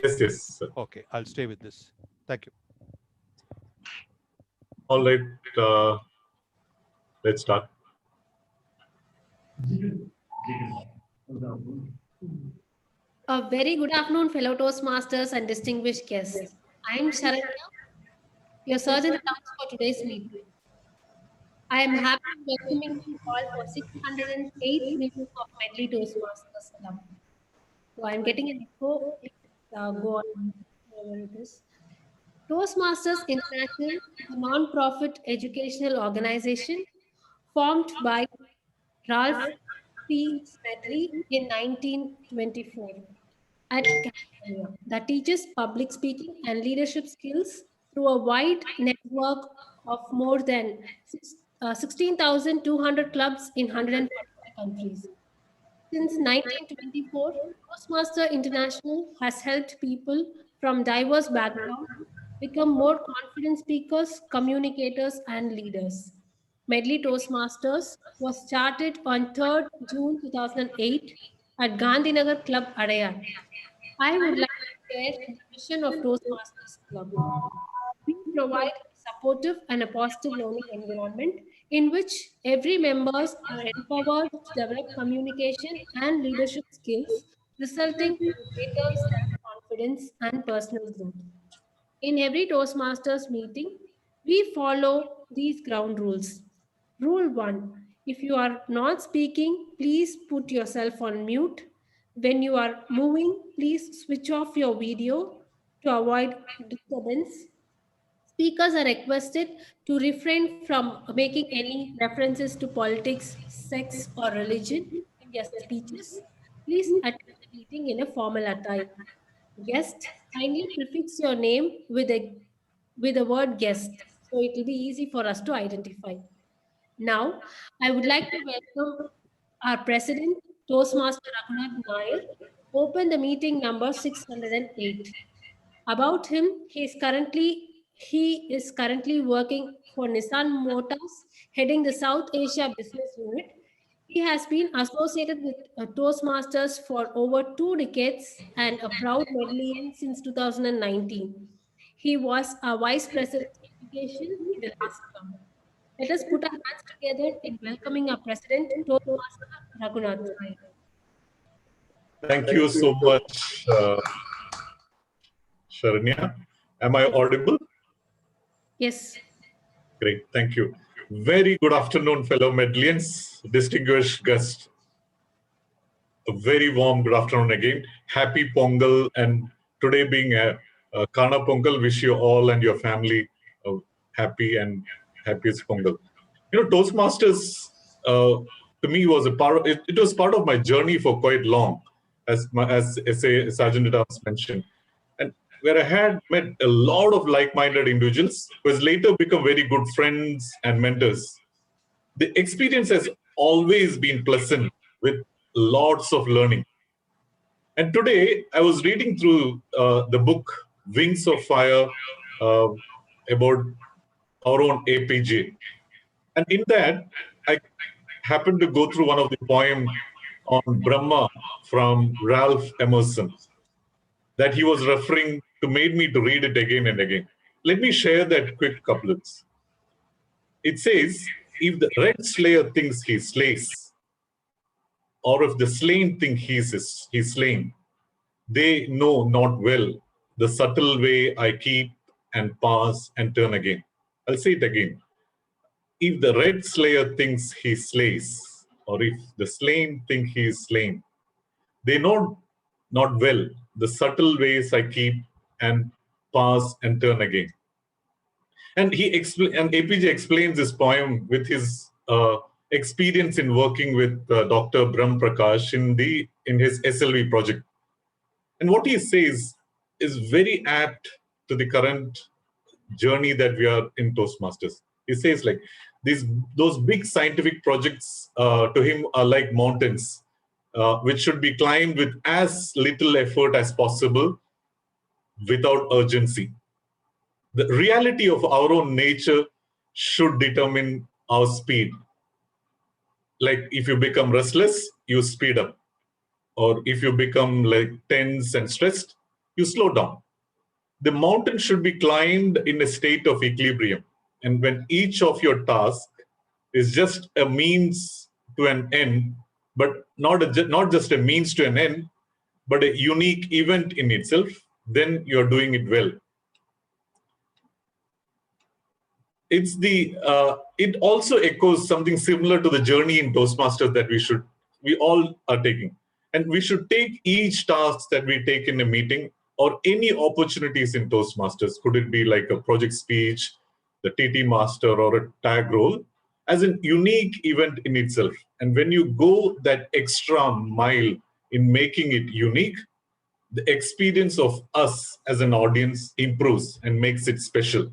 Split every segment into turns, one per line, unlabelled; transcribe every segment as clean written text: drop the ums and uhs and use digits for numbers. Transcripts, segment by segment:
Yes, yes, sir.
Okay, I'll stay with this. Thank you.
All right, let's start.
A very good afternoon, fellow Toastmasters and distinguished guests. I'm Sharanya, your surgeon at arms for today's meeting. I am happy welcoming you all for 608th meeting of Medley Toastmasters Club. So I'm getting an echo. Go on, wherever it is. Toastmasters International is a non-profit educational organization formed by Ralph P. Medley in 1924 at California that teaches public speaking and leadership skills through a wide network of more than 16,200 clubs in 145 countries. Since 1924, Toastmaster International has helped people from diverse backgrounds become more confident speakers, communicators, and leaders. Medley Toastmasters was started on 3rd June 2008 at Gandhinagar Club, Adayar. I would like to share the mission of Toastmasters Club. We provide a supportive and a positive learning environment in which every members are empowered to develop communication and leadership skills, resulting in greater self-confidence and personal growth. In every Toastmasters meeting, we follow these ground rules. Rule 1. If you are not speaking, please put yourself on mute. When you are moving, please switch off your video to avoid disturbance. Speakers are requested to refrain from making any references to politics, sex, or religion in their speeches. Please attend the meeting in a formal attire. Guest, kindly prefix your name with the word guest, so it will be easy for us to identify. Now, I would like to welcome our president, Toastmaster Raghunath Nair, open the meeting number 608. About him, he is currently working for Nissan Motors, heading the South Asia business unit. He has been associated with Toastmasters for over 2 decades and a proud Medallian since 2019. He was a vice president of education in the last term. Let us put our hands together in welcoming our president, Toastmaster Raghunath.
Thank you so much, Sharanya. Am I audible?
Yes.
Great, thank you. Very good afternoon, fellow Medlians, distinguished guests. A very warm good afternoon again. Happy Pongal, and today being a Kana Pongal, wish you all and your family a happy and happiest Pongal. You know, Toastmasters to me was a part of it. It was part of my journey for quite long, as SA Sergeant at Arms mentioned, and where I had met a lot of like-minded individuals who has later become very good friends and mentors. The experience has always been pleasant with lots of learning. And today I was reading through the book Wings of Fire uh, about our own APJ. And in that, I happened to go through one of the poem on Brahma from Ralph Emerson that he was referring to, made me to read it again and again. Let me share that quick couplets. It says, if the red slayer thinks he slays, or if the slain think he's slain, they know not well the subtle way I keep and pass and turn again. I'll say it again. If the red slayer thinks he slays, or if the slain think he is slain, they know not well the subtle ways I keep and pass and turn again. And APJ explains this poem with his experience in working with Dr. Brahm Prakash in his SLV project. And what he says is very apt to the current journey that we are in Toastmasters. He says like those big scientific projects to him are like mountains, which should be climbed with as little effort as possible without urgency. The reality of our own nature should determine our speed. Like if you become restless, you speed up. Or if you become like tense and stressed, you slow down. The mountain should be climbed in a state of equilibrium. And when each of your tasks is just a means to an end, but not just a means to an end, but a unique event in itself, then you're doing it well. It also echoes something similar to the journey in Toastmasters that we all are taking. And we should take each task that we take in a meeting or any opportunities in Toastmasters, could it be like a project speech, the TT master, or a tag role, as a unique event in itself. And when you go that extra mile in making it unique, the experience of us as an audience improves and makes it special.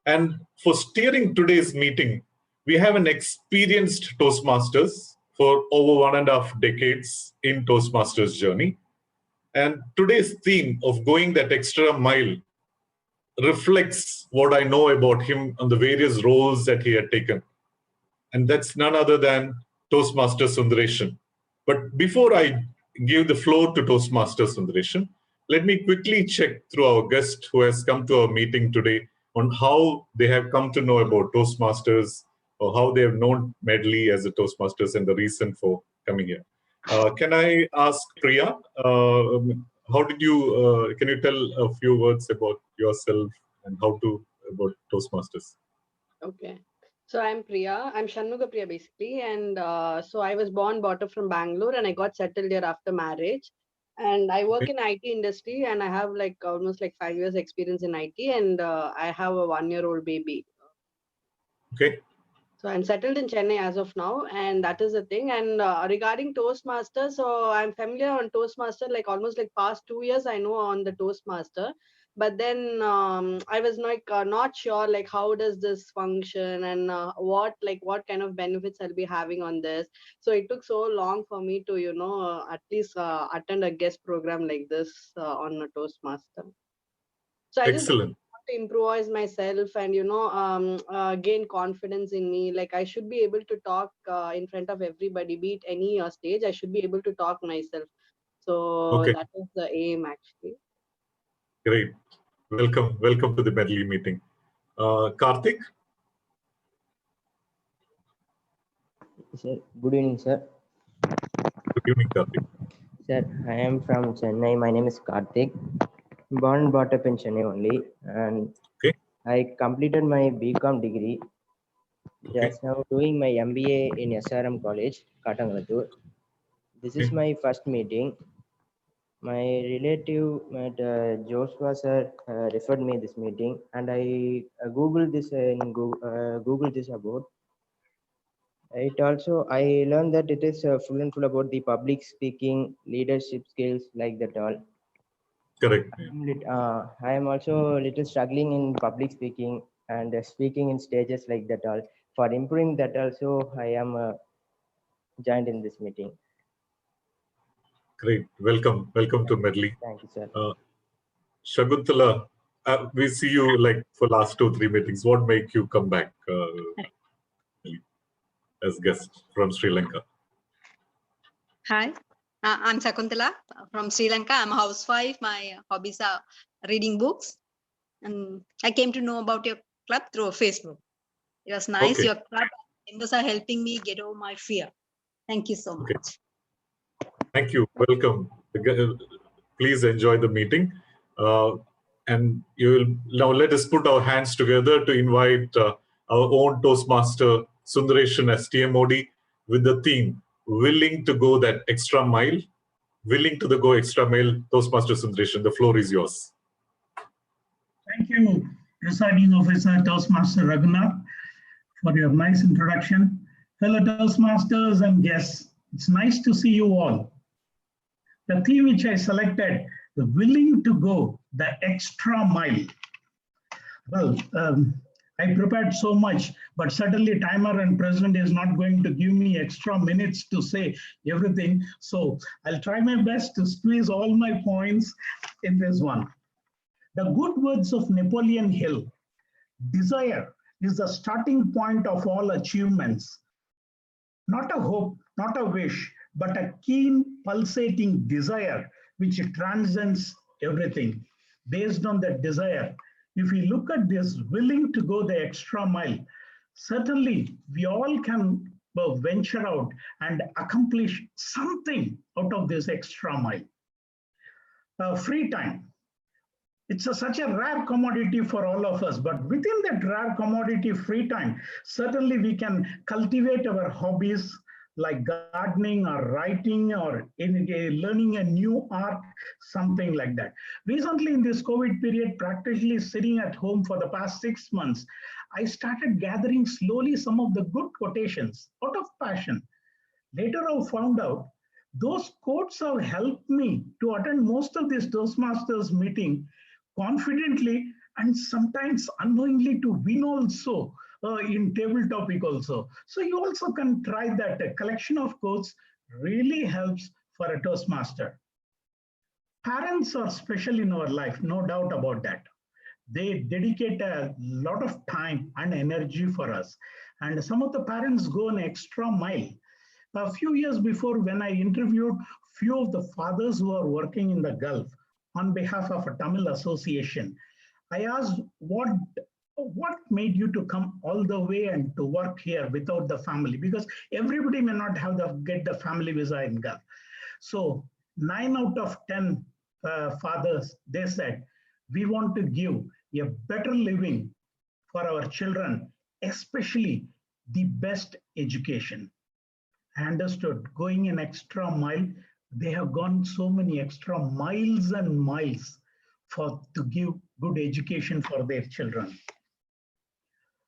And for steering today's meeting, we have an experienced Toastmasters for over 1.5 decades in Toastmasters journey. And today's theme of going that extra mile reflects what I know about him and the various roles that he had taken. And that's none other than Toastmaster Sundareshan. But before I give the floor to Toastmaster Sundareshan, let me quickly check through our guest who has come to our meeting today on how they have come to know about Toastmasters or how they have known Medley as a Toastmasters and the reason for coming here. Can I ask Priya, can you tell a few words about yourself and about Toastmasters?
Okay. So I'm Priya. I'm Shanmuga Priya basically. And so I was brought up from Bangalore and I got settled here after marriage. And I work in IT industry and I have like almost like 5 years experience in IT and I have a 1-year-old baby.
Okay.
So I'm settled in Chennai as of now, and that is the thing. And regarding Toastmaster, so I'm familiar on Toastmaster, like almost like past 2 years, I know on the Toastmaster. But then I was like not sure like how does this function and what kind of benefits I'll be having on this. So it took so long for me to at least attend a guest program like this on a Toastmaster. So I just
Excellent.
to improvise myself and gain confidence in me. Like I should be able to talk in front of everybody, be it any stage. I should be able to talk myself. So
Okay.
that is the aim actually.
Great. Welcome to the Medley meeting. Karthik?
Sir, good evening, sir.
Good evening, Karthik.
Sir, I am from Chennai. My name is Karthik. Born and brought up in Chennai only, and
Okay.
I completed my BCom degree.
Okay.
Just now doing my MBA in SRM College, Katangalur. This is
Okay.
my first meeting. My relative, Joshua sir, referred me this meeting, and I googled this in Google this about. It also, I learned that it is full and full about the public speaking, leadership skills like that all.
Correct.
I am also a little struggling in public speaking and speaking in stages like that all. For improving that also, I am joined in this meeting.
Great. Welcome to Medley.
Thank you, sir.
Shaguntala, we see you like for last 2-3 meetings. What make you come back as guest from Sri Lanka?
Hi, I'm Sakuntala from Sri Lanka. I'm a housewife. My hobbies are reading books. And I came to know about your club through Facebook. It was nice.
Okay.
Your club members are helping me get over my fear. Thank you so much.
Okay. Thank you. Welcome. Please enjoy the meeting. And you will now let us put our hands together to invite our own Toastmaster Sundareshan as TMOD with the theme willing to go that extra mile. Willing to go extra mile. Toastmaster Sundareshan, the floor is yours.
Thank you, Presiding Officer Toastmaster Raghunath, for your nice introduction. Fellow Toastmasters and guests, it's nice to see you all. The theme which I selected, the willing to go the extra mile. Well, I prepared so much, but certainly timer and president is not going to give me extra minutes to say everything. So I'll try my best to squeeze all my points in this one. The good words of Napoleon Hill: desire is the starting point of all achievements. Not a hope, not a wish, but a keen, pulsating desire which transcends everything. Based on that desire, if we look at this, willing to go the extra mile, certainly we all can venture out and accomplish something out of this extra mile. Free time. It's such a rare commodity for all of us, but within that rare commodity, free time, certainly we can cultivate our hobbies like gardening or writing or learning a new art, something like that. Recently in this COVID period, practically sitting at home for the past 6 months, I started gathering slowly some of the good quotations out of passion. Later I found out those quotes have helped me to attend most of these Toastmasters meeting confidently and sometimes unknowingly to win also in table topic also. So you also can try that. A collection of quotes really helps for a Toastmaster. Parents are special in our life, no doubt about that. They dedicate a lot of time and energy for us. And some of the parents go an extra mile. A few years before, when I interviewed few of the fathers who are working in the Gulf on behalf of a Tamil association, I asked what made you to come all the way and to work here without the family, because everybody may not have get the family visa in Gulf. So 9 out of 10 fathers, they said, we want to give a better living for our children, especially the best education. I understood going an extra mile. They have gone so many extra miles and miles to give good education for their children.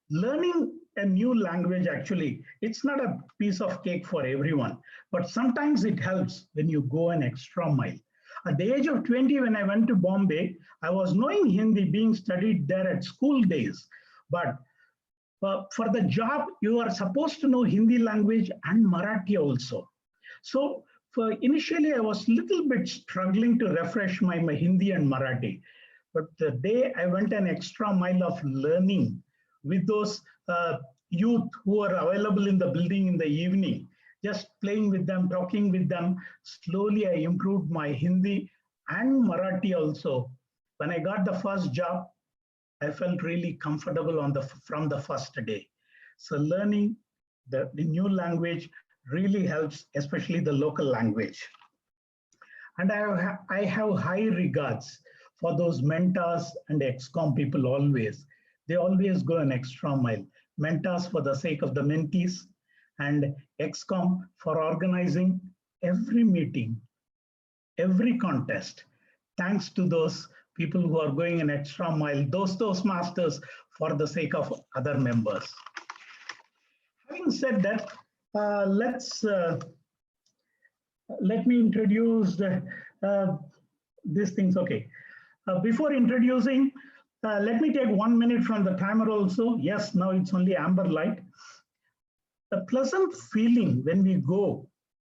Learning a new language, actually, it's not a piece of cake for everyone, but sometimes it helps when you go an extra mile. At the age of 20, when I went to Bombay, I was knowing Hindi being studied there at school days, but for the job, you are supposed to know Hindi language and Marathi also. So initially, I was a little bit struggling to refresh my Hindi and Marathi. But the day I went an extra mile of learning with those youth who are available in the building in the evening, just playing with them, talking with them, slowly I improved my Hindi and Marathi also. When I got the first job, I felt really comfortable from the first day. So learning the new language really helps, especially the local language. And I have high regards for those mentors and ex-com people always. They always go an extra mile. Mentors for the sake of the mentees, and ex-com for organizing every meeting, every contest. Thanks to those people who are going an extra mile, those Toastmasters for the sake of other members. Having said that, let me introduce these things. Okay. Before introducing, let me take 1 minute from the timer also. Yes, now it's only amber light. The pleasant feeling when we go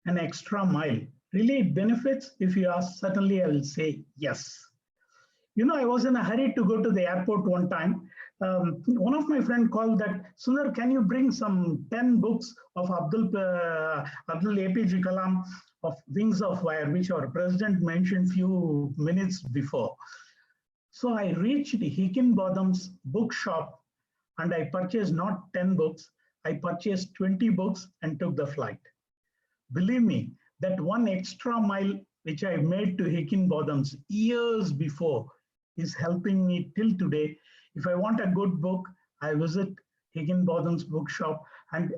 an extra mile, really it benefits. If you ask, certainly I will say yes. You know, I was in a hurry to go to the airport one time. One of my friends called that, Sundar, can you bring some 10 books of Abdul APJ Kalam of Wings of Fire, which our president mentioned few minutes before. So I reached Higginbotham's bookshop and I purchased not 10 books, I purchased 20 books and took the flight. Believe me, that one extra mile which I made to Higginbotham's years before is helping me till today. If I want a good book, I visit Higginbotham's bookshop, and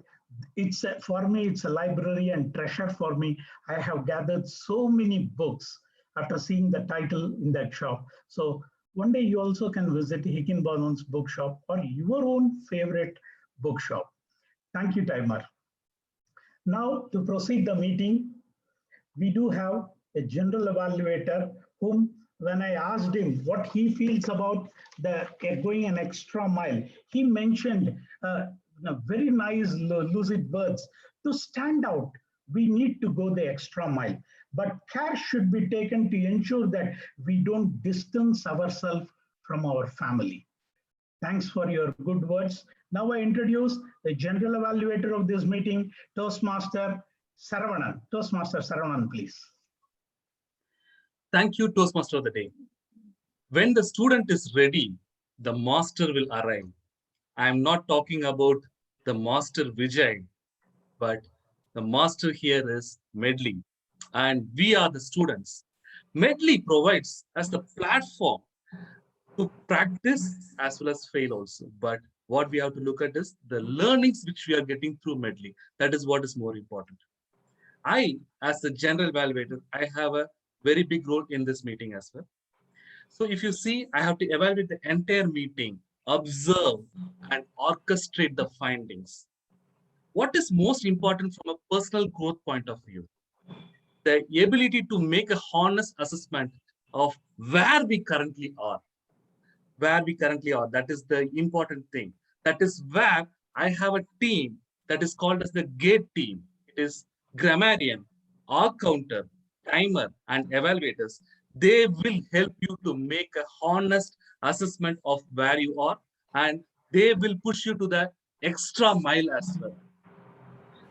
it's for me, it's a library and treasure for me. I have gathered so many books after seeing the title in that shop. So one day you also can visit Higginbotham's bookshop or your own favorite bookshop. Thank you, Timer. Now to proceed the meeting, we do have a general evaluator whom, when I asked him what he feels about the going an extra mile, he mentioned very nice lucid words. To stand out, we need to go the extra mile, but care should be taken to ensure that we don't distance ourselves from our family. Thanks for your good words. Now I introduce the general evaluator of this meeting, Toastmaster Saravanan. Toastmaster Saravanan, please.
Thank you, Toastmaster of the day. When the student is ready, the master will arrive. I am not talking about the master Vijay, but the master here is Medley, and we are the students. Medley provides us the platform to practice as well as fail also. But what we have to look at is the learnings which we are getting through Medley. That is what is more important. I, as the general evaluator, I have a very big role in this meeting as well. So if you see, I have to evaluate the entire meeting, observe and orchestrate the findings. What is most important from a personal growth point of view? The ability to make a honest assessment of where we currently are. Where we currently are. That is the important thing. That is where I have a team that is called as the GATE team. It is grammarian, R counter, timer, and evaluators. They will help you to make a honest assessment of where you are, and they will push you to the extra mile as well.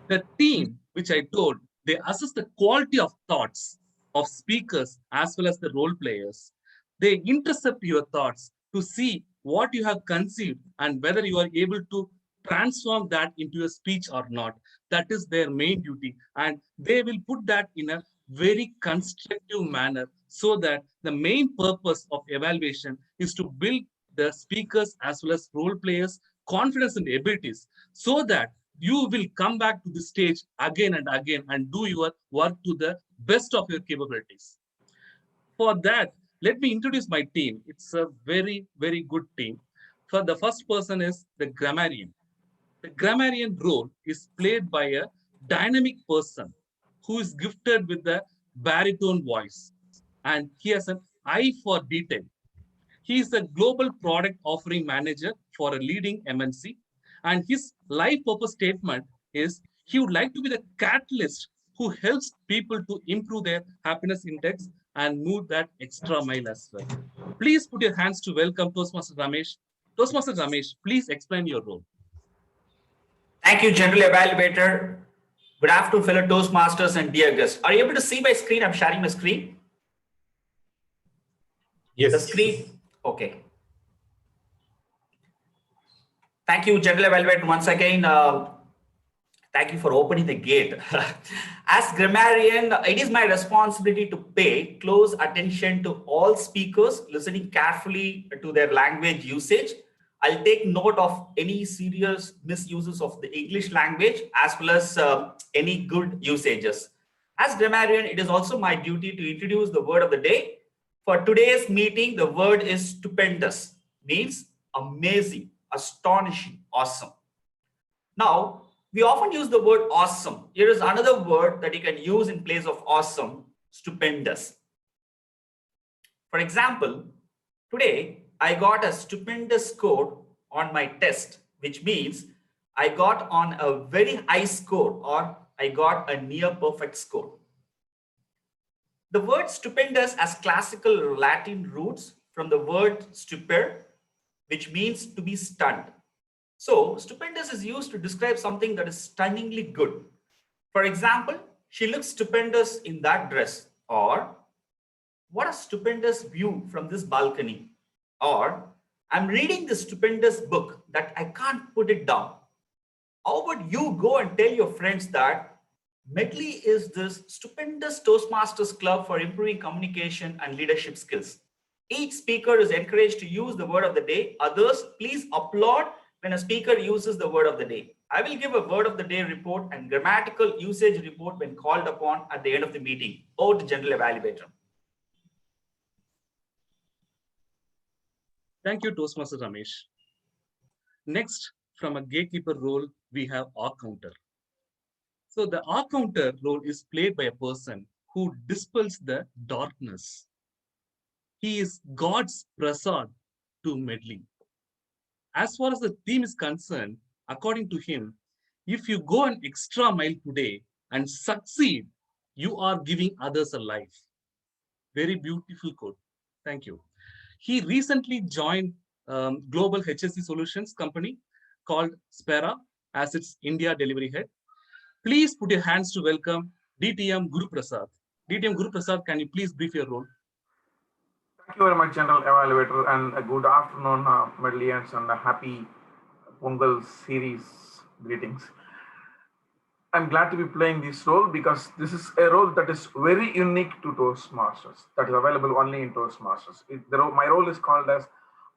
The team, which I told, they assess the quality of thoughts of speakers as well as the role players. They intercept your thoughts to see what you have conceived and whether you are able to transform that into a speech or not. That is their main duty. And they will put that in a very constructive manner so that the main purpose of evaluation is to build the speakers as well as role players confidence and abilities so that you will come back to the stage again and again and do your work to the best of your capabilities. For that, let me introduce my team. It's a very, very good team. For the first person is the grammarian. The grammarian role is played by a dynamic person who is gifted with the baritone voice. And he has an eye for detail. He is a global product offering manager for a leading MNC. And his life purpose statement is he would like to be the catalyst who helps people to improve their happiness index and move that extra mile as well. Please put your hands to welcome Toastmaster Ramesh. Toastmaster Ramesh, please explain your role.
Thank you, General Evaluator. Good afternoon, fellow Toastmasters and dear guests. Are you able to see my screen? I'm sharing my screen.
Yes.
The screen. Okay. Thank you, General Evaluator, once again. Thank you for opening the gate. As grammarian, it is my responsibility to pay close attention to all speakers, listening carefully to their language usage. I'll take note of any serious misuses of the English language as well as any good usages. As grammarian, it is also my duty to introduce the word of the day. For today's meeting, the word is stupendous, means amazing, astonishing, awesome. Now, we often use the word awesome. Here is another word that you can use in place of awesome, stupendous. For example, today I got a stupendous score on my test, which means I got on a very high score or I got a near perfect score. The word stupendous has classical Latin roots from the word stupere, which means to be stunned. So stupendous is used to describe something that is stunningly good. For example, she looks stupendous in that dress, or what a stupendous view from this balcony, or I'm reading this stupendous book that I can't put it down. How would you go and tell your friends that Medley is this stupendous Toastmasters club for improving communication and leadership skills? Each speaker is encouraged to use the word of the day. Others, please applaud when a speaker uses the word of the day. I will give a word of the day report and grammatical usage report when called upon at the end of the meeting. Over to General Evaluator.
Thank you, Toastmaster Ramesh. Next, from a gatekeeper role, we have R counter. So the R counter role is played by a person who dispels the darkness. He is God's prasad to Medley. As far as the theme is concerned, according to him, if you go an extra mile today and succeed, you are giving others a life. Very beautiful quote. Thank you. He recently joined global HSC solutions company called Spera as its India delivery head. Please put your hands to welcome DTM Guru Prasad. DTM Guru Prasad, can you please brief your role?
Thank you very much, General Evaluator, and a good afternoon, Medleyans, and a happy Pongal series greetings. I'm glad to be playing this role because this is a role that is very unique to Toastmasters, that is available only in Toastmasters. My role is called as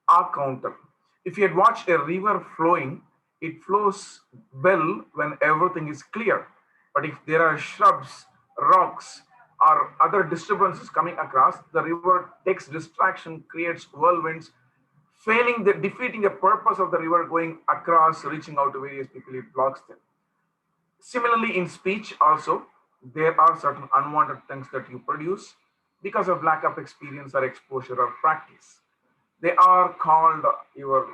arc counter. If you had watched a river flowing, it flows well when everything is clear. But if there are shrubs, rocks, or other disturbances coming across, the river takes distraction, creates whirlwinds, defeating the purpose of the river going across, reaching out to various people, it blocks them. Similarly, in speech also, there are certain unwanted things that you produce because of lack of experience or exposure or practice. They are called your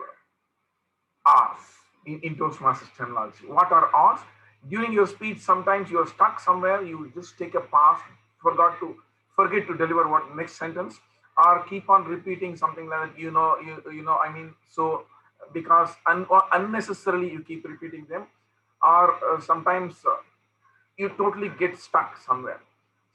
R's in Toastmasters terminology. What are R's? During your speech, sometimes you're stuck somewhere, you just take a pause, forget to deliver what next sentence, or keep on repeating something like that, so because unnecessarily you keep repeating them, or sometimes you totally get stuck somewhere.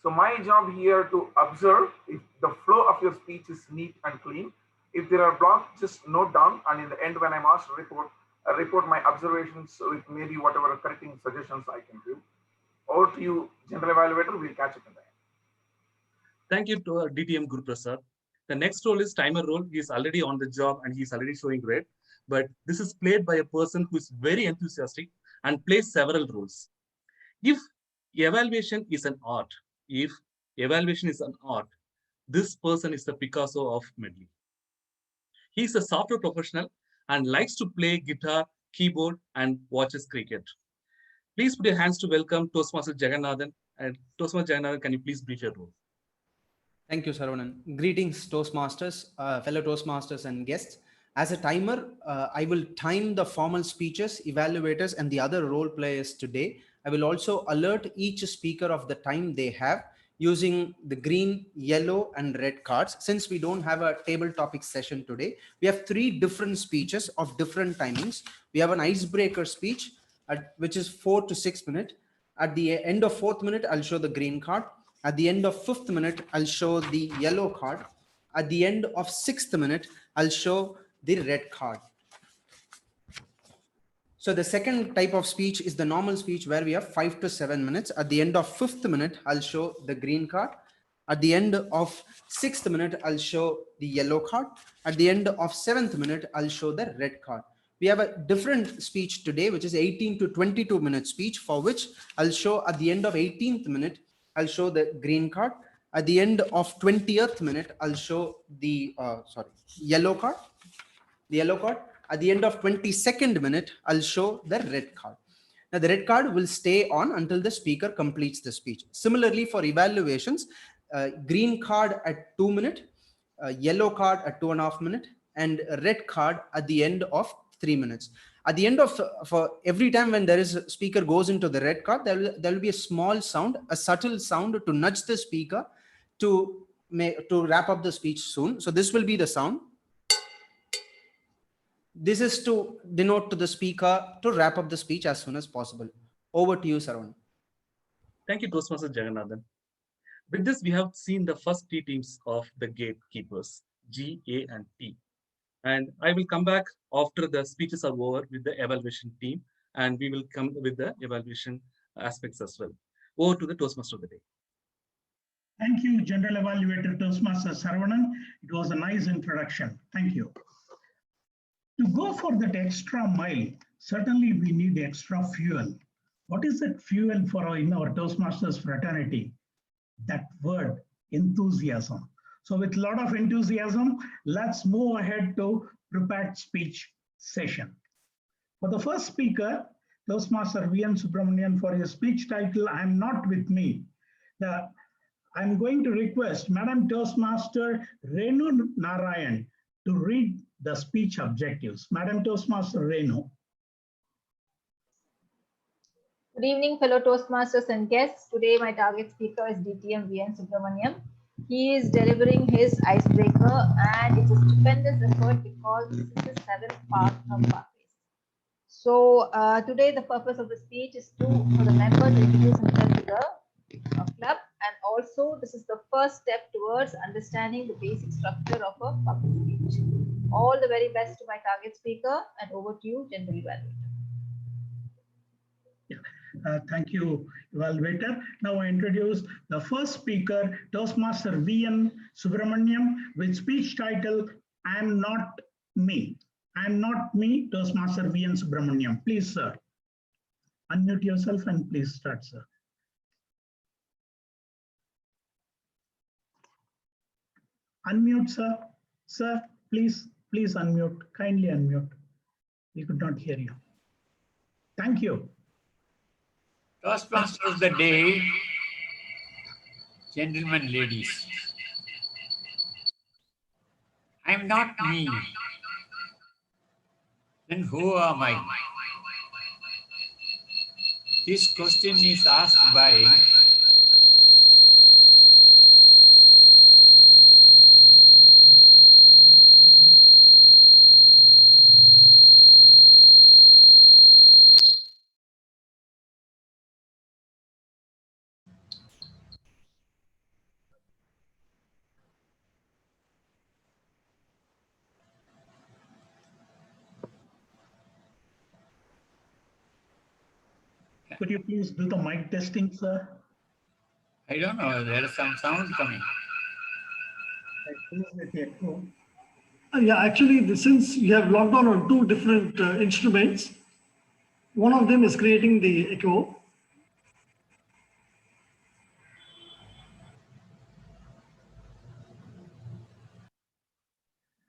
So my job here to observe if the flow of your speech is neat and clean. If there are blocks, just note down, and in the end, when I'm asked to report my observations with maybe whatever correcting suggestions I can do. Over to you, General Evaluator. We'll catch up in there.
Thank you to DTM Guru Prasad. The next role is timer role. He is already on the job and he's already showing red. But this is played by a person who is very enthusiastic and plays several roles. If evaluation is an art, this person is the Picasso of Medley. He's a software professional and likes to play guitar, keyboard, and watches cricket. Please put your hands to welcome Toastmaster Jagannathan. And Toastmaster Jagannathan, can you please brief your role?
Thank you, Saravanan. Greetings, Toastmasters, fellow Toastmasters and guests. As a timer, I will time the formal speeches, evaluators, and the other role players today. I will also alert each speaker of the time they have using the green, yellow, and red cards. Since we don't have a table topic session today, we have 3 different speeches of different timings. We have an icebreaker speech, which is 4 to 6 minutes. At the end of 4th minute, I'll show the green card. At the end of 5th minute, I'll show the yellow card. At the end of 6th minute, I'll show the red card. So the second type of speech is the normal speech where we have 5 to 7 minutes. At the end of 5th minute, I'll show the green card. At the end of 6th minute, I'll show the yellow card. At the end of 7th minute, I'll show the red card. We have a different speech today, which is 18 to 22 minute speech, for which I'll show at the end of 18th minute, I'll show the green card. At the end of 20th minute, I'll show the yellow card. The yellow card. At the end of 22nd minute, I'll show the red card. Now, the red card will stay on until the speaker completes the speech. Similarly, for evaluations, green card at 2 minutes, yellow card at 2.5 minutes, and red card at the end of 3 minutes. At the end of, for every time when there is a speaker goes into the red card, there will be a small sound, a subtle sound to nudge the speaker to wrap up the speech soon. So this will be the sound. This is to denote to the speaker to wrap up the speech as soon as possible. Over to you, Saravanan.
Thank you, Toastmaster Jagannathan. With this, we have seen the first 3 teams of the gatekeepers, G, A, and T. And I will come back after the speeches are over with the evaluation team, and we will come with the evaluation aspects as well. Over to the Toastmaster of the day.
Thank you, General Evaluator Toastmaster Saravanan. It was a nice introduction. Thank you. To go for that extra mile, certainly we need extra fuel. What is that fuel in our Toastmasters fraternity? That word, enthusiasm. So with a lot of enthusiasm, let's move ahead to prepared speech session. For the first speaker, Toastmaster V.N. Subramanian, for his speech title, I'm Not With Me. I'm going to request Madam Toastmaster Renu Narayan to read the speech objectives. Madam Toastmaster Renu.
Good evening, fellow Toastmasters and guests. Today, my target speaker is DTM V.N. Subramaniam. He is delivering his icebreaker, and it's a stupendous effort because this is the 7th part of Pathways. So today, the purpose of the speech is for the member to introduce himself to the club and also this is the first step towards understanding the basic structure of a public speech. All the very best to my target speaker, and over to you, General Evaluator.
Thank you, Evaluator. Now I introduce the first speaker, Toastmaster V.N. Subramaniam, with speech title, I'm Not Me. I'm Not Me, Toastmaster V.N. Subramaniam. Please, sir. Unmute yourself and please start, sir. Unmute, sir. Sir, please unmute. Kindly unmute. We could not hear you. Thank you.
Toastmasters the day, gentlemen, ladies. I'm not me. Then who am I? This question is asked by
Could you please do the mic testing, sir?
I don't know, there is some sound coming.
Yeah, actually, since you have logged on two different instruments, one of them is creating the echo.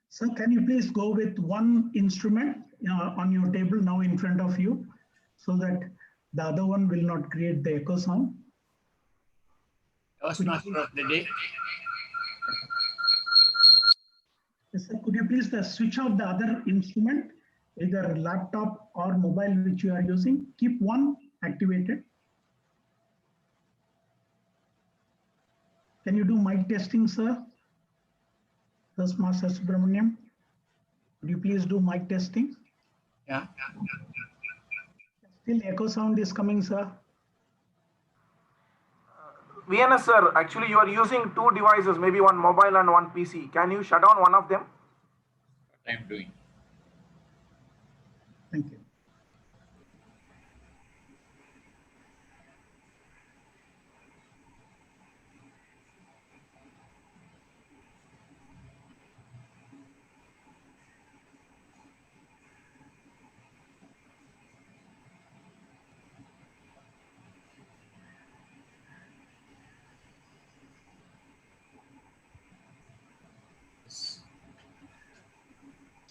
Sir, can you please go with one instrument on your table now in front of you so that the other one will not create the echo sound?
Toastmaster of the day.
Yes, sir, could you please switch off the other instrument, either laptop or mobile which you are using? Keep one activated. Can you do mic testing, sir? Toastmaster Subramaniam, could you please do mic testing?
Yeah.
Still echo sound is coming, sir.
VNS sir, actually you are using two devices, maybe one mobile and one PC. Can you shut down one of them?
What I'm doing.
Thank you.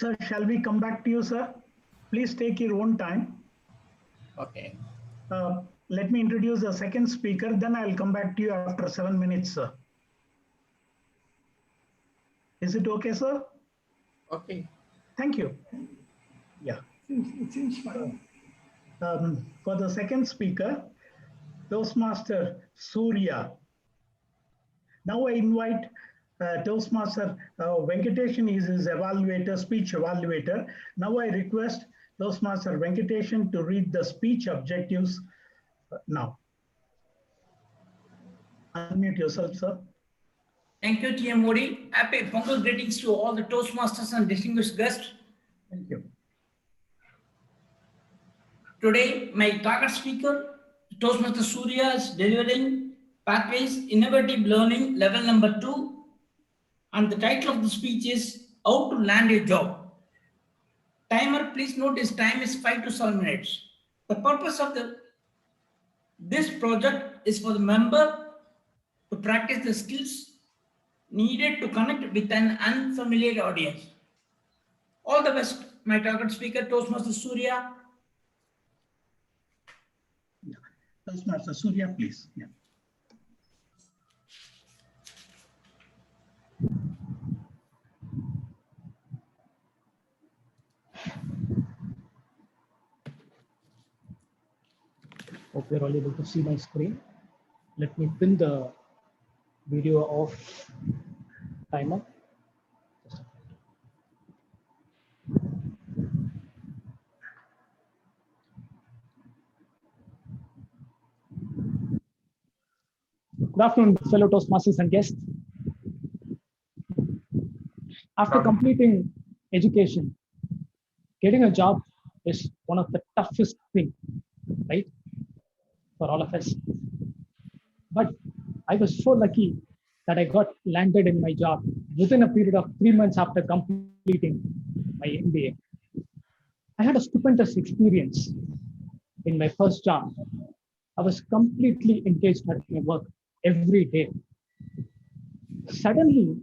Sir, shall we come back to you, sir? Please take your own time.
Okay.
Let me introduce the second speaker, then I'll come back to you after 7 minutes, sir. Is it okay, sir?
Okay.
Thank you. Yeah.
It seems fine.
For the second speaker, Toastmaster Surya. Now I invite Toastmaster Venkatesan is his evaluator, speech evaluator. Now I request Toastmaster Venkatesan to read the speech objectives now. Unmute yourself, sir.
Thank you, TM Modi. Happy Pongal greetings to all the Toastmasters and distinguished guests.
Thank you.
Today, my target speaker, Toastmaster Surya, is delivering Pathways Innovative Learning Level Number 2. And the title of the speech is How to Land a Job. Timer, please note his time is 5 to 7 minutes. The purpose of this project is for the member to practice the skills needed to connect with an unfamiliar audience. All the best, my target speaker, Toastmaster Surya.
Yeah. Toastmaster Surya, please. Yeah.
Hope you're all able to see my screen. Let me pin the video of timer. Good afternoon, fellow Toastmasters and guests. After completing education, getting a job is one of the toughest things, right, for all of us. But I was so lucky that I got landed in my job within a period of 3 months after completing my MBA. I had a stupendous experience in my first job. I was completely engaged at my work every day. Suddenly,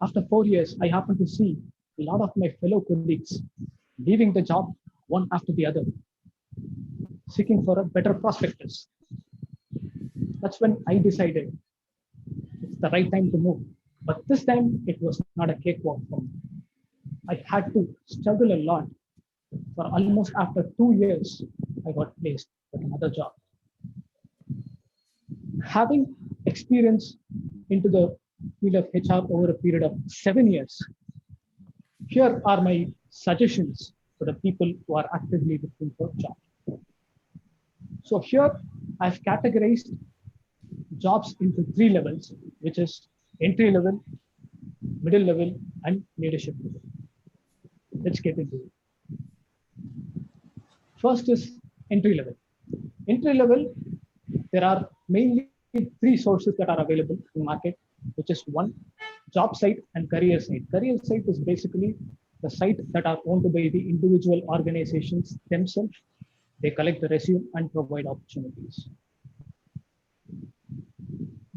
after 4 years, I happened to see a lot of my fellow colleagues leaving the job one after the other, seeking for a better prospectus. That's when I decided it's the right time to move. But this time, it was not a cakewalk for me. I had to struggle a lot. For almost after 2 years, I got placed with another job. Having experience into the field of HR over a period of 7 years, here are my suggestions for the people who are actively looking for jobs. So here I've categorized jobs into 3 levels, which is entry level, middle level, and leadership level. Let's get into it. First is entry level. Entry level, there are mainly 3 sources that are available in the market, which is 1, job site and career site. Career site is basically the site that are owned by the individual organizations themselves. They collect the resume and provide opportunities.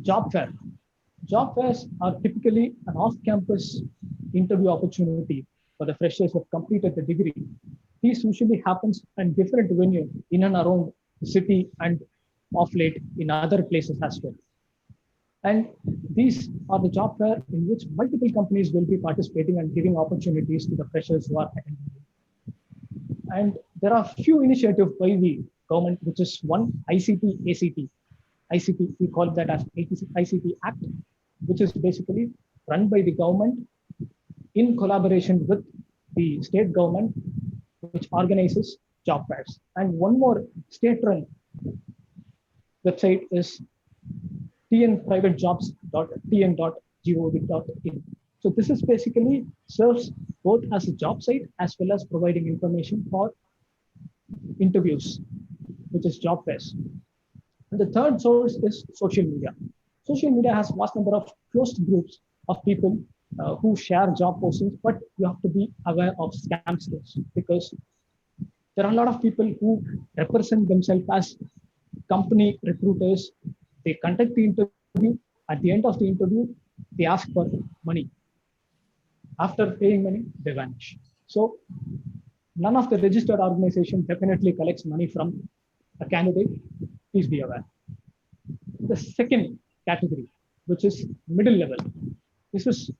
Job fair. Job fairs are typically an off-campus interview opportunity for the freshers who have completed the degree. These usually happens in different venues in and around the city and of late in other places as well. And these are the job fair in which multiple companies will be participating and giving opportunities to the freshers who are attending. And there are few initiatives by the government, which is 1, ICT, ACT. ICT, we call that as ICT Act, which is basically run by the government in collaboration with the state government, which organizes job fairs. And one more state-run website is tnprivatejobs.tn.gov.in. So this is basically serves both as a job site as well as providing information for interviews, which is job fairs. And the third source is social media. Social media has vast number of closed groups of people who share job postings, but you have to be aware of scamsters because there are a lot of people who represent themselves as company recruiters. They conduct the interview. At the end of the interview, they ask for money. After paying money, they vanish. So none of the registered organization definitely collects money from a candidate. Please be aware. The second category, which is middle level. This is a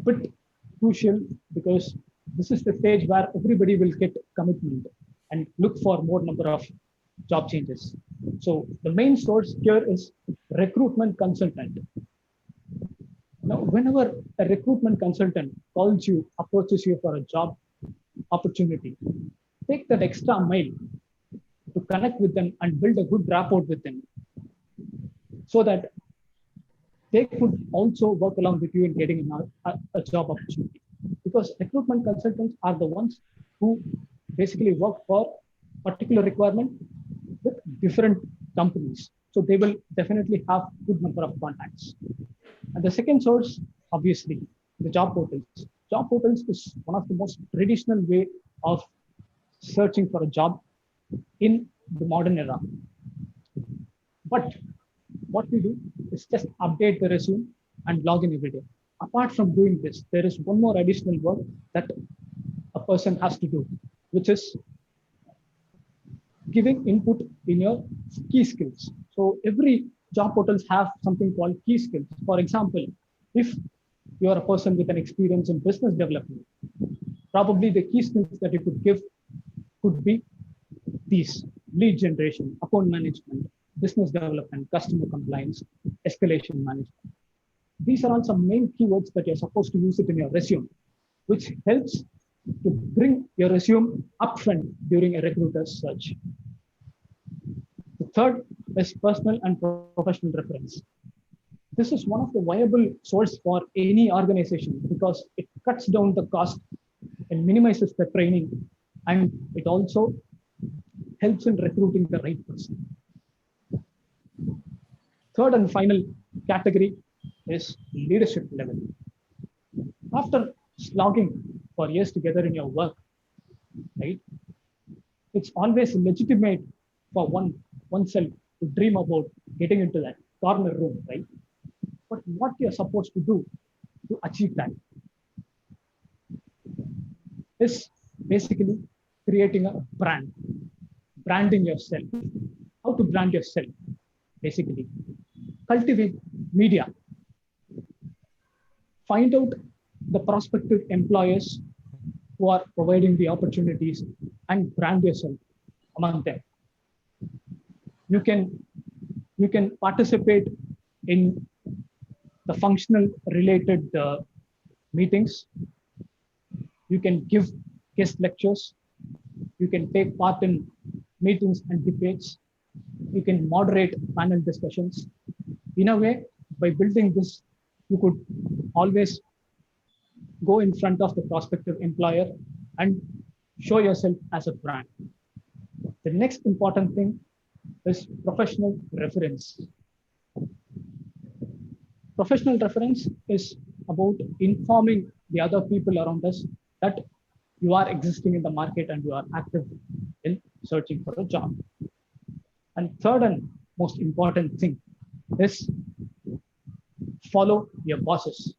bit crucial because this is the stage where everybody will get commitment and look for more number of job changes. So the main source here is recruitment consultant. Now, whenever a recruitment consultant calls you, approaches you for a job opportunity, take that extra mile to connect with them and build a good rapport with them so that they could also work along with you in getting a job opportunity. Because recruitment consultants are the ones who basically work for particular requirement with different companies. So they will definitely have good number of contacts. And the second source, obviously, the job portals. Job portals is one of the most traditional way of searching for a job in the modern era. But what we do is just update the resume and log in every day. Apart from doing this, there is one more additional work that a person has to do, which is giving input in your key skills. So every job portals have something called key skills. For example, if you are a person with an experience in business development, probably the key skills that you could give could be these: lead generation, account management, business development, customer compliance, escalation management. These are all some main keywords that you're supposed to use it in your resume, which helps to bring your resume upfront during a recruiter's search. The Third is personal and professional reference. This is one of the viable source for any organization because it cuts down the cost and minimizes the training, and it also helps in recruiting the right person. Third and final category is leadership level. After slogging for years together in your work, right, it's always legitimate for oneself to dream about getting into that corner room, right? But what you're supposed to do to achieve that is basically creating a brand, branding yourself. How to brand yourself, basically. Cultivate media. Find out the prospective employers who are providing the opportunities and brand yourself among them. You can participate in the functional related meetings. You can give guest lectures. You can take part in meetings and debates. You can moderate panel discussions. In a way, by building this, you could always go in front of the prospective employer and show yourself as a brand. The next important thing is professional reference. Professional reference is about informing the other people around us that you are existing in the market and you are active in searching for a job. And third and most important thing is follow your bosses.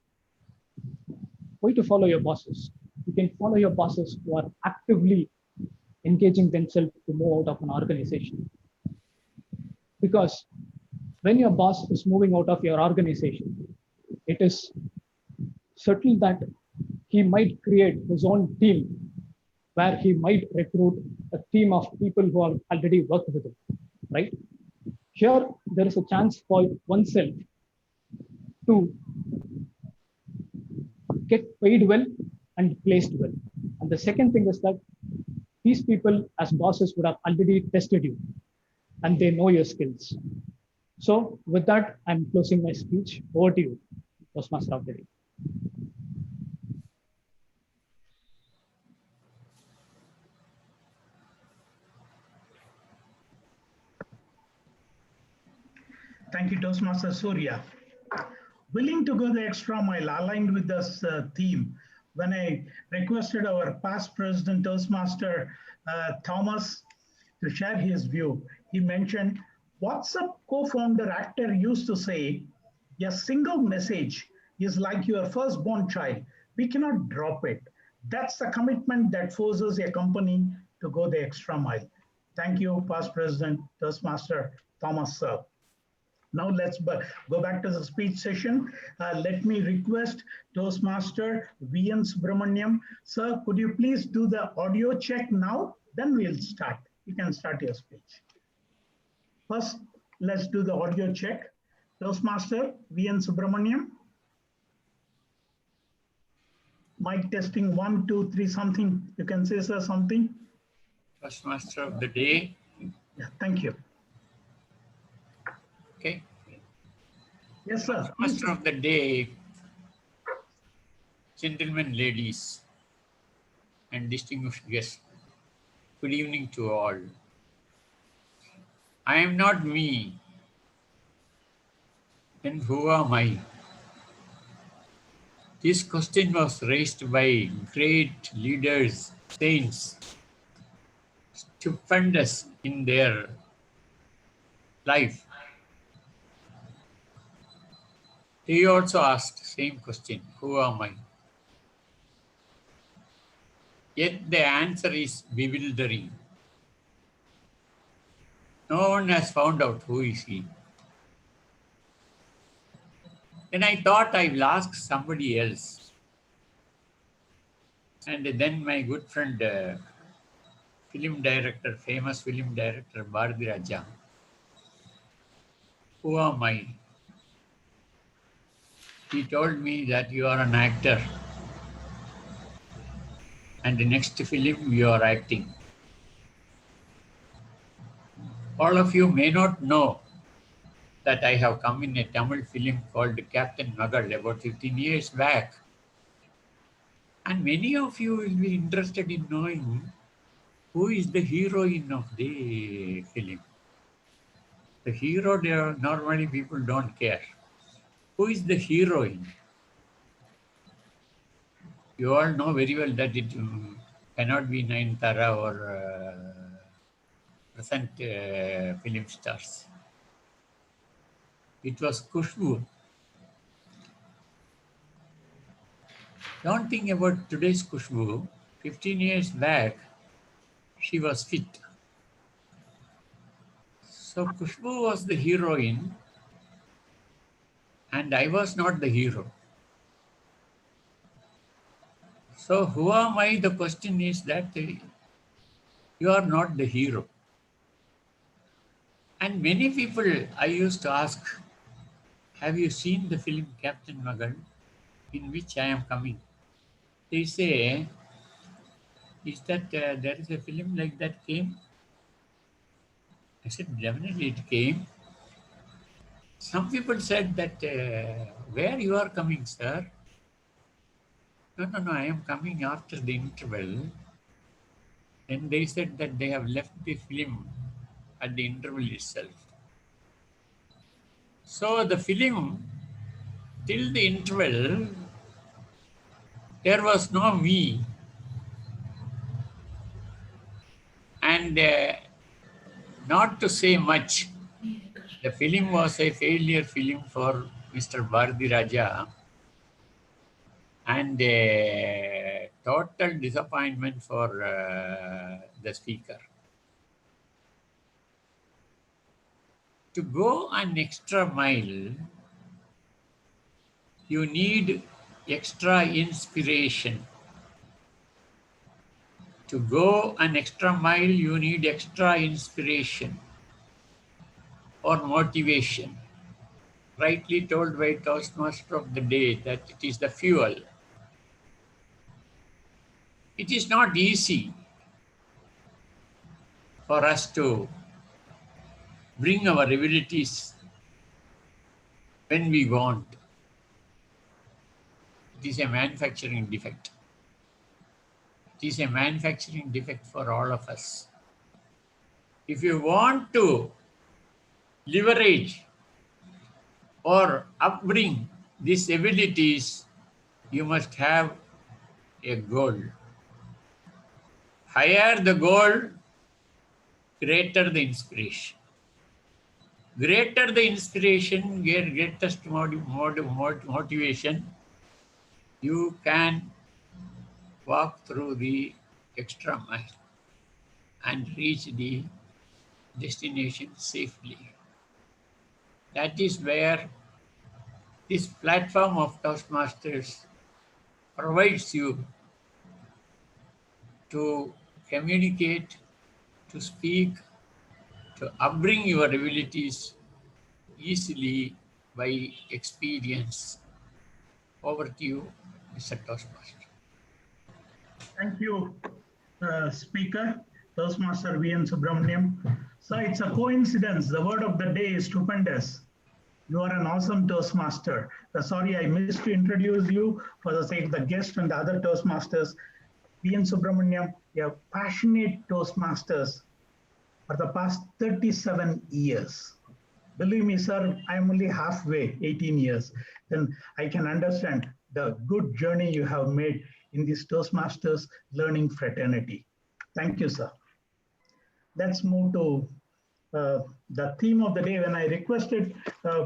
Why to follow your bosses? You can follow your bosses who are actively engaging themselves to move out of an organization. Because when your boss is moving out of your organization, it is certain that he might create his own team where he might recruit a team of people who have already worked with him, right? Here, there is a chance for oneself to get paid well and placed well. And the second thing is that these people as bosses would have already tested you and they know your skills. So with that, I'm closing my speech. Over to you, Toastmaster of the Day.
Thank you, Toastmaster Surya. Willing to go the extra mile, aligned with this theme. When I requested our past president, Toastmaster Thomas, to share his view, he mentioned WhatsApp co-founder actor used to say, a single message is like your firstborn child. We cannot drop it. That's the commitment that forces a company to go the extra mile. Thank you, past president, Toastmaster Thomas, sir. Now let's go back to the speech session. Let me request Toastmaster V.N. Subramaniam. Sir, could you please do the audio check now? Then we'll start. You can start your speech. First, let's do the audio check. Toastmaster V.N. Subramaniam. Mic testing 1, 2, 3, something. You can say, sir, something.
Toastmaster of the day.
Yeah, thank you.
Okay.
Yes, sir.
Toastmaster of the day, gentlemen, ladies, and distinguished guests. Good evening to all. I am not me. Then who am I? This question was raised by great leaders, saints, stupendous in their life. He also asked the same question, who am I? Yet the answer is bewildering. No one has found out who is he. Then I thought I will ask somebody else. And then my good friend, film director, famous film director, Bharati Raja. Who am I? He told me that you are an actor. And the next film you are acting. All of you may not know that I have come in a Tamil film called Captain Magal about 15 years back. And many of you will be interested in knowing who is the heroine of the film. The hero, normally people don't care. Who is the heroine? You all know very well that it cannot be Nayanthara or present film stars. It was Kushbu. Don't think about today's Kushbu. 15 years back, she was fit. So Kushbu was the heroine and I was not the hero. So who am I? The question is that you are not the hero. And many people I used to ask, have you seen the film Captain Magal, in which I am coming? They say, is that there is a film like that came? I said, definitely it came. Some people said that, where you are coming, sir? No, I am coming after the interval. And they said that they have left the film at the interval itself. So the film, till the interval, there was no me. And not to say much, the film was a failure film for Mr. Bharati Raja and a total disappointment for the speaker. To go an extra mile, you need extra inspiration. To go an extra mile, you need extra inspiration or motivation. Rightly told by Toastmaster of the day that it is the fuel. It is not easy for us to bring our abilities when we want. It is a manufacturing defect. It is a manufacturing defect for all of us. If you want to leverage or upbring these abilities, you must have a goal. Higher the goal, greater the inspiration. Greater the inspiration, greatest motivation, you can walk through the extra mile and reach the destination safely. That is where this platform of Toastmasters provides you to communicate, to speak, to upbring your abilities easily by experience. Over to you, Mr. Toastmaster.
Thank you, Speaker, Toastmaster V.N. Subramaniam. So it's a coincidence. The word of the day is stupendous. You are an awesome Toastmaster. Sorry, I missed to introduce you for the sake of the guest and the other Toastmasters. V.N. Subramaniam, a passionate Toastmasters for the past 37 years. Believe me, sir, I'm only halfway, 18 years. Then I can understand the good journey you have made in this Toastmasters learning fraternity. Thank you, sir. Let's move to the theme of the day. When I requested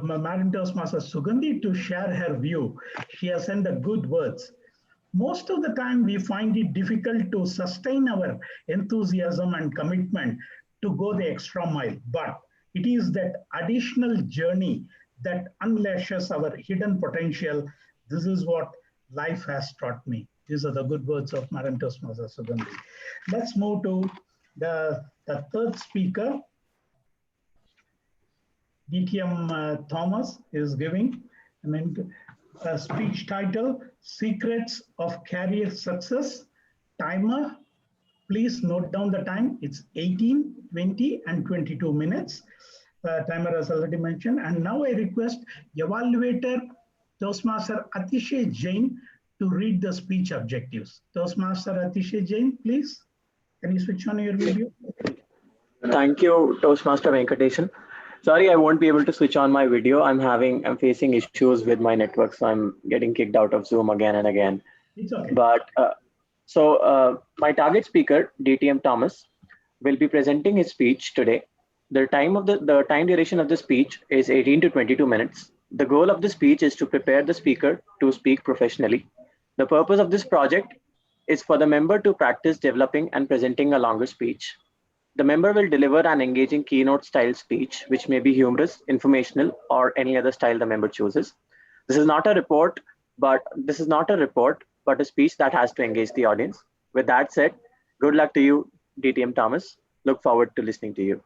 Madam Toastmaster Sugandhi to share her view, she has sent the good words. Most of the time, we find it difficult to sustain our enthusiasm and commitment to go the extra mile, but it is that additional journey that unleashes our hidden potential. This is what life has taught me. These are the good words of Madam Toastmaster Sugandhi. Let's move to the third speaker. DTM Thomas is giving a speech title, Secrets of Career Success, Timer, Please note down the time. It's 18, 20, and 22 minutes. Timer has already mentioned. And now I request evaluator Toastmaster Atishay Jain to read the speech objectives. Toastmaster Atishay Jain, please. Can you switch on your video?
Thank you, Toastmaster Venkatesan. Sorry, I won't be able to switch on my video. I'm facing issues with my network, so I'm getting kicked out of Zoom again and again.
It's okay.
But my target speaker, DTM Thomas, will be presenting his speech today. The time duration of the speech is 18 to 22 minutes. The goal of the speech is to prepare the speaker to speak professionally. The purpose of this project is for the member to practice developing and presenting a longer speech. The member will deliver an engaging keynote style speech, which may be humorous, informational, or any other style the member chooses. This is not a report, but a speech that has to engage the audience. With that said, good luck to you, DTM Thomas. Look forward to listening to you.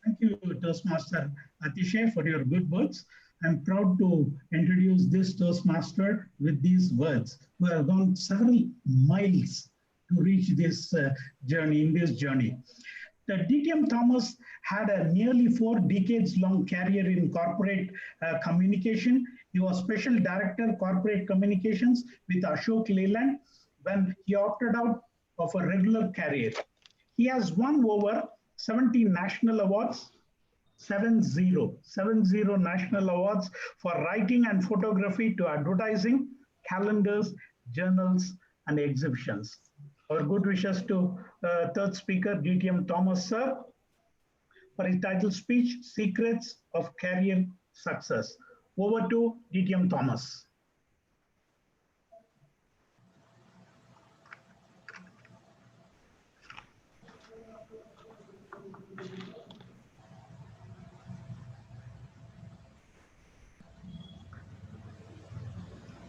Thank you, Toastmaster Atishay, for your good words. I'm proud to introduce this Toastmaster with these words, who have gone several miles to reach this journey. The DTM Thomas had a nearly 4 decades long career in corporate communication. He was Special Director Corporate Communications with Ashok Leyland when he opted out of a regular career. He has won over 70 national awards, 70 national awards for writing and photography to advertising, calendars, journals, and exhibitions. Our good wishes to third speaker, DTM Thomas, sir, for his title speech, Secrets of Career Success. Over to DTM Thomas.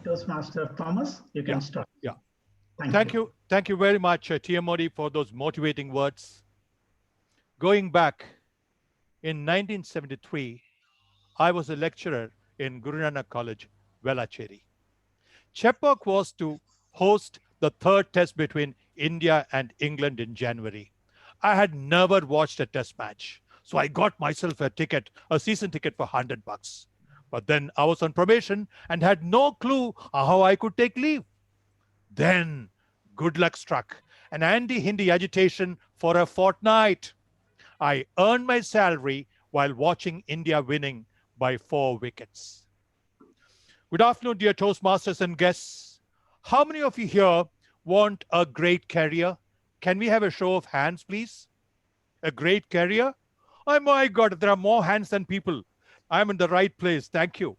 Toastmaster Thomas, you can start.
Yeah.
Thank you.
Thank you very much, TM for those motivating words. Going back, in 1973, I was a lecturer in Guru Nanak College, Velachery. Chepauk was to host the third test between India and England in January. I had never watched a test match, so I got myself a season ticket for $100. But then I was on probation and had no clue how I could take leave. Then good luck struck, an anti-Hindi agitation for a fortnight. I earned my salary while watching India winning by 4 wickets. Good afternoon, dear Toastmasters and guests. How many of you here want a great career? Can we have a show of hands, please? A great career? Oh my God, there are more hands than people. I'm in the right place. Thank you.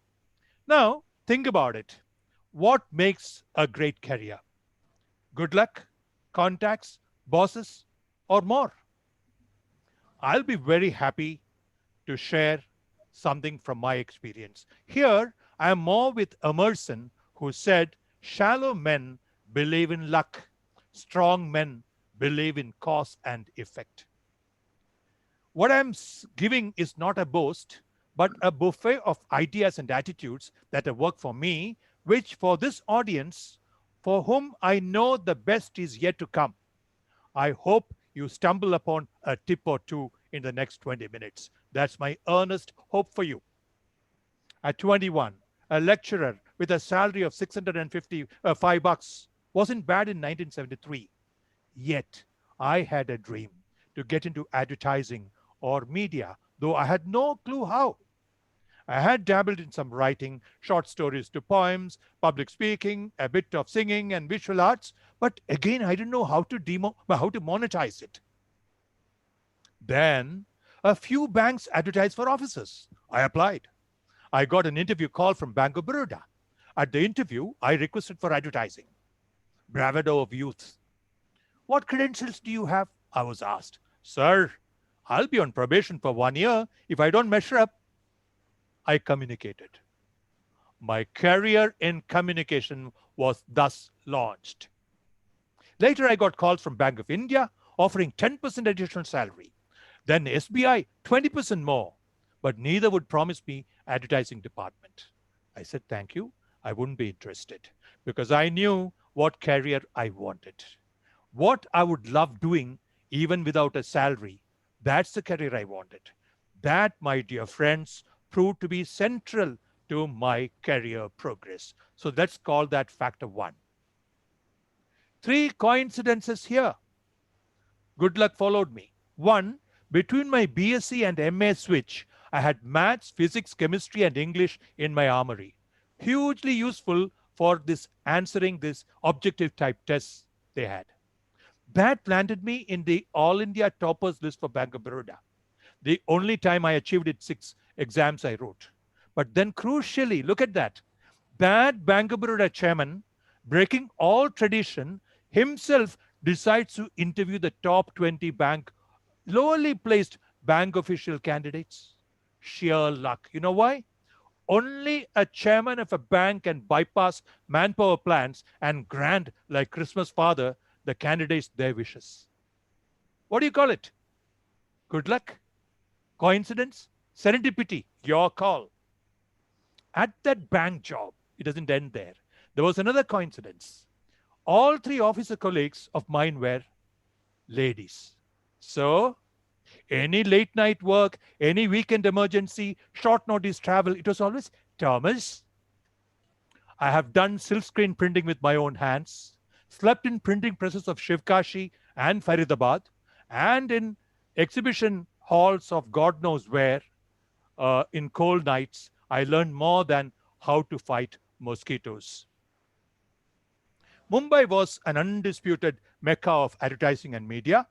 Now, think about it. What makes a great career? Good luck, contacts, bosses, or more? I'll be very happy to share something from my experience. Here, I am more with Emerson, who said, shallow men believe in luck. Strong men believe in cause and effect. What I'm giving is not a boast, but a buffet of ideas and attitudes that have worked for me, which for this audience, for whom I know the best is yet to come. I hope you stumble upon a tip or two in the next 20 minutes. That's my earnest hope for you. At 21, a lecturer with a salary of $655 wasn't bad in 1973. Yet, I had a dream to get into advertising or media, though I had no clue how. I had dabbled in some writing, short stories to poems, public speaking, a bit of singing and visual arts, but again, I didn't know how to monetize it. Then, a few banks advertised for offices. I applied. I got an interview call from Bank of Baroda. At the interview, I requested for advertising. Bravado of youth. What credentials do you have? I was asked. Sir, I'll be on probation for 1 year if I don't measure up. I communicated. My career in communication was thus launched. Later, I got calls from Bank of India offering 10% additional salary. Then SBI, 20% more. But neither would promise me advertising department. I said, thank you. I wouldn't be interested because I knew what career I wanted. what I would love doing even without a salary. That's the career I wanted. That, my dear friends, proved to be central to my career progress. So let's call that factor 1. 3 coincidences here. Good luck followed me. 1, between my BSc and MA switch, I had maths, physics, chemistry, and English in my armory. Hugely useful for this answering this objective type tests they had. That landed me in the All India toppers list for Bank of Baroda. The only time I achieved it, 6 exams I wrote. But then crucially, look at that. That Bank of Baroda chairman, breaking all tradition, himself decides to interview the top 20 lowly placed bank official candidates. Sheer luck. You know why? Only a chairman of a bank can bypass manpower plans and grant, like Christmas father, the candidates their wishes. What do you call it? Good luck? Coincidence? Serendipity? Your call. At that bank job, it doesn't end there. There was another coincidence. All 3 officer colleagues of mine were ladies. So, any late night work, any weekend emergency, short notice travel, it was always, Thomas, I have done silk screen printing with my own hands, slept in printing presses of Shivkashi and Faridabad, and in exhibition halls of God knows where, in cold nights, I learned more than how to fight mosquitoes. Mumbai was an undisputed mecca of advertising and media.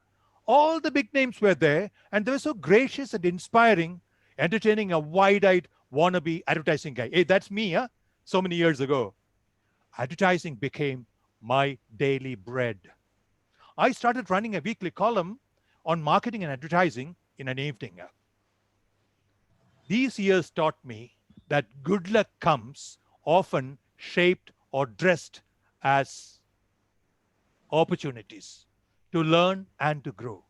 All the big names were there, and they were so gracious and inspiring, entertaining a wide-eyed wannabe advertising guy. Hey, that's me, huh? So many years ago. Advertising became my daily bread. I started running a weekly column on marketing and advertising in an evening. These years taught me that good luck comes often shaped or dressed as opportunities to learn and to grow.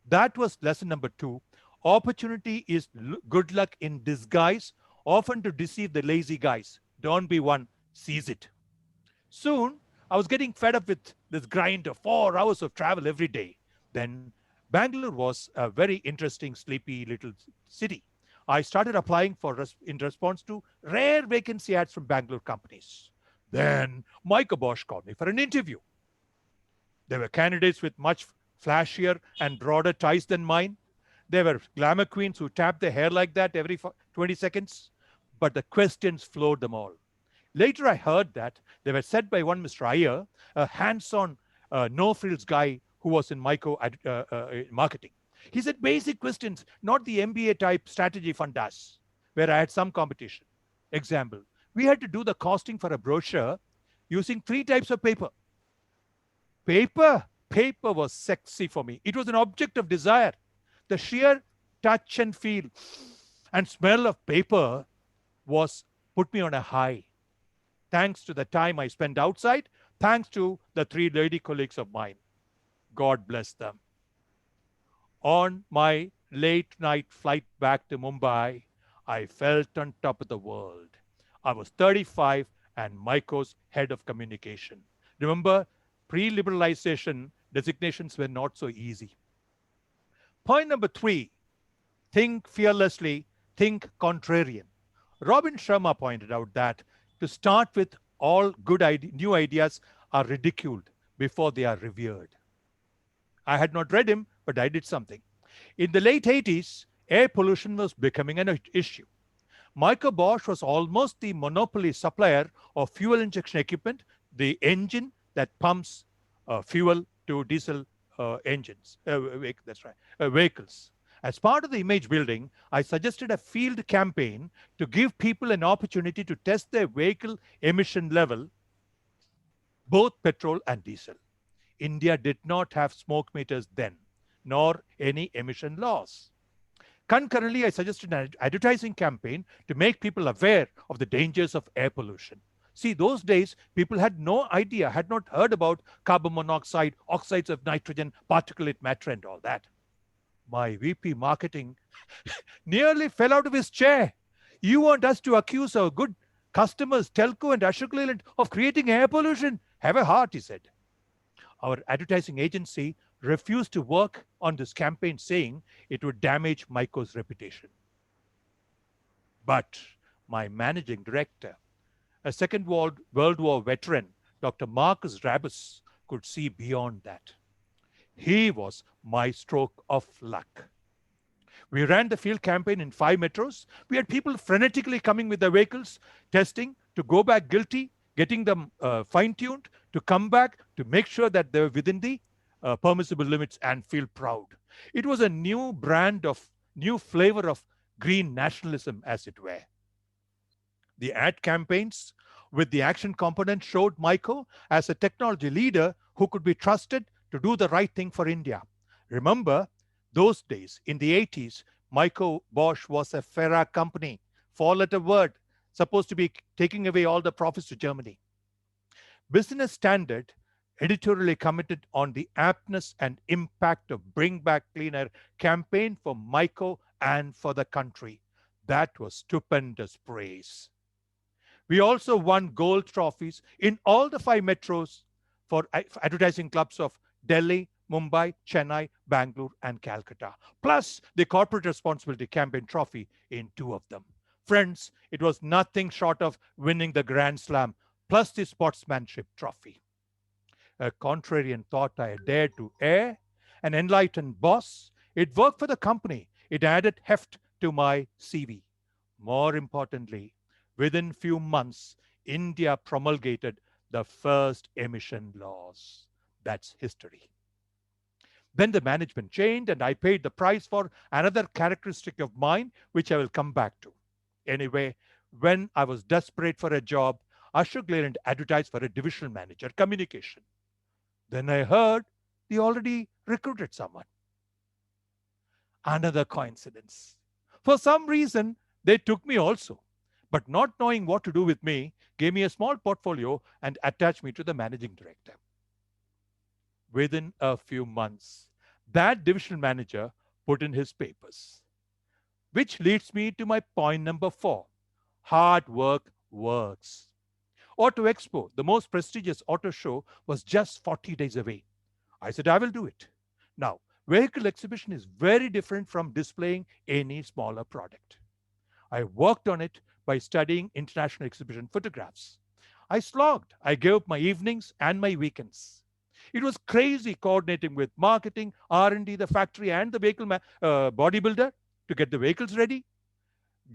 That was lesson number 2. Opportunity is good luck in disguise, often to deceive the lazy guys. Don't be one, seize it. Soon, I was getting fed up with this grind of 4 hours of travel every day. Then, Bangalore was a very interesting, sleepy little city. I started applying in response to rare vacancy ads from Bangalore companies. Then, Micah Bosch called me for an interview. There were candidates with much flashier and broader ties than mine. There were glamour queens who tapped their hair like that every 20 seconds. But the questions flowed them all. Later, I heard that they were said by one Mr. Iyer, a hands-on, no-frills guy who was in marketing. He said basic questions, not the MBA type strategy fund does, where I had some competition. Example, we had to do the costing for a brochure using 3 types of paper. Paper was sexy for me. It was an object of desire. The sheer touch and feel and smell of paper put me on a high. Thanks to the time I spent outside, thanks to the 3 lady colleagues of mine. God bless them. On my late night flight back to Mumbai, I felt on top of the world. I was 35 and Myco's head of communication. Remember, pre-liberalization designations were not so easy. Point number 3, think fearlessly, think contrarian. Robin Sharma pointed out that to start with, all good new ideas are ridiculed before they are revered. I had not read him, but I did something. In the late 80s, air pollution was becoming an issue. Micah Bosch was almost the monopoly supplier of fuel injection equipment, the engine that pumps fuel to diesel engines, vehicles. As part of the image building, I suggested a field campaign to give people an opportunity to test their vehicle emission level, both petrol and diesel. India did not have smoke meters then, nor any emission laws. Concurrently, I suggested an advertising campaign to make people aware of the dangers of air pollution. See, those days, people had no idea, had not heard about carbon monoxide, oxides of nitrogen, particulate matter, and all that. My VP marketing nearly fell out of his chair. You want us to accuse our good customers, Telco and Ashok Leyland, of creating air pollution? Have a heart, he said. Our advertising agency refused to work on this campaign, saying it would damage Myco's reputation. But my managing director, a Second World War veteran, Dr. Marcus Rabus, could see beyond that. He was my stroke of luck. We ran the field campaign in 5 metros. We had people frenetically coming with their vehicles, testing, to go back guilty, getting them fine-tuned, to come back, to make sure that they were within the permissible limits and feel proud. It was a new flavor of green nationalism, as it were. The ad campaigns with the action component showed Myco as a technology leader who could be trusted to do the right thing for India. Remember, those days, in the 80s, Myco Bosch was a Ferrari company, 4-letter word, supposed to be taking away all the profits to Germany. Business Standard editorially commented on the aptness and impact of Bring Back Cleaner campaign for Myco and for the country. That was stupendous praise. We also won gold trophies in all the 5 metros for advertising clubs of Delhi, Mumbai, Chennai, Bangalore, and Calcutta, plus the Corporate Responsibility Campaign trophy in 2 of them. Friends, it was nothing short of winning the Grand Slam, plus the Sportsmanship trophy. A contrarian thought I dared to air, an enlightened boss. It worked for the company. It added heft to my CV. More importantly, within few months, India promulgated the first emission laws. That's history. Then the management changed and I paid the price for another characteristic of mine, which I will come back to. Anyway, when I was desperate for a job, Ashok Leyland advertised for a divisional manager, communication. Then I heard they already recruited someone. Another coincidence. For some reason, they took me also, but not knowing what to do with me, gave me a small portfolio and attached me to the managing director. Within a few months, that divisional manager put in his papers. Which leads me to my point number 4. Hard work works. Auto Expo, the most prestigious auto show, was just 40 days away. I said, I will do it. Now, vehicle exhibition is very different from displaying any smaller product. I worked on it by studying international exhibition photographs. I slogged. I gave up my evenings and my weekends. It was crazy coordinating with marketing, R&D, the factory, and the vehicle bodybuilder to get the vehicles ready,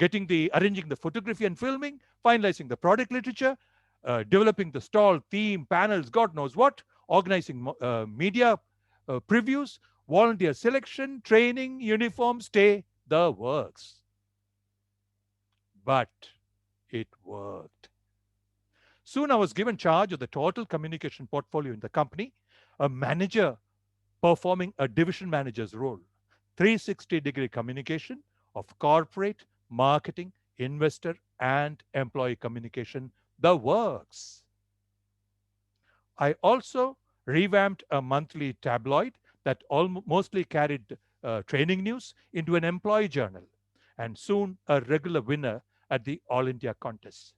arranging the photography and filming, finalizing the product literature, developing the stall, theme, panels, God knows what, organizing media previews, volunteer selection, training, uniform, stay, the works. But it worked. Soon I was given charge of the total communication portfolio in the company, a manager performing a division manager's role, 360-degree communication of corporate, marketing, investor, and employee communication, the works. I also revamped a monthly tabloid that mostly carried training news into an employee journal, and soon a regular winner at the All India contest.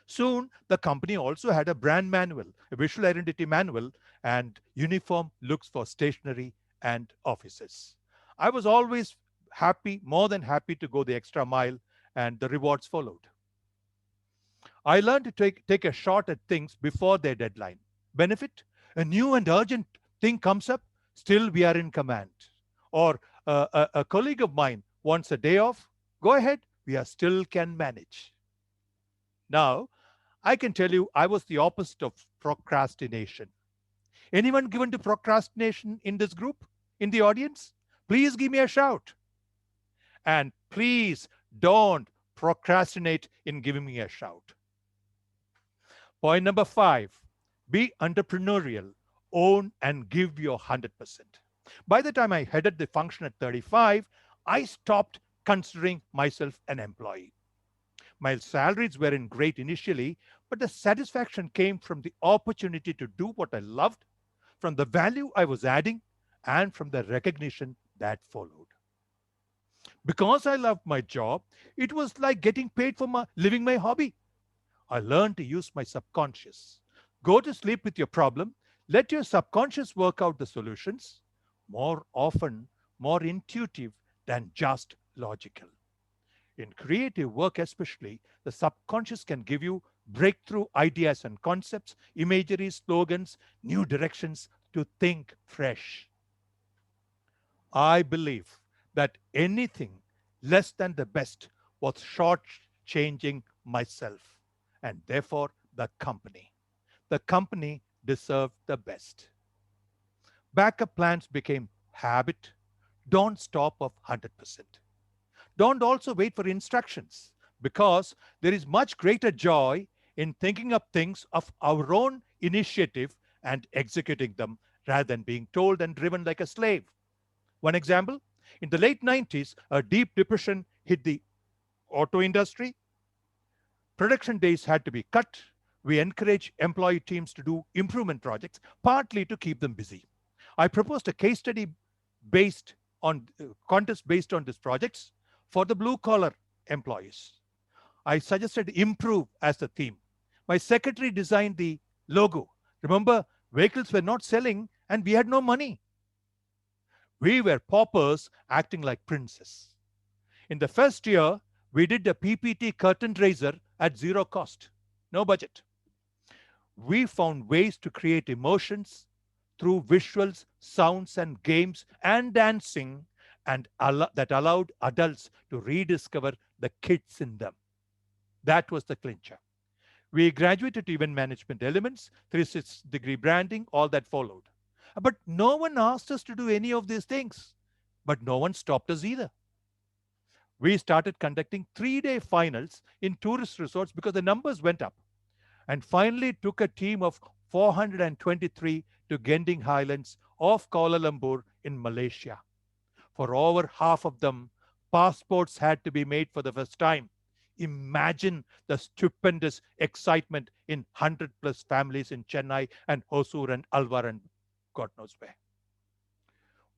Soon, the company also had a brand manual, a visual identity manual, and uniform looks for stationery and offices. I was always happy, more than happy to go the extra mile, and the rewards followed. I learned to take a shot at things before their deadline. Benefit? A new and urgent thing comes up, still we are in command. Or a colleague of mine wants a day off, go ahead, we are still can manage. Now, I can tell you I was the opposite of procrastination. Anyone given to procrastination in this group, in the audience? Please give me a shout. And please don't procrastinate in giving me a shout. Point number 5, be entrepreneurial, own and give your 100%. By the time I headed the function at 35, I stopped considering myself an employee. My salaries weren't great initially, but the satisfaction came from the opportunity to do what I loved, from the value I was adding, and from the recognition that followed. Because I loved my job, it was like getting paid for living my hobby. I learned to use my subconscious. Go to sleep with your problem, Let your subconscious work out the solutions, more often more intuitive than just logical. In creative work, especially, the subconscious can give you breakthrough ideas and concepts, imagery, slogans, new directions to think fresh. I believe that anything less than the best was short changing myself and therefore the company. The company deserved the best. Backup plans became habit. Don't stop of 100%. Don't also wait for instructions because there is much greater joy in thinking up things of our own initiative and executing them rather than being told and driven like a slave. One example, in the late 90s, a deep depression hit the auto industry. Production days had to be cut. We encourage employee teams to do improvement projects, partly to keep them busy. I proposed a case study based on contest based on these projects for the blue collar employees. I suggested improve as the theme. My secretary designed the logo. Remember, vehicles were not selling and we had no money. We were paupers acting like princes. In the first year, we did a PPT curtain raiser at zero cost, no budget. We found ways to create emotions through visuals, sounds, and games and dancing, and that allowed adults to rediscover the kids in them. That was the clincher. We graduated to event management elements, 360-degree branding, all that followed. But no one asked us to do any of these things. But no one stopped us either. We started conducting 3-day finals in tourist resorts because the numbers went up. And finally took a team of 423 to Genting Highlands off Kuala Lumpur in Malaysia. For over half of them, passports had to be made for the first time. Imagine the stupendous excitement in 100 plus families in Chennai and Hosur and Alvar and God knows where.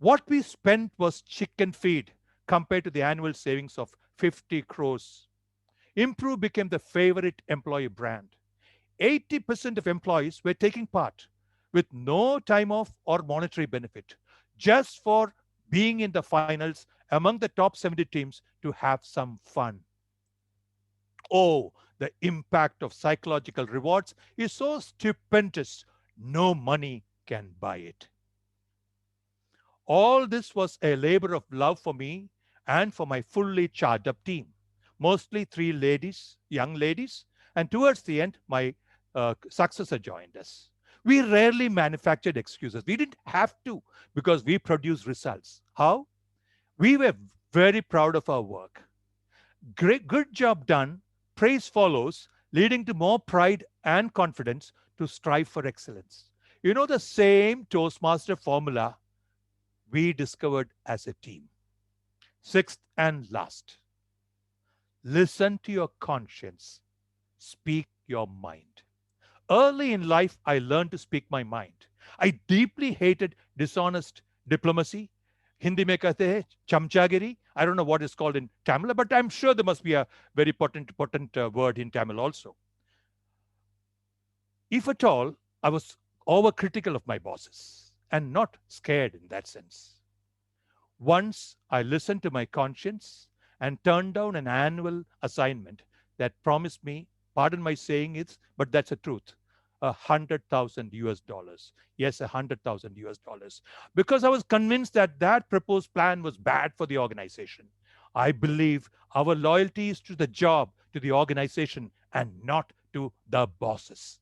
What we spent was chicken feed compared to the annual savings of 50 crores. Improve became the favorite employee brand. 80% of employees were taking part with no time off or monetary benefit, just for being in the finals among the top 70 teams to have some fun. Oh, the impact of psychological rewards is so stupendous, no money can buy it. All this was a labor of love for me and for my fully charged up team, mostly 3 ladies, young ladies, and towards the end, my successor joined us. We rarely manufactured excuses. We didn't have to because we produced results. How? We were very proud of our work. Great, good job done. Praise follows, leading to more pride and confidence to strive for excellence. You know, the same Toastmaster formula we discovered as a team. Sixth and last, listen to your conscience. Speak your mind. Early in life, I learned to speak my mind. I deeply hated dishonest diplomacy. Hindi mein kehte hai chamchagiri. I don't know what it's called in Tamil, but I'm sure there must be a very potent word in Tamil also. If at all, I was overcritical of my bosses and not scared in that sense. Once I listened to my conscience and turned down an annual assignment that promised me, pardon my saying it, but that's the truth, $100,000. Yes, $100,000. Because I was convinced that that proposed plan was bad for the organization. I believe our loyalty is to the job, to the organization, and not to the bosses.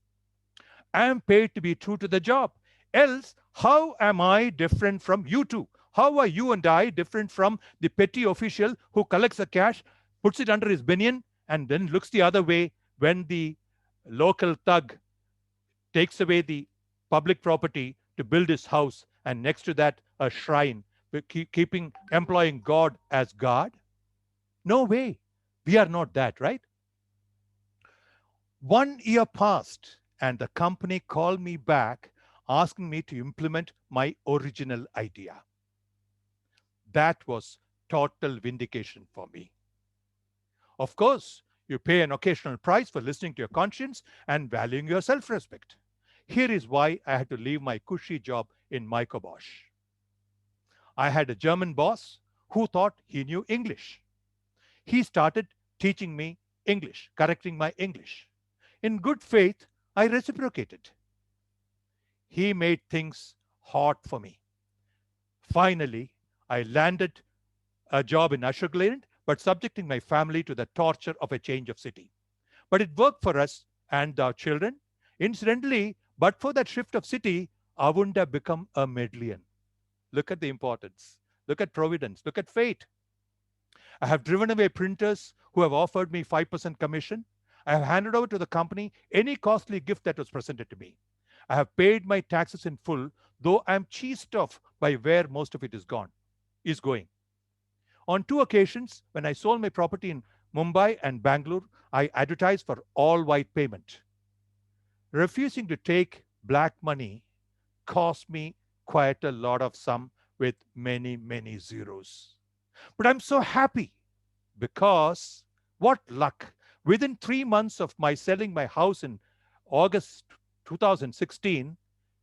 I am paid to be true to the job. Else, how am I different from you two? How are you and I different from the petty official who collects the cash, puts it under his binion, and then looks the other way when the local thug takes away the public property to build his house, and next to that, a shrine, employing God as God? No way. We are not that, right? 1 year passed, and the company called me back asking me to implement my original idea. That was total vindication for me. Of course, you pay an occasional price for listening to your conscience and valuing your self-respect. Here is why I had to leave my cushy job in Microbosch. I had a German boss who thought he knew English. He started teaching me English, correcting my English. In good faith, I reciprocated. He made things hot for me. Finally, I landed a job in Ashok, but subjecting my family to the torture of a change of city. But it worked for us and our children. Incidentally, but for that shift of city, I wouldn't have become a Medleyan. Look at the importance. Look at providence. Look at fate. I have driven away printers who have offered me 5% commission. I have handed over to the company any costly gift that was presented to me. I have paid my taxes in full, though I am cheesed off by where most of it is going. On 2 occasions, when I sold my property in Mumbai and Bangalore, I advertised for all white payment. Refusing to take black money cost me quite a lot of sum with many, many zeros. But I'm so happy because what luck. Within 3 months of my selling my house in August 2016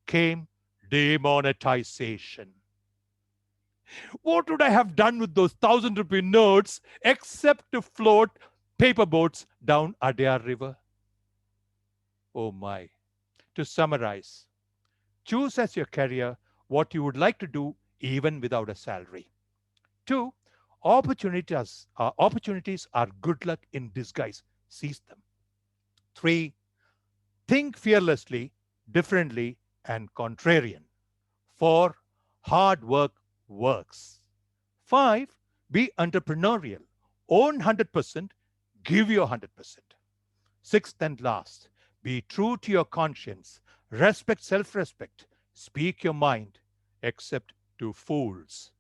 came demonetization. What would I have done with those 1,000 rupee notes except to float paper boats down Adyar River? Oh my. To summarize, choose as your career what you would like to do even without a salary. 2, opportunities are good luck in disguise. Seize them. 3, think fearlessly, differently, and contrarian. 4, hard work works. 5, be entrepreneurial. Own 100%, give your 100%. 6th and last, be true to your conscience. Respect self-respect. Speak your mind, except to fools.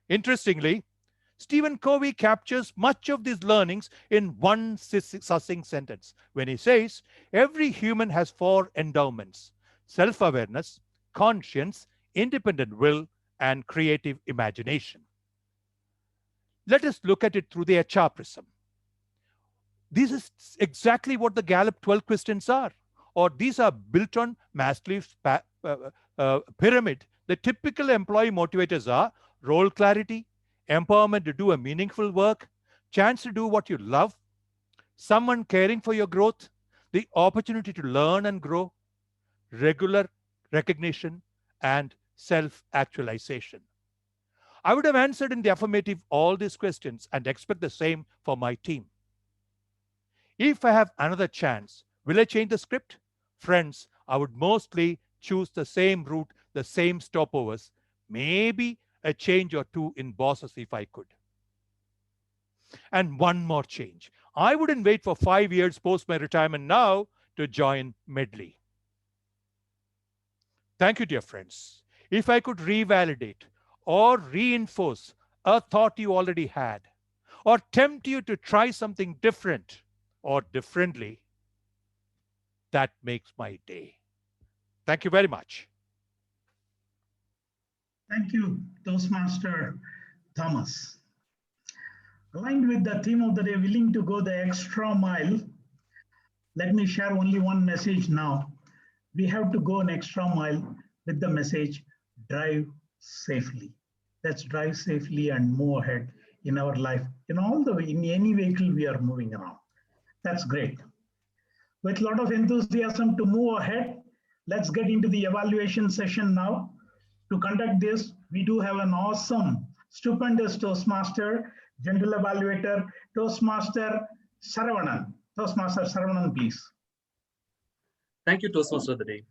Interestingly, Stephen Covey captures much of these learnings in one succinct sentence when he says, every human has 4 endowments: self-awareness, conscience, independent will, and creative imagination. Let us look at it through the HR prism. This is exactly what the Gallup 12 questions are, or these are built on Maslow's pyramid. The typical employee motivators are role clarity, empowerment to do a meaningful work, chance to do what you love, someone caring for your growth, the opportunity to learn and grow, regular recognition, and self-actualization. I would have answered in the affirmative all these questions and expect the same for my team. If I have another chance, will I change the script? Friends, I would mostly choose the same route, the same stopovers, maybe a change or 2 in bosses if I could. And one more change. I wouldn't wait for 5 years post my retirement now to join Medley. Thank you, dear friends. If I could revalidate or reinforce a thought you already had, or tempt you to try something different or differently, that makes my day. Thank you very much.
Thank you, Toastmaster Thomas. Aligned with the theme of the day, willing to go the extra mile, let me share only one message now. We have to go an extra mile with the message, drive safely. Let's drive safely and move ahead in our life, in any vehicle we are moving around. That's great. With a lot of enthusiasm to move ahead, let's get into the evaluation session now. To conduct this, we do have an awesome, stupendous Toastmaster, general evaluator, Toastmaster Saravanan. Toastmaster Saravanan, please.
Thank you, Toastmaster of the day.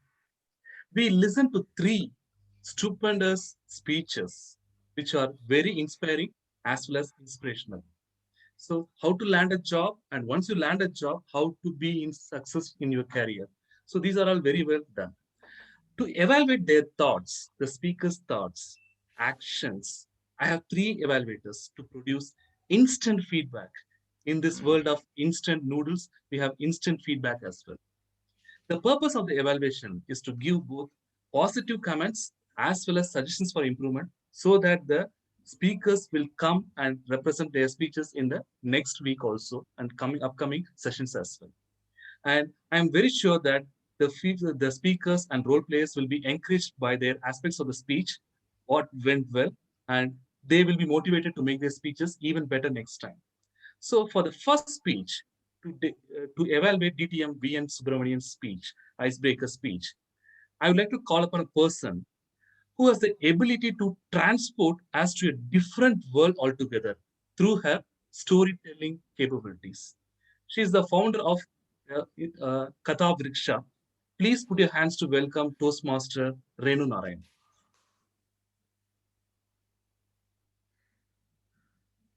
We listened to 3 stupendous speeches, which are very inspiring as well as inspirational. So how to land a job, and once you land a job, how to be in success in your career. So these are all very well done. To evaluate their thoughts, the speaker's thoughts, actions, I have 3 evaluators to produce instant feedback. In this world of instant noodles, we have instant feedback as well. The purpose of the evaluation is to give both positive comments as well as suggestions for improvement, so that the speakers will come and represent their speeches in the next week also and upcoming sessions as well. And I'm very sure that the speakers and role players will be encouraged by their aspects of the speech, what went well, and they will be motivated to make their speeches even better next time. So for the first speech, to evaluate DTM VN Subramanian's speech, icebreaker speech, I would like to call upon a person who has the ability to transport us to a different world altogether through her storytelling capabilities. She is the founder of Katha Vriksha. Please put your hands to welcome Toastmaster Renu Narayan.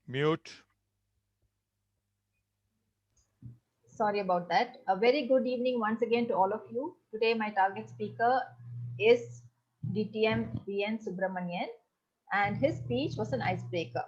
Mute.
Sorry about that. A very good evening once again to all of you. Today my target speaker is DTM VN Subramanian, and his speech was an icebreaker.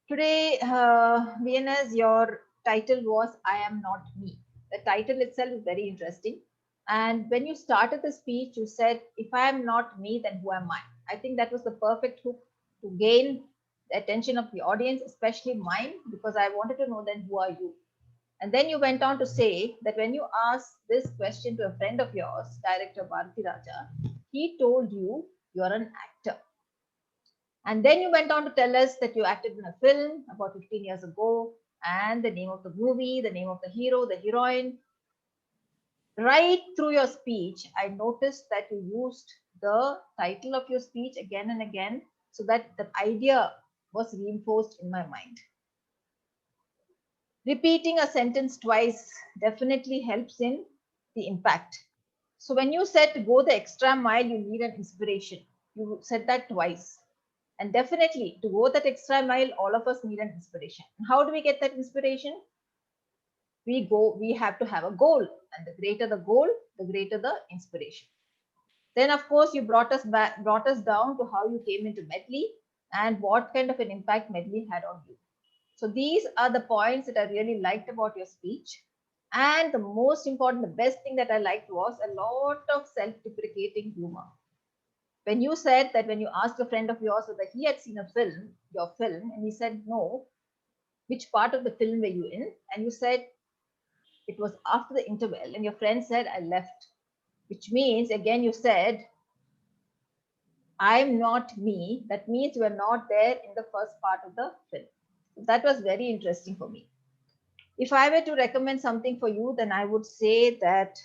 Today, VNS, your title was I Am Not Me. The title itself is very interesting. And when you started the speech, you said, if I am not me, then who am I? I think that was the perfect hook to gain the attention of the audience, especially mine, because I wanted to know then who are you? And then you went on to say that when you asked this question to a friend of yours, director Bharati Raja, he told you you're an actor. And then you went on to tell us that you acted in a film about 15 years ago, and the name of the movie, the name of the hero, the heroine. Right through your speech, I noticed that you used the title of your speech again and again so that the idea was reinforced in my mind. Repeating a sentence twice definitely helps in the impact. So when you said to go the extra mile, you need an inspiration. You said that twice. And definitely to go that extra mile, all of us need an inspiration. And how do we get that inspiration? We have to have a goal. And the greater the goal, the greater the inspiration. Then of course you brought us down to how you came into Medley and what kind of an impact Medley had on you. So these are the points that I really liked about your speech. And the most important, the best thing that I liked was a lot of self-deprecating humor. When you said that when you asked a friend of yours whether he had seen your film, and he said no, which part of the film were you in? And you said it was after the interval, and your friend said, I left, which means again you said, I'm not me. That means you were not there in the first part of the film. That was very interesting for me. If I were to recommend something for you, then I would say that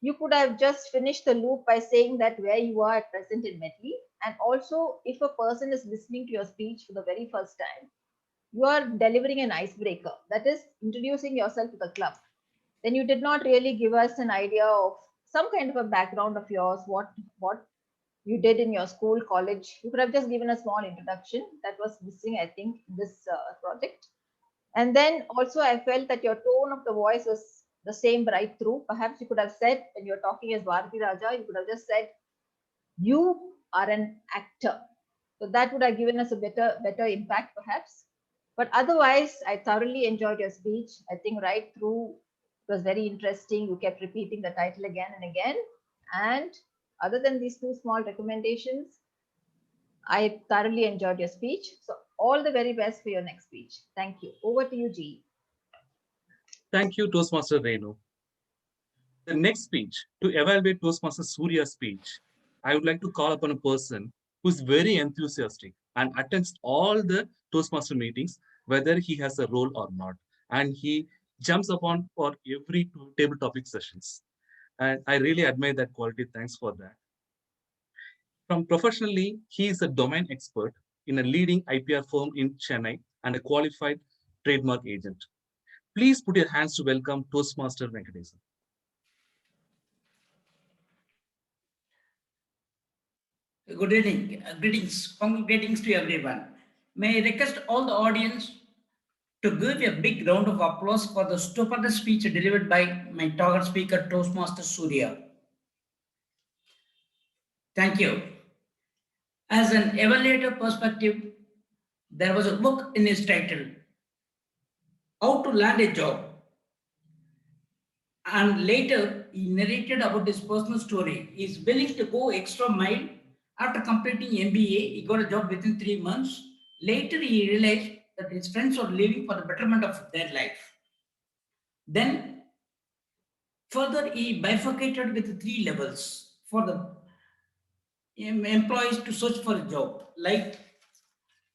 you could have just finished the loop by saying that where you are at present in Medley. And also, if a person is listening to your speech for the very first time, you are delivering an icebreaker, that is introducing yourself to the club. Then you did not really give us an idea of some kind of a background of yours, what you did in your school, college. You could have just given a small introduction. That was missing, I think, in this project. And then also I felt that your tone of the voice was the same right through. Perhaps you could have said, when you're talking as Bharati Raja, you could have just said, you are an actor. So that would have given us a better impact perhaps. But otherwise, I thoroughly enjoyed your speech. I think right through it was very interesting. You kept repeating the title again and again. And other than these two small recommendations, I thoroughly enjoyed your speech. So all the very best for your next speech. Thank you. Over to you, G.
Thank you, Toastmaster Renu. The next speech, to evaluate Toastmaster Surya's speech, I would like to call upon a person who is very enthusiastic and attends all the Toastmaster meetings, whether he has a role or not. And he jumps upon for every table topic sessions. And I really admire that quality. Thanks for that. From professionally, he is a domain expert in a leading IPR firm in Chennai and a qualified trademark agent. Please put your hands to welcome Toastmaster Venkatesan.
Good evening, greetings, congratulations to everyone. May I request all the audience to give a big round of applause for the stupendous speech delivered by my target speaker, Toastmaster Surya. Thank you. As an evaluator perspective, there was a book in his title, How to Land a Job. And later, he narrated about his personal story. He is willing to go extra mile. After completing MBA, he got a job within 3 months. Later, he realized that his friends were leaving for the betterment of their life. Then Further, he bifurcated with 3 levels for the employees to search for a job, like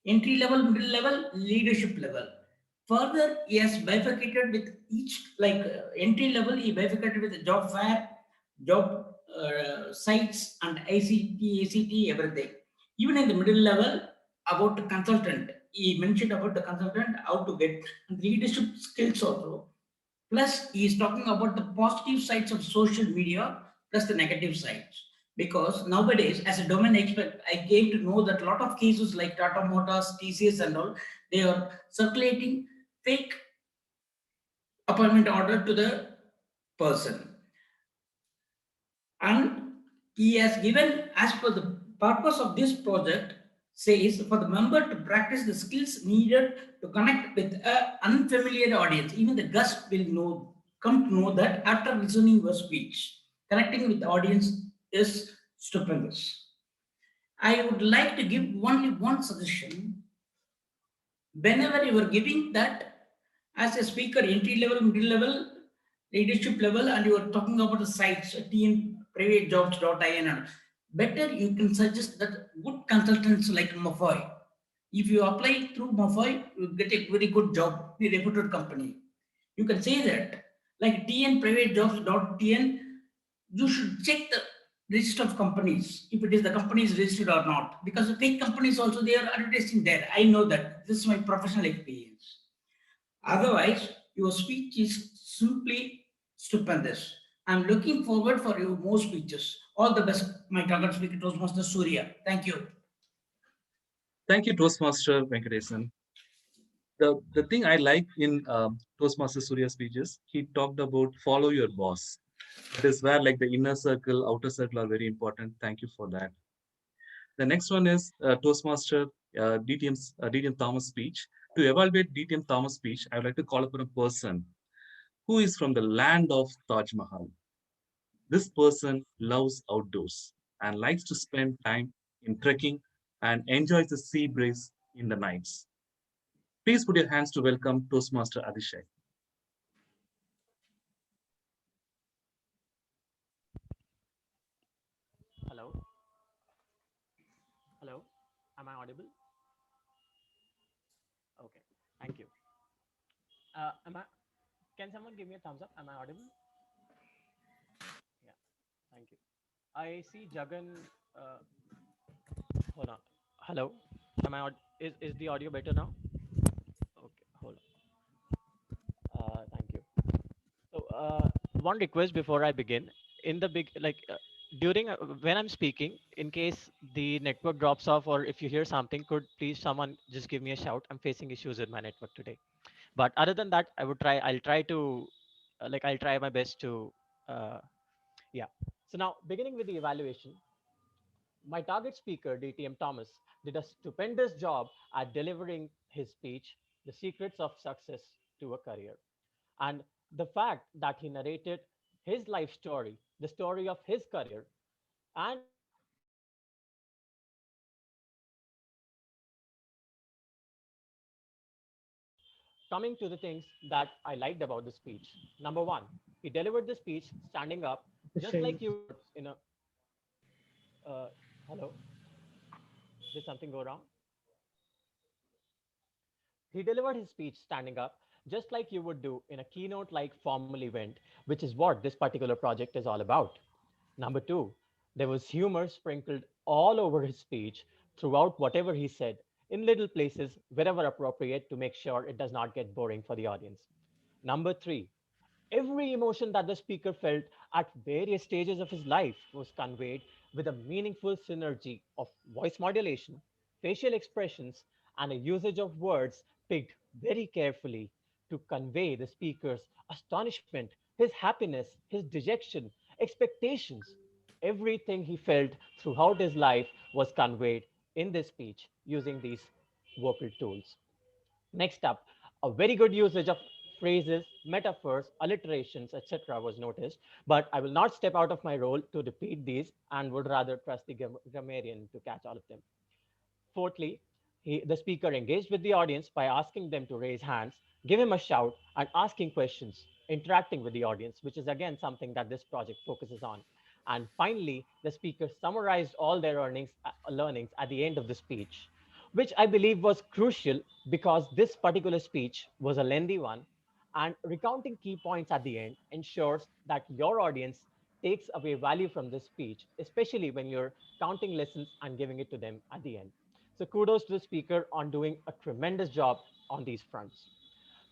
entry level, middle level, leadership level. Further, he has bifurcated with each, like entry level, he bifurcated with the job fair, job sites, and ICT, ACT, everything. Even in the middle level, about the consultant, he mentioned about the consultant, how to get leadership skills also. Plus, he is talking about the positive sides of social media plus the negative sides. Because nowadays, as a domain expert, I came to know that a lot of cases like Tata Motors, TCS, and all, they are circulating fake appointment order to the person. And he has given, as per the purpose of this project, says for the member to practice the skills needed to connect with an unfamiliar audience. Even the guest will come to know that after listening your speech. Connecting with the audience is stupendous. I would like to give only one suggestion. Whenever you are giving that as a speaker, entry level, middle level, leadership level, and you are talking about the sites, tnprivatejobs.in, and better you can suggest that good consultants like Mafoi. If you apply through Mafoi, you get a very good job, a reputed company. You can say that, like tnprivatejobs.in, you should check the list of companies, if it is the company is registered or not, because the fake companies also, they are advertising there. I know that. This is my professional experience. Otherwise, your speech is simply stupendous. I'm looking forward for your more speeches. All the best, my target speaker, Toastmaster Surya. Thank you.
Thank you, Toastmaster Venkatesan. The thing I like in Toastmaster Surya's speeches, he talked about follow your boss. That is where like the inner circle, outer circle are very important. Thank you for that. The next one is Toastmaster DTM Thomas speech. To evaluate DTM Thomas speech, I would like to call upon a person who is from the land of Taj Mahal. This person loves outdoors and likes to spend time in trekking and enjoys the sea breeze in the nights. Please put your hands to welcome Toastmaster Adishek.
Hello. Hello. Am I audible? Okay. Thank you. Am I? Can someone give me a thumbs up? Am I audible? Yeah. Thank you. I see Jagan. Uh, Hold on. Hello. Am I? Is the audio better now? Okay. Hold on. Thank you. So, one request before I begin. In the big, during when I'm speaking, in case the network drops off or if you hear something, could please someone just give me a shout? I'm facing issues with my network today. But other than that, I'll try to, I'll try my best to, uh, yeah. So now, beginning with the evaluation, my target speaker, DTM Thomas, did a stupendous job at delivering his speech, The Secrets of Success to a Career. And the fact that he narrated his life story, the story of his career, and coming to the things that I liked about the speech. Number one, he delivered the speech standing up, just like you would in a. Uh, Hello, did something go wrong? He delivered his speech standing up, just like you would do in a keynote like formal event, which is what this particular project is all about. Number two, there was humor sprinkled all over his speech throughout whatever he said, in little places wherever appropriate to make sure it does not get boring for the audience. Number three, every emotion that the speaker felt at various stages of his life was conveyed with a meaningful synergy of voice modulation, facial expressions, and a usage of words picked very carefully to convey the speaker's astonishment, his happiness, his dejection, expectations. Everything he felt throughout his life was conveyed in this speech using these vocal tools. Next up, a very good usage of phrases, metaphors, alliterations, etc. was noticed, but I will not step out of my role to repeat these and would rather trust the grammarian to catch all of them. Fourthly, the speaker engaged with the audience by asking them to raise hands, give him a shout, and asking questions. interacting with the audience, which is again something that this project focuses on. And finally, the speaker summarized all their learnings at the end of the speech, which I believe was crucial because this particular speech was a lengthy one, and recounting key points at the end ensures that your audience takes away value from this speech, especially when you're counting lessons and giving it to them at the end. So kudos to the speaker on doing a tremendous job on these fronts.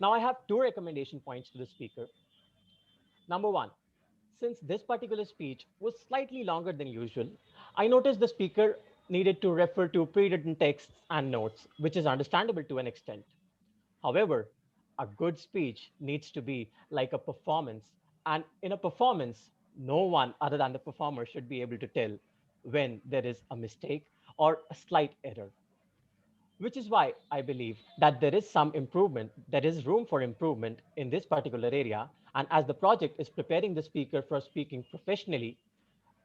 Now I have two recommendation points to the speaker. Number one, since this particular speech was slightly longer than usual, I noticed the speaker needed to refer to pre-written texts and notes, which is understandable to an extent. However, a good speech needs to be like a performance, and in a performance, no one other than the performer should be able to tell when there is a mistake or a slight error, which is why I believe that there is some improvement, there is room for improvement in this particular area. And as the project is preparing the speaker for speaking professionally,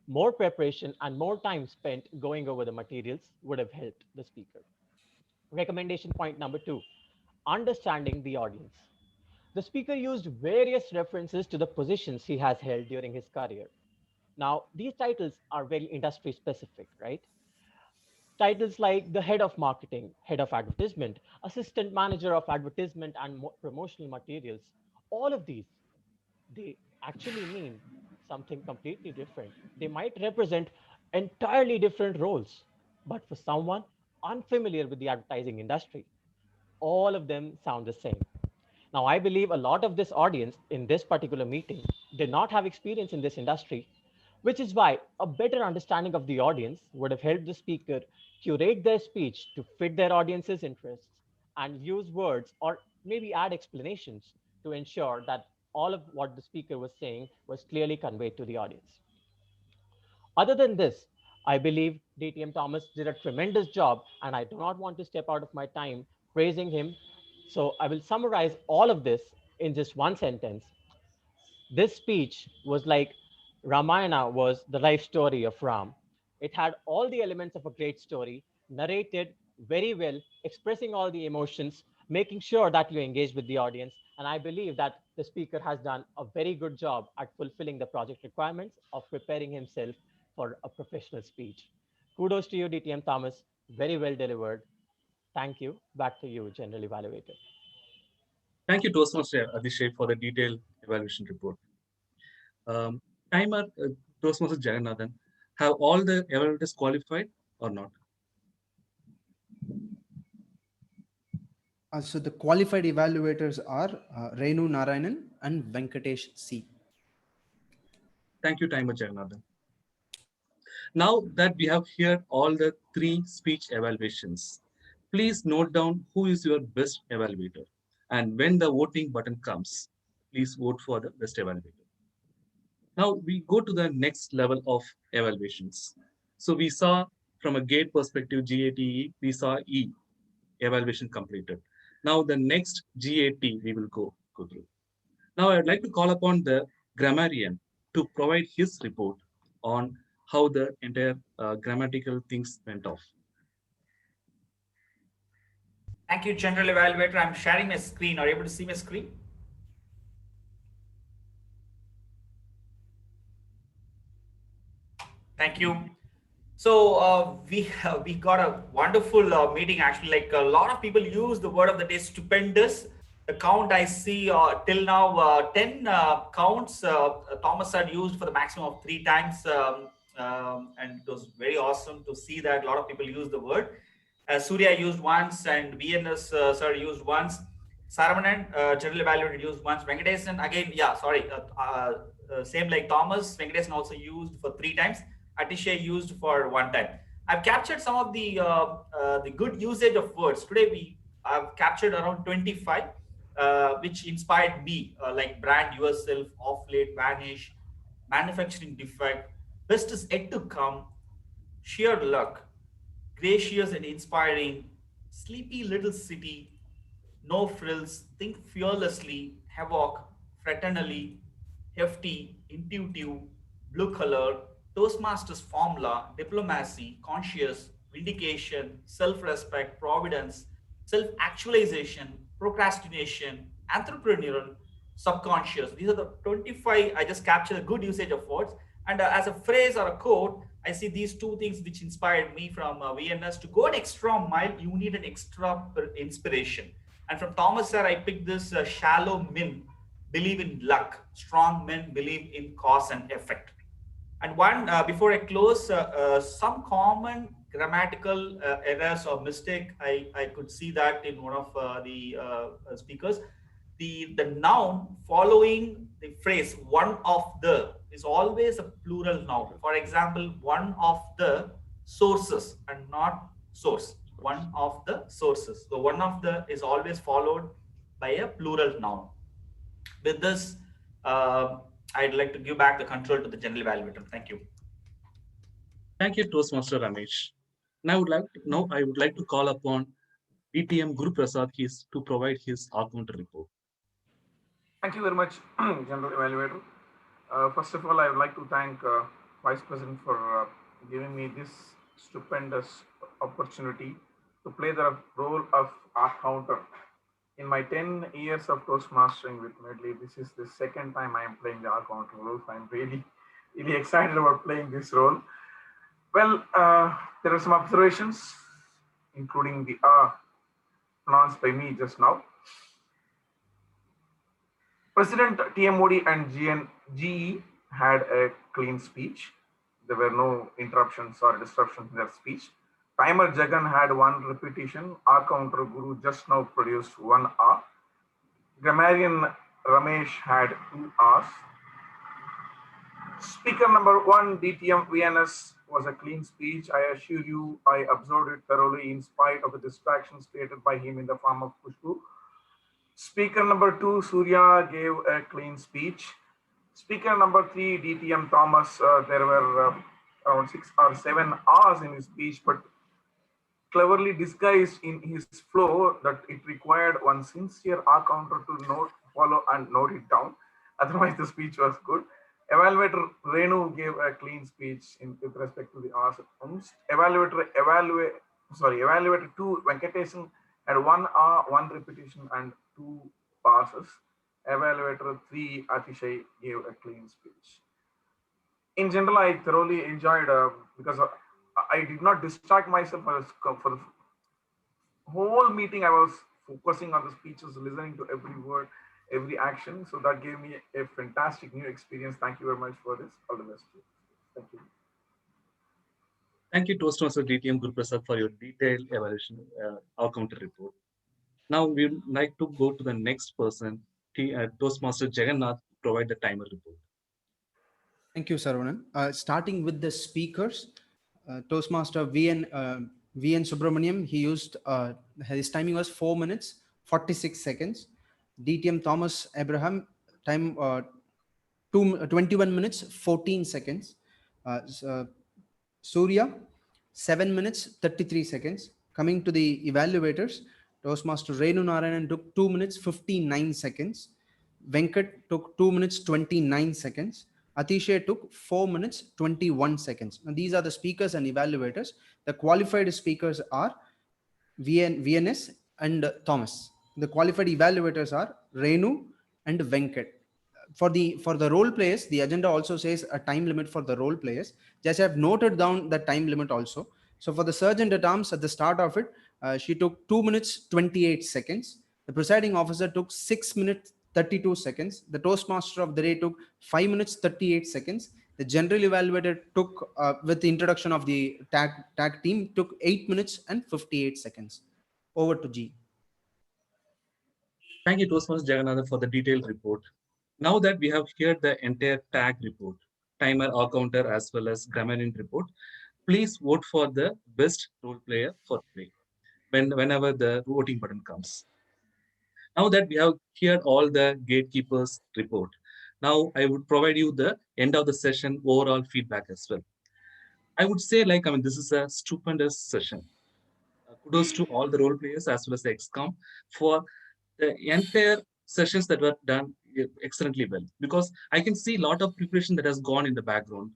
more preparation and more time spent going over the materials would have helped the speaker. Recommendation point number two, understanding the audience. The speaker used various references to the positions he has held during his career. Now, these titles are very industry specific, right? Titles like the head of marketing, head of advertisement, assistant manager of advertisement and promotional materials, all of these, they actually mean something completely different. They might represent entirely different roles, but for someone unfamiliar with the advertising industry, all of them sound the same. Now, I believe a lot of this audience in this particular meeting did not have experience in this industry, which is why a better understanding of the audience would have helped the speaker curate their speech to fit their audience's interests and use words or maybe add explanations to ensure that all of what the speaker was saying was clearly conveyed to the audience. Other than this, I believe DTM Thomas did a tremendous job, and I do not want to step out of my time praising him. So I will summarize all of this in just one sentence. This speech was like Ramayana was the life story of Ram. It had all the elements of a great story, narrated very well, expressing all the emotions, making sure that you engage with the audience. And I believe that the speaker has done a very good job at fulfilling the project requirements of preparing himself for a professional speech. Kudos to you, DTM Thomas. Very well delivered. Thank you. Back to you, General Evaluator.
Thank you, Toastmaster Adishay, for the detailed evaluation report. Timer, Toastmaster Jagannathan, have all the evaluators qualified or not?
So the qualified evaluators are Renu Narayanan and Venkatesh C.
Thank you, Timer Jagannathan. Now that we have heard all the three speech evaluations, please note down who is your best evaluator. And when the voting button comes, please vote for the best evaluator. Now we go to the next level of evaluations. So we saw from a GATE perspective, GATE, we saw E, evaluation completed. Now the next GAT we will go through. Now I would like to call upon the grammarian to provide his report on how the entire grammatical things went off.
Thank you, General Evaluator. I'm sharing my screen. Are you able to see my screen? Thank you. So we got a wonderful meeting actually. Like a lot of people use the word of the day, stupendous. The count I see till now 10 counts Thomas had used for the maximum of 3 times, and it was very awesome to see that a lot of people use the word. Surya used once, and BNS sir used once. Saravanan, General Evaluator, used once. Venkatesan again, yeah, sorry, same like Thomas. Venkatesan also used for 3 times. Atishay used for 1 time. I've captured some of the good usage of words. Today I've captured around 25, which inspired me, like brand yourself, off late, vanish, manufacturing defect, best is yet to come, sheer luck, gracious and inspiring, sleepy little city, no frills, think fearlessly, havoc, fraternally, hefty, intuitive, blue color, Toastmasters formula, diplomacy, conscious, vindication, self-respect, providence, self-actualization, procrastination, entrepreneurial, subconscious. These are the 25, I just captured a good usage of words. And as a phrase or a quote, I see these two things which inspired me from VNS. To go an extra mile, you need an extra inspiration. And from Thomas sir, I picked this shallow men believe in luck. Strong men believe in cause and effect. And one, before I close, some common grammatical errors or mistake, I could see that in one of the speakers. The noun following the phrase one of the is always a plural noun. For example, one of the sources and not source. One of the sources. So one of the is always followed by a plural noun. With this, I'd like to give back the control to the general evaluator. Thank you.
Thank you, Toastmaster Ramesh. Now I would like to call upon DTM Guru Prasad to provide his R-counter report.
Thank you very much, General Evaluator. First of all, I would like to thank Vice President for giving me this stupendous opportunity to play the role of R-counter. In my 10 years of Toastmastering with Medley, this is the second time I am playing the R-counter role. So I'm really excited about playing this role. Well, there are some observations, including the R pronounced by me just now. President TM Modi and GE had a clean speech. There were no interruptions or disruptions in their speech. Timer Jagan had one repetition. R counter Guru just now produced one R. Grammarian Ramesh had 2 R's. Speaker number 1, DTM VNS, was a clean speech. I assure you, I observed it thoroughly in spite of the distractions created by him in the form of Pushpu. Speaker number 2, Surya, gave a clean speech. Speaker number 3, DTM Thomas, there were around 6 or 7 R's in his speech, but cleverly disguised in his flow that it required one sincere R counter to follow and note it down. Otherwise, the speech was good. Evaluator Renu gave a clean speech with respect to the R's. Evaluator 2, Venkatesan, had 1 R, 1 repetition, and 2 passes. Evaluator 3, Atishay, gave a clean speech. In general, I thoroughly enjoyed because I did not distract myself for the whole meeting. I was focusing on the speeches, listening to every word, every action. So that gave me a fantastic new experience. Thank you very much for this. All the best. Thank you.
Thank you, Toastmaster DTM Guru Prasad, for your detailed evaluation R-counter report. Now we would like to go to the next person, Toastmaster Jagannath, to provide the timer report.
Thank you, Saravanan. Starting with the speakers, Toastmaster VN Subramaniam, he used, his timing was 4 minutes, 46 seconds. DTM Thomas Abraham, time 21 minutes, 14 seconds. Surya, 7 minutes, 33 seconds. Coming to the evaluators, Toastmaster Renu Narayanan took 2 minutes, 59 seconds. Venkat took 2 minutes, 29 seconds. Atishay took 4 minutes, 21 seconds. Now, these are the speakers and evaluators. The qualified speakers are VNS and Thomas. The qualified evaluators are Renu and Venkat. For the role players, the agenda also says a time limit for the role players. Just have noted down the time limit also. So for the Sergeant at Arms, at the start of it, she took 2 minutes, 28 seconds. The presiding officer took 6 minutes, 32 seconds. The Toastmaster of the day took 5 minutes, 38 seconds. The general evaluator took, with the introduction of the tag team, took 8 minutes and 58 seconds. Over to G.
Thank you, Toastmaster Jagannath, for the detailed report. Now that we have heard the entire tag report, timer, R-counter, as well as grammarian report, please vote for the best role player for today whenever the voting button comes. Now that we have heard all the gatekeepers report, now I would provide you the end of the session overall feedback as well. I would say, this is a stupendous session. Kudos to all the role players as well as the XCOM for the entire sessions that were done excellently well, because I can see a lot of preparation that has gone in the background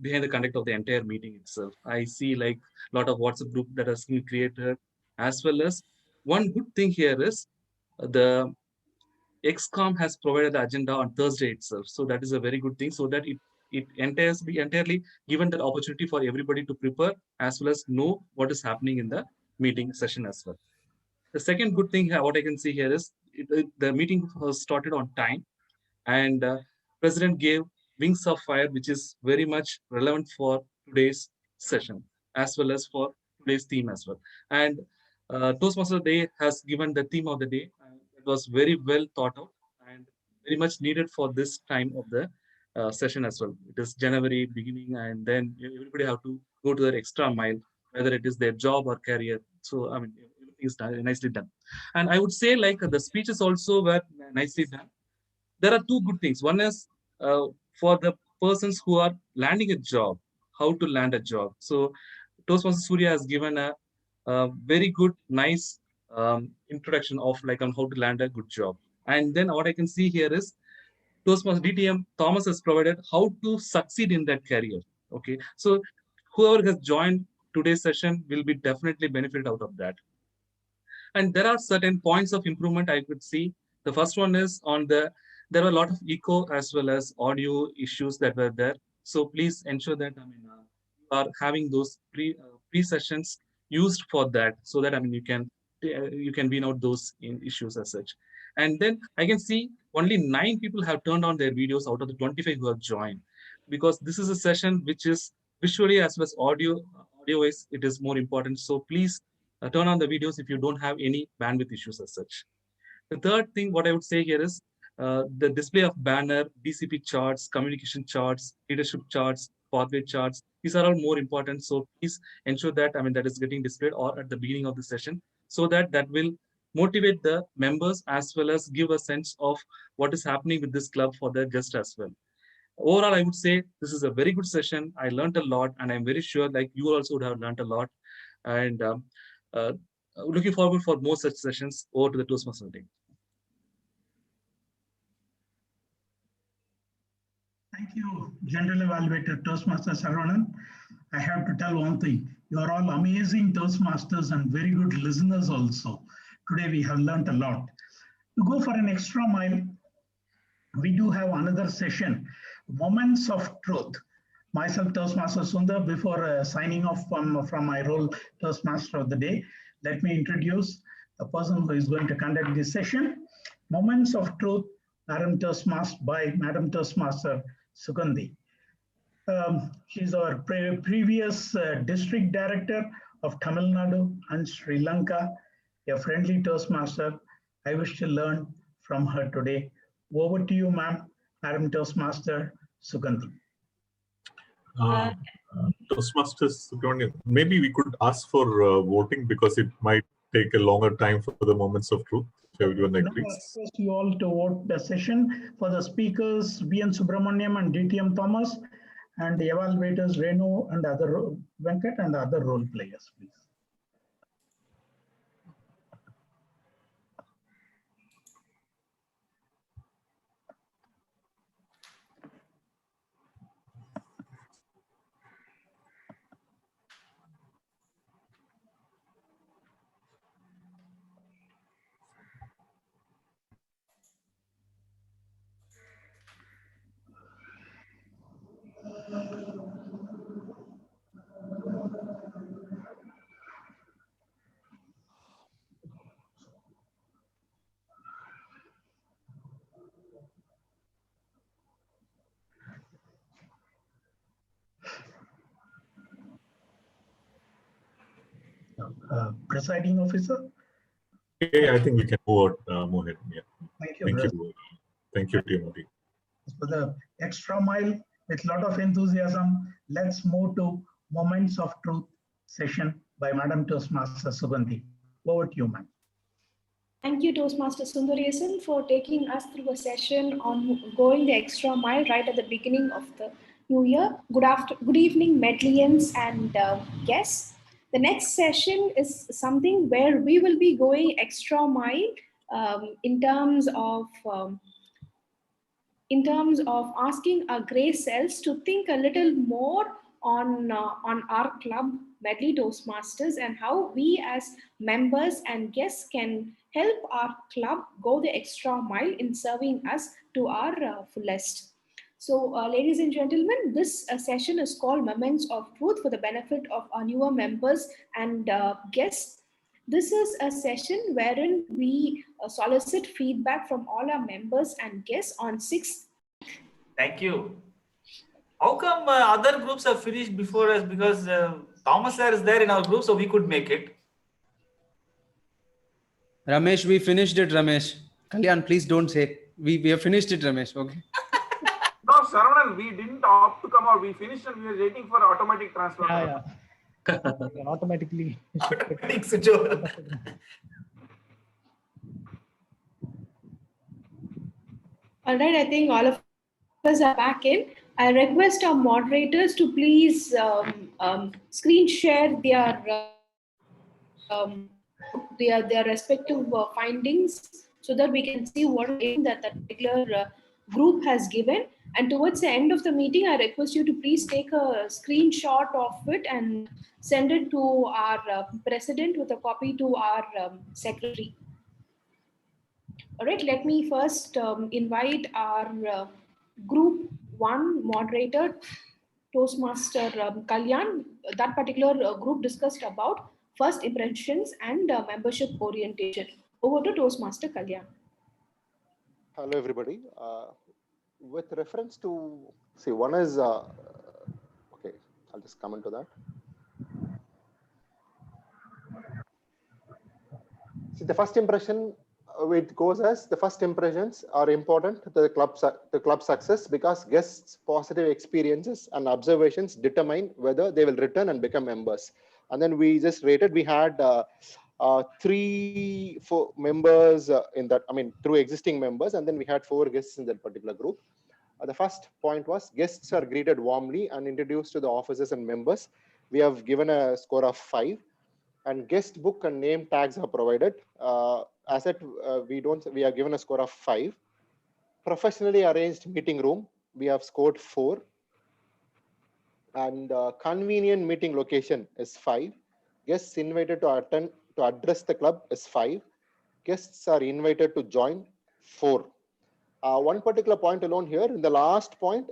behind the conduct of the entire meeting itself. I see a lot of WhatsApp group that has been created, as well as one good thing here is the XCOM has provided the agenda on Thursday itself. So that is a very good thing, so that it entirely given that opportunity for everybody to prepare as well as know what is happening in the meeting session as well. The second good thing what I can see here is the meeting was started on time, and President gave wings of fire, which is very much relevant for today's session as well as for today's theme as well. And Toastmaster Day has given the theme of the day. It was very well thought out and very much needed for this time of the session as well. It is January beginning, and then everybody have to go to their extra mile, whether it is their job or career. So I mean, everything is nicely done. And I would say like the speeches also were nicely done. There are two good things. One is for the persons who are landing a job, how to land a job. So Toastmaster Surya has given a very good, nice introduction of like on how to land a good job. And then what I can see here is Toastmaster DTM Thomas has provided how to succeed in that career. Okay, so whoever has joined today's session will be definitely benefited out of that. And there are certain points of improvement I could see. The first one is there were a lot of echo as well as audio issues that were there. So please ensure that you are having those pre sessions used for that, so that you can wean out those issues as such. And then I can see only 9 people have turned on their videos out of the 25 who have joined, because this is a session which is visually as well as audio wise it is more important. So please turn on the videos if you don't have any bandwidth issues as such. The third thing, what I would say here is the display of banner, DCP charts, communication charts, leadership charts, pathway charts. These are all more important. So please ensure that that is getting displayed or at the beginning of the session, so that will motivate the members as well as give a sense of what is happening with this club for their guests as well. Overall, I would say this is a very good session. I learned a lot, and I'm very sure like you also would have learned a lot. And uh, looking forward for more such sessions. Over to the Toastmaster meeting.
Thank you, General Evaluator Toastmaster Saravanan. I have to tell one thing. You are all amazing Toastmasters and very good listeners also. Today we have learned a lot. To go for an extra mile, we do have another session, Moments of Truth. Myself, Toastmaster Sundar, before signing off from my role Toastmaster of the Day, let me introduce the person who is going to conduct this session. Moments of Truth, Madam Toastmaster Sugandhi. She's our previous district director of Tamil Nadu and Sri Lanka, a friendly Toastmaster. I wish to learn from her today. Over to you, ma'am, Madam Toastmaster Sugandhi.
Toastmasters, maybe we could ask for voting, because it might take a longer time for the moments of truth, if everyone agrees.
I request you all to vote the session for the speakers, B.N. Subramaniam and DTM Thomas, and the evaluators, Renu and other Venkat and other role players, please. Presiding officer?
Yeah, I think we can move ahead. Yeah.
Thank you.
Thank you. Thank you, Timothy.
For the extra mile with a lot of enthusiasm, let's move to Moments of Truth session by Madam Toastmaster Sugandhi. Over to you, ma'am.
Thank you, Toastmaster Sundaresan, for taking us through a session on going the extra mile right at the beginning of the new year. Good evening, Medleyans and guests. The next session is something where we will be going extra mile in terms of asking our grey cells to think a little more on our club, Medley Toastmasters, and how we as members and guests can help our club go the extra mile in serving us to our fullest. So, ladies and gentlemen, this session is called Moments of Truth for the benefit of our newer members and guests. This is a session wherein we solicit feedback from all our members and guests on 6.
Thank you. How come other groups have finished before us? Because Thomas sir is there in our group, so we could make it.
Ramesh, we finished it, Ramesh. Kalyan, please don't say. We have finished it, Ramesh. Okay.
No, Saravanan, we didn't opt to come out. We finished and we were waiting for automatic transfer.
Yeah. Automatically.
Automatic switch over.
All right, I think all of us are back in. I request our moderators to please screen share their respective findings so that we can see what that particular group has given. And towards the end of the meeting, I request you to please take a screenshot of it and send it to our president with a copy to our secretary. All right, let me first invite our group 1 moderator, Toastmaster Kalyan. That particular group discussed about first impressions and membership orientation. Over to Toastmaster Kalyan.
Hello, everybody. With reference to, see, one is, okay, I'll just come into that. See, the first impression, it goes as the first impressions are important to the club success because guests' positive experiences and observations determine whether they will return and become members. And then we just rated, we had 4 members in that, I mean, through existing members, and then we had 4 guests in that particular group. The first point was guests are greeted warmly and introduced to the officers and members. We have given a score of 5. And guest book and name tags are provided. As it, we have given a score of 5. Professionally arranged meeting room, we have scored 4. And convenient meeting location is 5. Guests invited to attend to address the club is 5. Guests are invited to join 4. One particular point alone here, in the last point,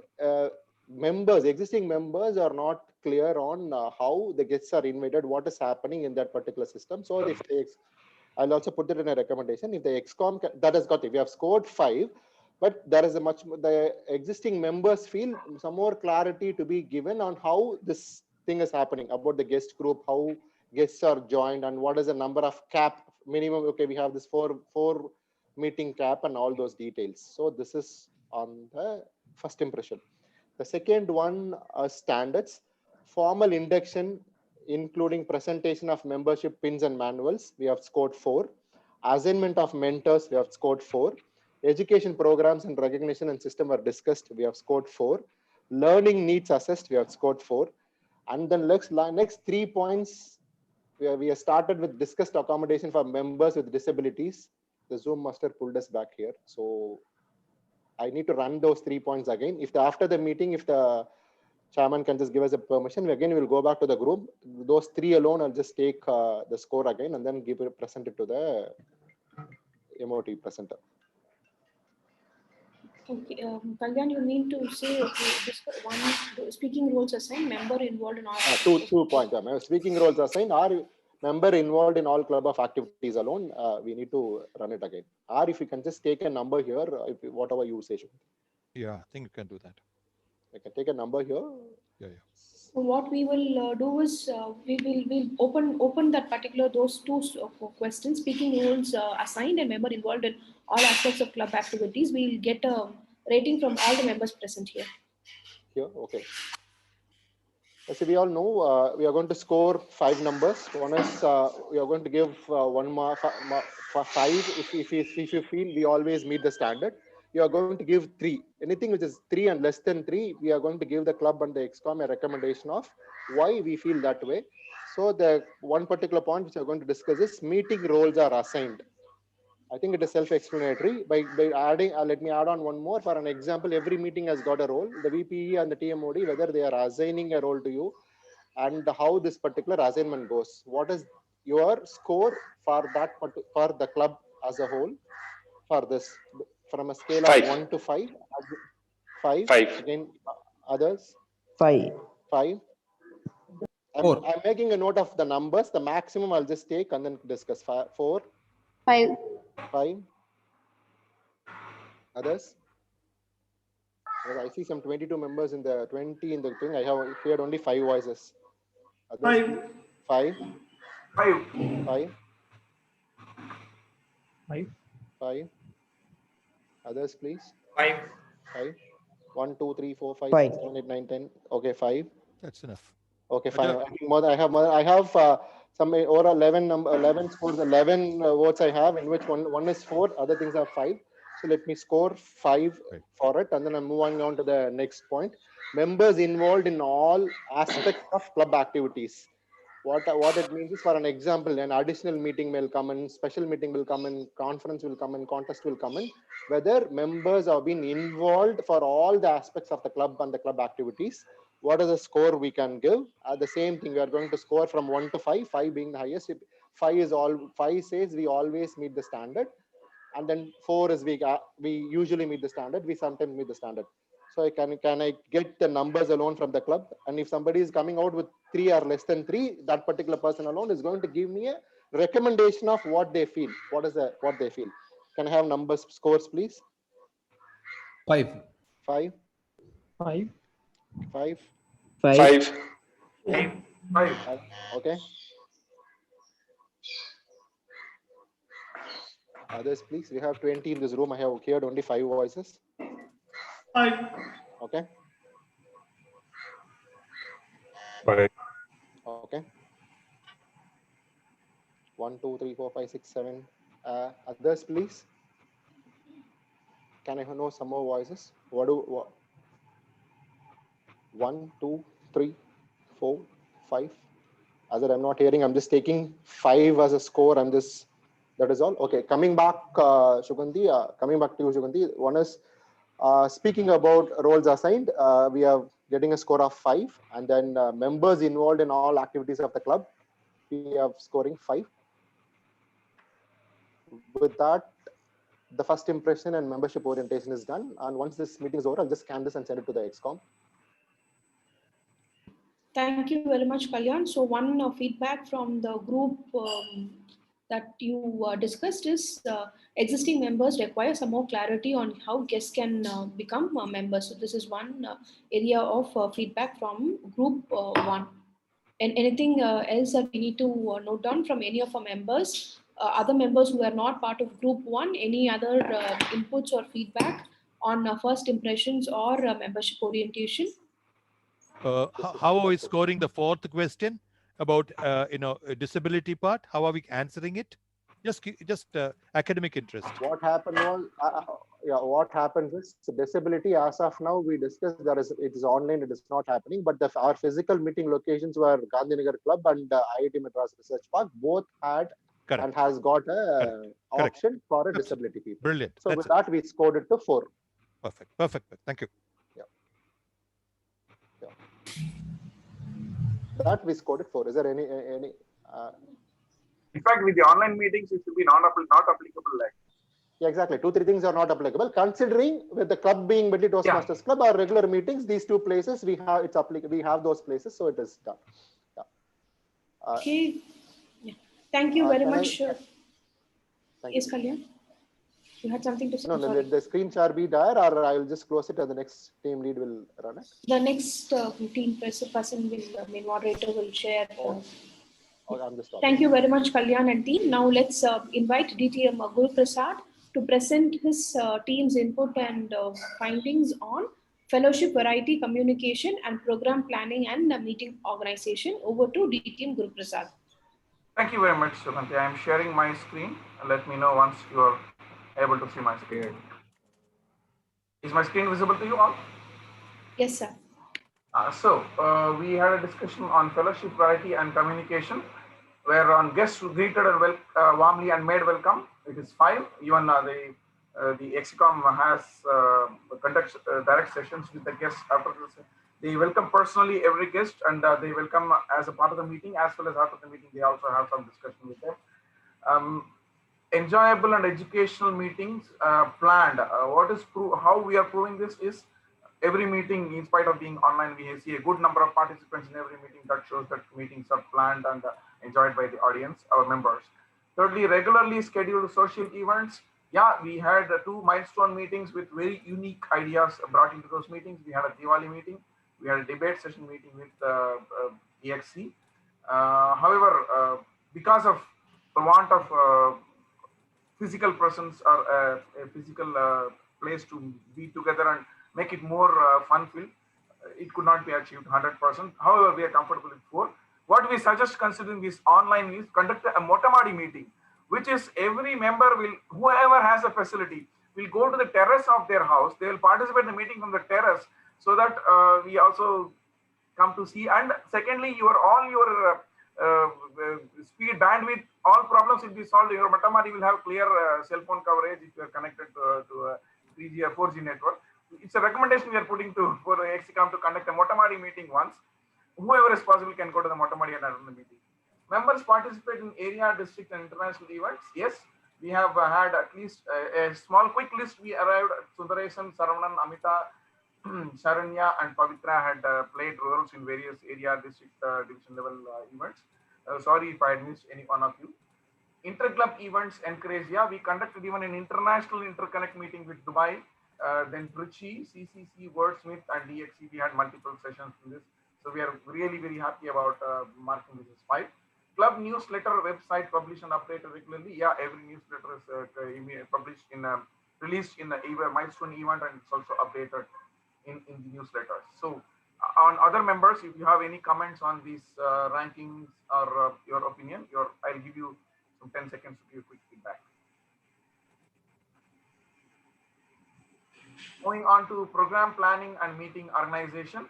existing members are not clear on how the guests are invited, what is happening in that particular system. So if they, I'll also put it in a recommendation. If the XCOM, that has got it, we have scored 5, but there is the existing members feel some more clarity to be given on how this thing is happening, about the guest group, how guests are joined, and what is the number of cap minimum. Okay, we have this 4 meeting cap and all those details. So this is on the first impression. The second one are standards. Formal induction, including presentation of membership pins and manuals, we have scored 4. Assignment of mentors, we have scored 4. Education programs and recognition and system are discussed, we have scored 4. Learning needs assessed, we have scored 4. And then next 3 points, we have started with discussed accommodation for members with disabilities. The Zoom master pulled us back here. So I need to run those 3 points again. If after the meeting, if the chairman can just give us a permission, again, we'll go back to the group. Those 3 alone, I'll just take the score again and then present it to the MOT presenter.
Okay, Kalyan, you mean to say, okay, this one speaking roles assigned, member involved in all.
2 points. Speaking roles assigned, or member involved in all club of activities alone, we need to run it again. Or if you can just take a number here, whatever usage.
Yeah, I think you can do that.
I can take a number here.
Yeah.
So what we will do is we'll open that particular those 2 questions, speaking roles assigned and member involved in all aspects of club activities. We'll get a rating from all the members present here.
Here, okay. So we all know we are going to score 5 numbers. One is we are going to give 1 mark for 5 if you feel we always meet the standard. You are going to give 3. Anything which is 3 and less than 3, we are going to give the club and the XCOM a recommendation of why we feel that way. So the one particular point which we are going to discuss is meeting roles are assigned. I think it is self-explanatory. By adding, let me add on one more. For an example, every meeting has got a role. The VPE and the TMOD, whether they are assigning a role to you, and how this particular assignment goes. What is your score for that for the club as a whole for this, from a scale of 1 to 5? 5. Again, others?
5.
5. I'm making a note of the numbers. The maximum I'll just take and then discuss. 4.
5.
5. Others? Well, I see some 22 members in the 20 in the thing. I have heard only 5 voices. Others? 5. 5. 5.
5.
5. Others, please.
5.
5. 1, 2, 3, 4, 5,
5.
6, 7, 8, 9, 10. Okay, 5.
That's enough.
Okay, fine. I think more. I have some over 11 scores. 11 votes I have, in which one is 4. Other things are 5. So let me score 5 for it, and then I'm moving on to the next point. Members involved in all aspects of club activities. What it means is, for an example, an additional meeting will come in, special meeting will come in, conference will come in, contest will come in, whether members have been involved for all the aspects of the club and the club activities. What is the score we can give? The same thing, we are going to score from 1 to 5, 5 being the highest. 5 says we always meet the standard, and then 4 is we usually meet the standard, we sometimes meet the standard. So can I get the numbers alone from the club? And if somebody is coming out with 3 or less than 3, that particular person alone is going to give me a recommendation of what they feel. What they feel? Can I have numbers, scores, please?
5.
5.
5.
5.
5.
5.
Okay. Others, please. We have 20 in this room. I have heard only 5 voices.
5.
Okay.
5.
Okay. 1, 2, 3, 4, 5, 6, 7. Others, please. Can I know some more voices? 1, 2, 3, 4, 5. Other, I'm not hearing. I'm just taking 5 as a score. That is all. Okay. Coming back, Shuganti. Coming back to you, Shuganti. One is speaking about roles assigned. We are getting a score of 5, and then members involved in all activities of the club, we are scoring 5. With that, the first impression and membership orientation is done. And once this meeting is over, I'll just scan this and send it to the XCOM.
Thank you very much, Kalyan. So one feedback from the group that you discussed is existing members require some more clarity on how guests can become members. So this is one area of feedback from group 1. And anything else that we need to note down from any of our members, other members who are not part of group 1, any other inputs or feedback on first impressions or membership orientation?
How are we scoring the 4th question about disability part? How are we answering it? Just academic interest.
What happened was, what happens is disability. As of now, we discussed it is online. It is not happening. But our physical meeting locations were Gandhinagar Club and IIT Madras Research Park. Both had and has got a option for a disability people.
Brilliant.
So with that, we scored it to 4.
Perfect. Thank you.
That we scored it 4. Is there any?
In fact, with the online meetings, it should be not applicable. Like.
Yeah, exactly. 2-3 things are not applicable. Considering with the club being Medley Toastmasters Club, our regular meetings, these 2 places we have we have those places, so it is done. Yeah.
Okay. Yeah. Thank you very much. Yes, Kalyan. You had something to say?
No, the screen share be there, or I will just close it and the next team lead will run it.
The next team person will, moderator will share.
I'm just
Thank you very much, Kalyan and team. Now let's invite DTM Guru Prasad to present his team's input and findings on fellowship, variety, communication, and program planning and meeting organization. Over to DTM Guru Prasad.
Thank you very much, Shuganti. I am sharing my screen. Let me know once you are able to see my screen. Is my screen visible to you all?
Yes, sir.
We had a discussion on fellowship, variety, and communication, where on guests greeted and warmly and made welcome. it is 5. Even the EXCOM has conducts direct sessions with the guests after this. They welcome personally every guest, and they welcome as a part of the meeting, as well as after the meeting. They also have some discussion with them. Enjoyable and educational meetings planned. How we are proving this is every meeting, in spite of being online, we see a good number of participants in every meeting. That shows that meetings are planned and enjoyed by the audience, our members. Thirdly, regularly scheduled social events. Yeah, we had 2 milestone meetings with very unique ideas brought into those meetings. We had a Diwali meeting. We had a debate session meeting with EXC. However, because of the want of physical presence or a physical place to be together and make it more fun-filled, it could not be achieved 100%. However, we are comfortable with 4. What we suggest considering this online is conduct a Motamadi meeting, which is every member will, whoever has a facility, will go to the terrace of their house. They will participate in the meeting from the terrace, so that we also come to see. And secondly, all your speed, bandwidth, all problems will be solved. Your Motamadi will have clear cell phone coverage if you are connected to a 3G or 4G network. It's a recommendation we are putting for EXCOM to conduct a Motamadi meeting once. Whoever is possible can go to the Motamadi and attend the meeting. Members participate in area, district, and international events. Yes, we have had at least a small, quick list. We arrived at Sundaresan, Saravanan, Amita, Sharanya, and Pavitra had played roles in various area, district, division level events. Sorry if I had missed any one of you. Interclub events encourage. Yeah, we conducted even an international interconnect meeting with Dubai, then Trichy, CCC, Wordsmith, and DXC. We had multiple sessions in this. So we are really very happy about marking this as 5. Club newsletter website published and updated regularly. Yeah, every newsletter is published released in the milestone event, and it's also updated in the newsletters. So on other members, if you have any comments on these rankings or your opinion, I'll give you some 10 seconds to give quick feedback. Moving on to program planning and meeting organization.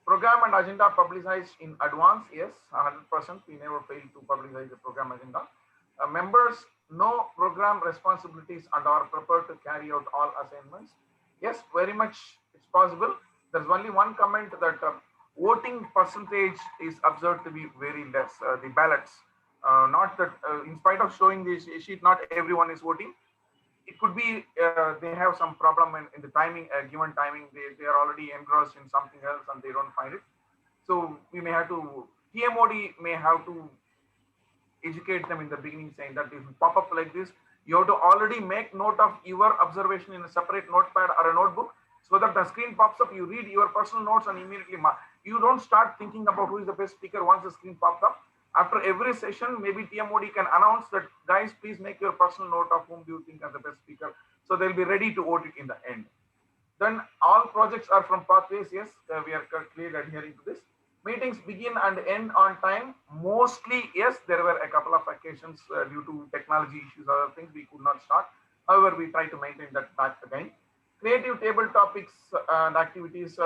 Program and agenda publicized in advance. Yes, 100%. We never fail to publicize the program agenda. Members know program responsibilities and are prepared to carry out all assignments. Yes, very much it's possible. There's only one comment that voting percentage is observed to be very less. The ballots, not that in spite of showing this sheet, not everyone is voting. It could be they have some problem in the timing, given timing. They are already engrossed in something else and they don't find it. So we may have to, TMOD may have to educate them in the beginning, saying that if you pop up like this, you have to already make note of your observation in a separate notepad or a notebook, so that the screen pops up, you read your personal notes and immediately mark. You don't start thinking about who is the best speaker once the screen pops up. After every session, maybe TMOD can announce that, guys, please make your personal note of whom do you think are the best speaker. So they'll be ready to vote it in the end. Then all projects are from pathways. Yes, we are clearly adhering to this. Meetings begin and end on time. Mostly, yes, there were a couple of occasions due to technology issues, other things, we could not start. However, we try to maintain that back again. Creative table topics and activities.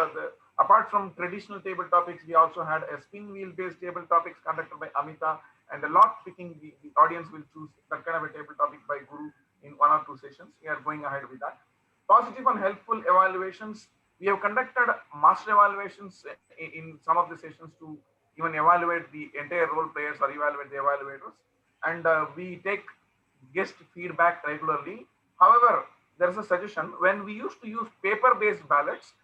Apart from traditional table topics, we also had a spin wheel based table topics conducted by Amita, and a lot picking. The audience will choose that kind of a table topic by Guru in 1 or 2 sessions. We are going ahead with that. Positive and helpful evaluations. We have conducted master evaluations in some of the sessions to even evaluate the entire role players or evaluate the evaluators. And we take guest feedback regularly. However, there is a suggestion. When we used to use paper-based ballots,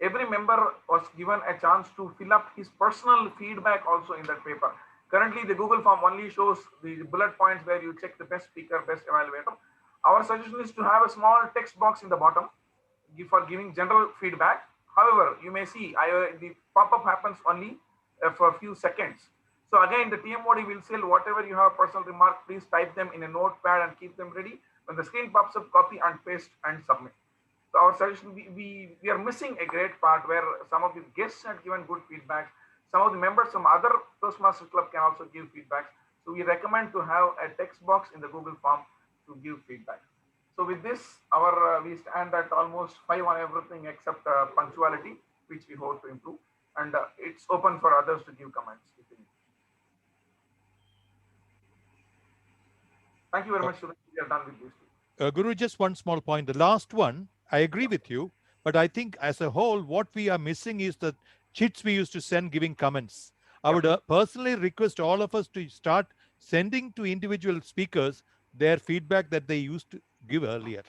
every member was given a chance to fill up his personal feedback also in that paper. Currently, the Google form only shows the bullet points where you check the best speaker, best evaluator. Our suggestion is to have a small text box in the bottom for giving general feedback. However, you may see the pop-up happens only for a few seconds. So again, the TMOD will say whatever you have personal remark, please type them in a notepad and keep them ready. When the screen pops up, copy and paste and submit. So our suggestion, we are missing a great part where some of the guests had given good feedback. Some of the members from other Toastmasters Club can also give feedback. So we recommend to have a text box in the Google form to give feedback. So with this, we stand at almost 5 on everything except punctuality, which we hope to improve. And it's open for others to give comments. Thank you very much, Suresh. we are done with this.
Guru, just one small point. The last one, I agree with you, but I think as a whole, what we are missing is the chits we used to send giving comments. I would personally request all of us to start sending to individual speakers their feedback that they used to give earlier.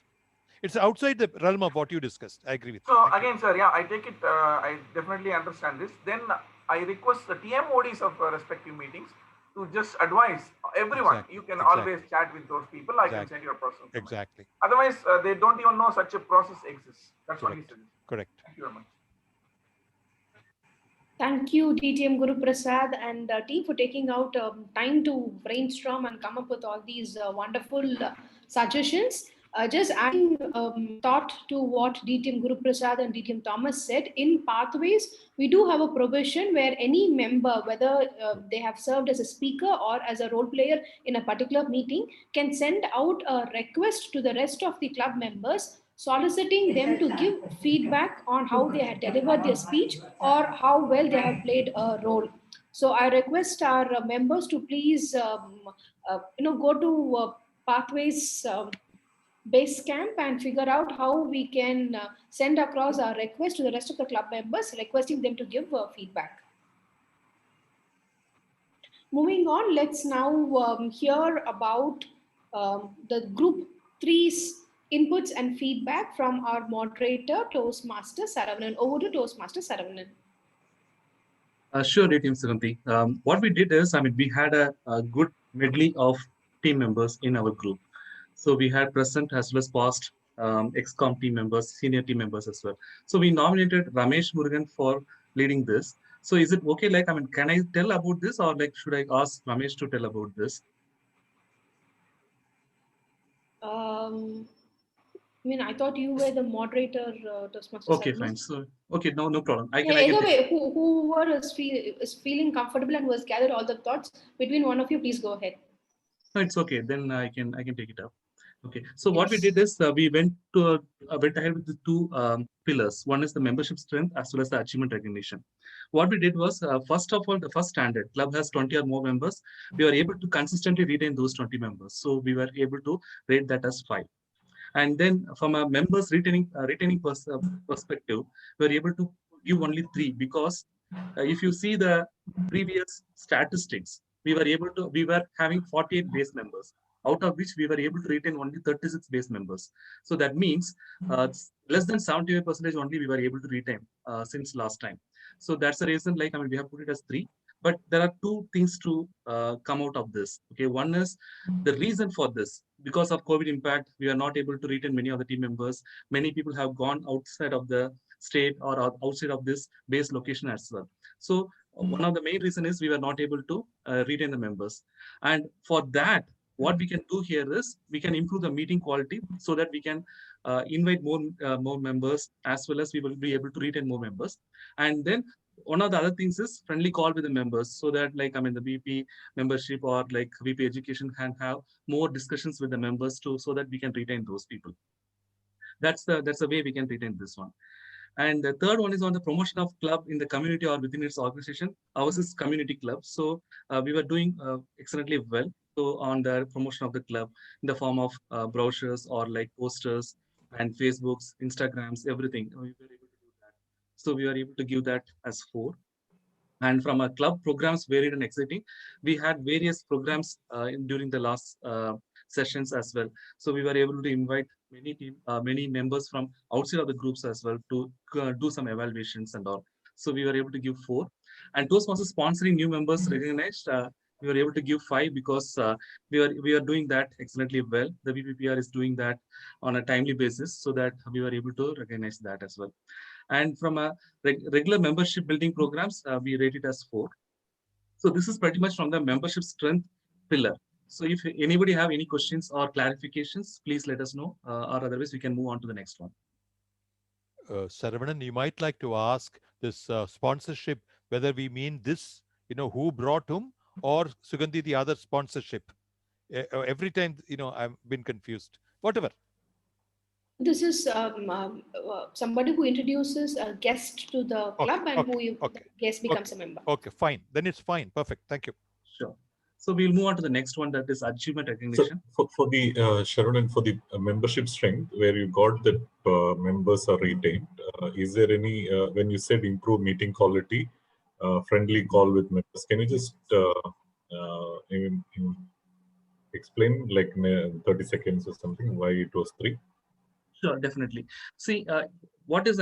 It's outside the realm of what you discussed. I agree with you.
So again, sir, yeah, I take it. I definitely understand this. Then I request the TMODs of respective meetings to just advise everyone.
Exactly.
You can
Exactly.
always chat with those people. I can
Exactly.
send you a personal comment.
Exactly.
Otherwise, they don't even know such a process exists. That's what he
Correct.
said.
Correct.
Thank you very much.
Thank you, DTM Guru Prasad and team for taking out time to brainstorm and come up with all these wonderful suggestions. Just adding thought to what DTM Guru Prasad and DTM Thomas said, in Pathways, we do have a provision where any member, whether they have served as a speaker or as a role player in a particular meeting, can send out a request to the rest of the club members soliciting them to give feedback on how they had delivered their speech or how well they have played a role. So I request our members to please, go to Pathways base camp and figure out how we can send across our request to the rest of the club members, requesting them to give feedback. Moving on, let's now hear about the group three's inputs and feedback from our moderator, Toastmaster Saravanan. Over to Toastmaster Saravanan.
Sure, Team Suganti. What we did is, we had a good medley of team members in our group. So we had present as well as past ex-com team members, senior team members as well. So we nominated Ramesh Murugan for leading this. So is it okay? Can I tell about this, or should I ask Ramesh to tell about this?
I thought you were the moderator, Toastmaster.
Okay, fine. So, okay, no problem. I can.
Either way, whoever is feeling comfortable and who has gathered all the thoughts between one of you, please go ahead.
No, it's okay. Then I can take it up. Okay. So what we did is we went ahead with the two pillars. One is the membership strength as well as the achievement recognition. What we did was, first of all, the first standard, club has 20 or more members. We were able to consistently retain those 20 members. So we were able to rate that as 5. And then from a members retaining perspective, we were able to give only 3 because if you see the previous statistics, we were having 48 base members, out of which we were able to retain only 36 base members. So that means less than 75% only we were able to retain since last time. So that's the reason, we have put it as 3. But there are 2 things to come out of this. Okay, one is the reason for this. Because of COVID impact, we are not able to retain many of the team members. Many people have gone outside of the state or outside of this base location as well. So one of the main reason is we were not able to retain the members. And for that, what we can do here is we can improve the meeting quality so that we can invite more members, as well as we will be able to retain more members. And then one of the other things is friendly call with the members, so that the VP membership or VP education can have more discussions with the members too, so that we can retain those people. That's the way we can retain this one. And the third one is on the promotion of club in the community or within its organization. Ours is community club. So we were doing excellently well. So on the promotion of the club in the form of brochures or posters and Facebooks, Instagrams, everything. We were able to do that. So we were able to give that as 4. And from our club programs, varied and exciting, we had various programs during the last sessions as well. So we were able to invite many members from outside of the groups as well to do some evaluations and all. So we were able to give 4. And Toastmasters sponsoring new members recognized, we were able to give 5 because we are doing that excellently well. The VPPR is doing that on a timely basis, so that we were able to recognize that as well. And from a regular membership building programs, we rate it as 4. So this is pretty much from the membership strength pillar. So if anybody have any questions or clarifications, please let us know, or otherwise we can move on to the next one.
Saravanan, you might like to ask this sponsorship, whether we mean this, who brought whom, or Sugandhi, the other sponsorship. Every time, I've been confused. Whatever.
This is somebody who introduces a guest to the club, and the guest becomes a member.
Okay, fine. Then it's fine. Perfect. Thank you.
Sure. So we'll move on to the next one, that is achievement recognition.
So for the Sharon, and for the membership strength, where you got that members are retained, is there any, when you said improve meeting quality, friendly call with members, can you just explain like 30 seconds or something why it was 3?
Sure, definitely. See, what is,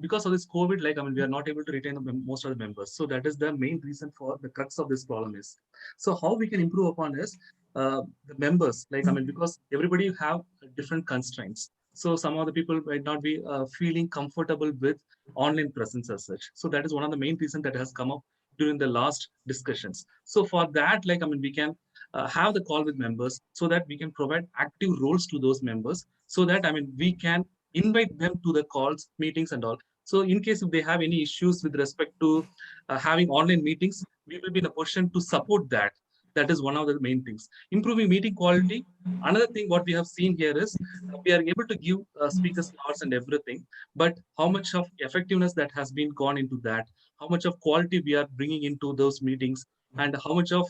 because of this COVID, we are not able to retain most of the members. So that is the main reason for the crux of this problem is. So how we can improve upon is the members, because everybody have different constraints. So some of the people might not be feeling comfortable with online presence as such. So that is one of the main reasons that has come up during the last discussions. So for that, we can have the call with members so that we can provide active roles to those members, so that we can invite them to the calls, meetings and all. So in case if they have any issues with respect to having online meetings, we will be in a position to support that. That is one of the main things. Improving meeting quality. Another thing what we have seen here is we are able to give speaker slots and everything, but how much of effectiveness that has been gone into that, how much of quality we are bringing into those meetings, and how much of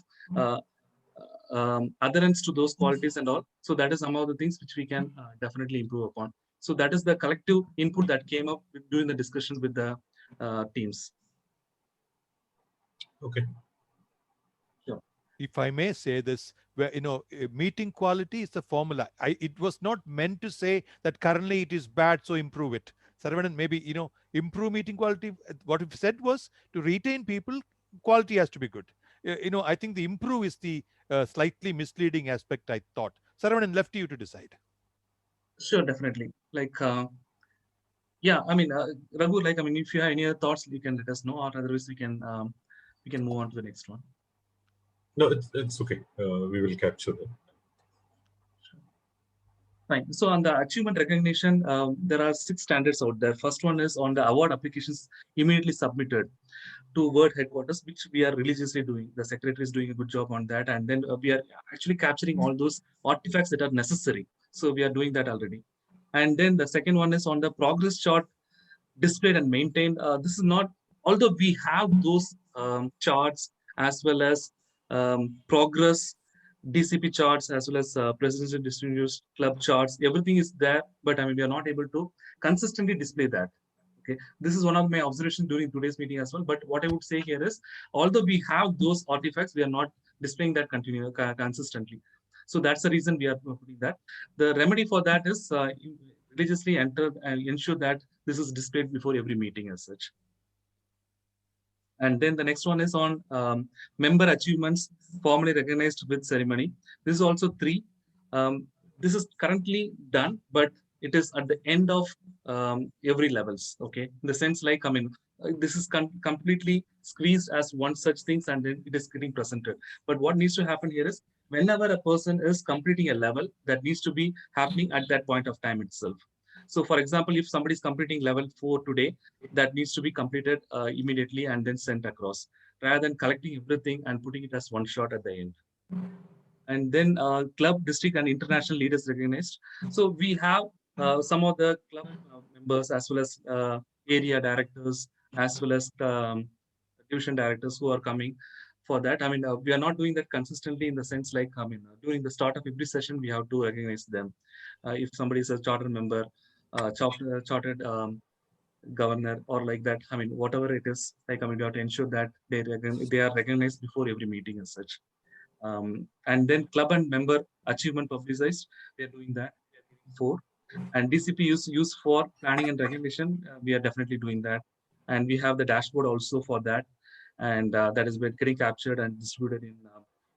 adherence to those qualities and all. So that is some of the things which we can definitely improve upon. So that is the collective input that came up during the discussions with the teams.
Okay.
Sure.
If I may say this, where meeting quality is the formula. It was not meant to say that currently it is bad, so improve it. Saravanan, maybe improve meeting quality. What we've said was to retain people, quality has to be good. I think the improve is the slightly misleading aspect, I thought. Saravanan, left to you to decide.
Sure, definitely. Yeah, Raghu, if you have any other thoughts, you can let us know, or otherwise we can move on to the next one.
No, it's okay. We will capture that.
Fine. So on the achievement recognition, there are 6 standards out there. First one is on the award applications immediately submitted to Word headquarters, which we are religiously doing. The secretary is doing a good job on that. And then we are actually capturing all those artifacts that are necessary. So we are doing that already. And then the second one is on the progress chart displayed and maintained. This is not, although we have those charts as well as progress DCP charts as well as Presidential Distinguished Club charts, everything is there, but we are not able to consistently display that. Okay, this is one of my observations during today's meeting as well. But what I would say here is, although we have those artifacts, we are not displaying that consistently. So that's the reason we are putting that. The remedy for that is religiously enter and ensure that this is displayed before every meeting as such. And then the next one is on member achievements formally recognized with ceremony. This is also 3. This is currently done, but it is at the end of every levels. Okay, in the sense this is completely squeezed as one such things, and then it is getting presented. But what needs to happen here is whenever a person is completing a level, that needs to be happening at that point of time itself. So for example, if somebody is completing level 4 today, that needs to be completed immediately and then sent across, rather than collecting everything and putting it as one shot at the end. And then club, district and international leaders recognized. So we have some of the club members as well as area directors as well as division directors who are coming for that. We are not doing that consistently in the sense during the start of every session, we have to recognize them. If somebody is a charter member, chartered governor or like that, whatever it is, we have to ensure that they are recognized before every meeting as such. And then club and member achievement publicized, we are doing that. We are doing 4. And DCP use for planning and recognition, we are definitely doing that. And we have the dashboard also for that. And that is getting captured and distributed in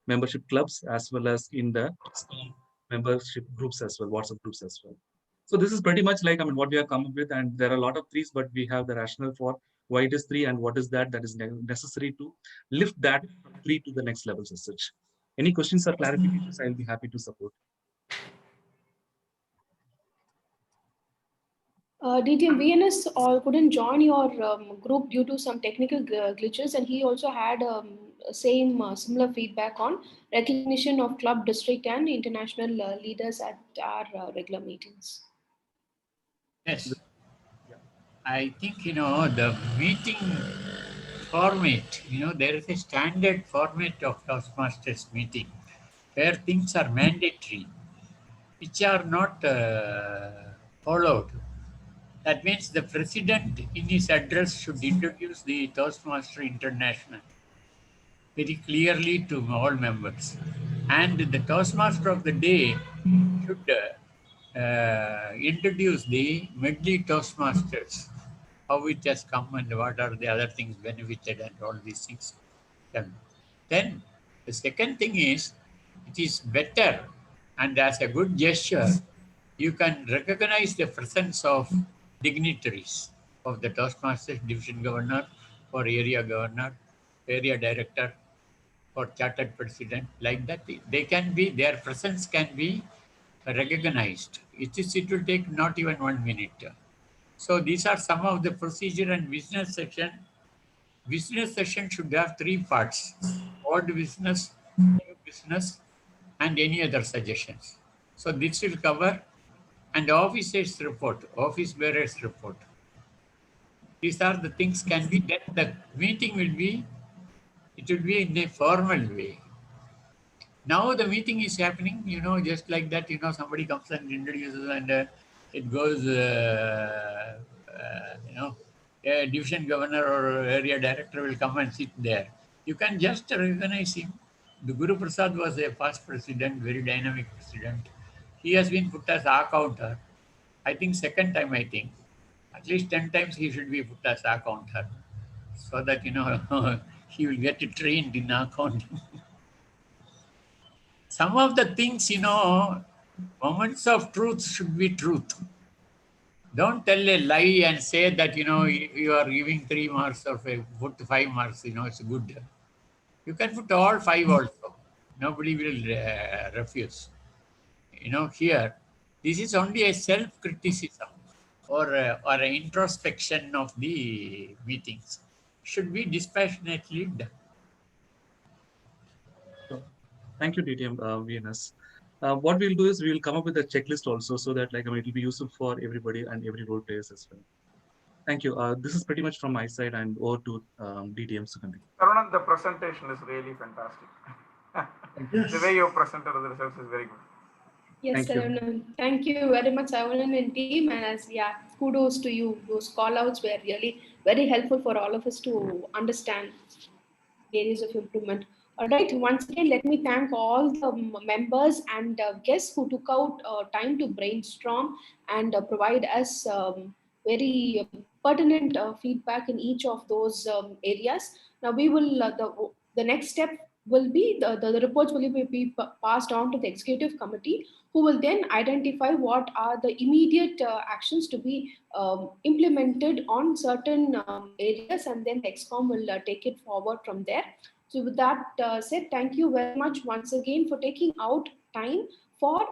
membership clubs as well as in the membership groups as well, WhatsApp groups as well. So this is pretty much what we have come up with, and there are a lot of 3s, but we have the rationale for why it is 3 and what is that is necessary to lift that from 3 to the next levels as such. Any questions or clarifications, I'll be happy to support.
DTM VNS couldn't join your group due to some technical glitches, and he also had similar feedback on recognition of club, district, and international leaders at our regular meetings.
Yes, I think the meeting format. There is a standard format of Toastmasters meeting where things are mandatory, which are not followed. That means the president in his address should introduce the Toastmaster International very clearly to all members. And the Toastmaster of the day should introduce the Medley Toastmasters, how it has come and what are the other things benefited and all these things. Then the second thing is, it is better, and as a good gesture, you can recognize the presence of dignitaries of the Toastmasters division governor or area governor, area director, or chartered president, like that. Their presence can be recognized. It will take not even 1 minute. So these are some of the procedure and business section. Business session should have 3 parts: old business, new business, and any other suggestions. So this will cover, and officers report, office bearers report. These are the things can be done. The meeting will be in a formal way. Now the meeting is happening, just like that, somebody comes and introduces and it goes, a division governor or area director will come and sit there. You can just recognize him. The Guru Prasad was a past president, very dynamic president. He has been put as accounter. I think second time, at least 10 times he should be put as accounter, so that, he will get trained in accounting. Some of the things, moments of truth should be truth. Don't tell a lie and say that, you are giving 3 marks or put 5 marks, it's good. You can put all 5 also. Nobody will refuse. Here, this is only a self-criticism or an introspection of the meetings. Should be dispassionately done.
Thank you, DTM VNS. What we'll do is we'll come up with a checklist also, so that it will be useful for everybody and every role players as well. Thank you. This is pretty much from my side, and over to DTM Sukandi.
Sarunan, the presentation is really fantastic. The way you presented the results is very good.
Yes, Sarunan. Thank you very much, Sarunan and team. And kudos to you. Those call outs were really very helpful for all of us to understand areas of improvement. All right, once again, let me thank all the members and guests who took out time to brainstorm and provide us very pertinent feedback in each of those areas. Now we will, the next step will be the reports will be passed on to the executive committee, who will then identify what are the immediate actions to be implemented on certain areas, and then the ExCom will take it forward from there. So with that said, thank you very much once again for taking out time for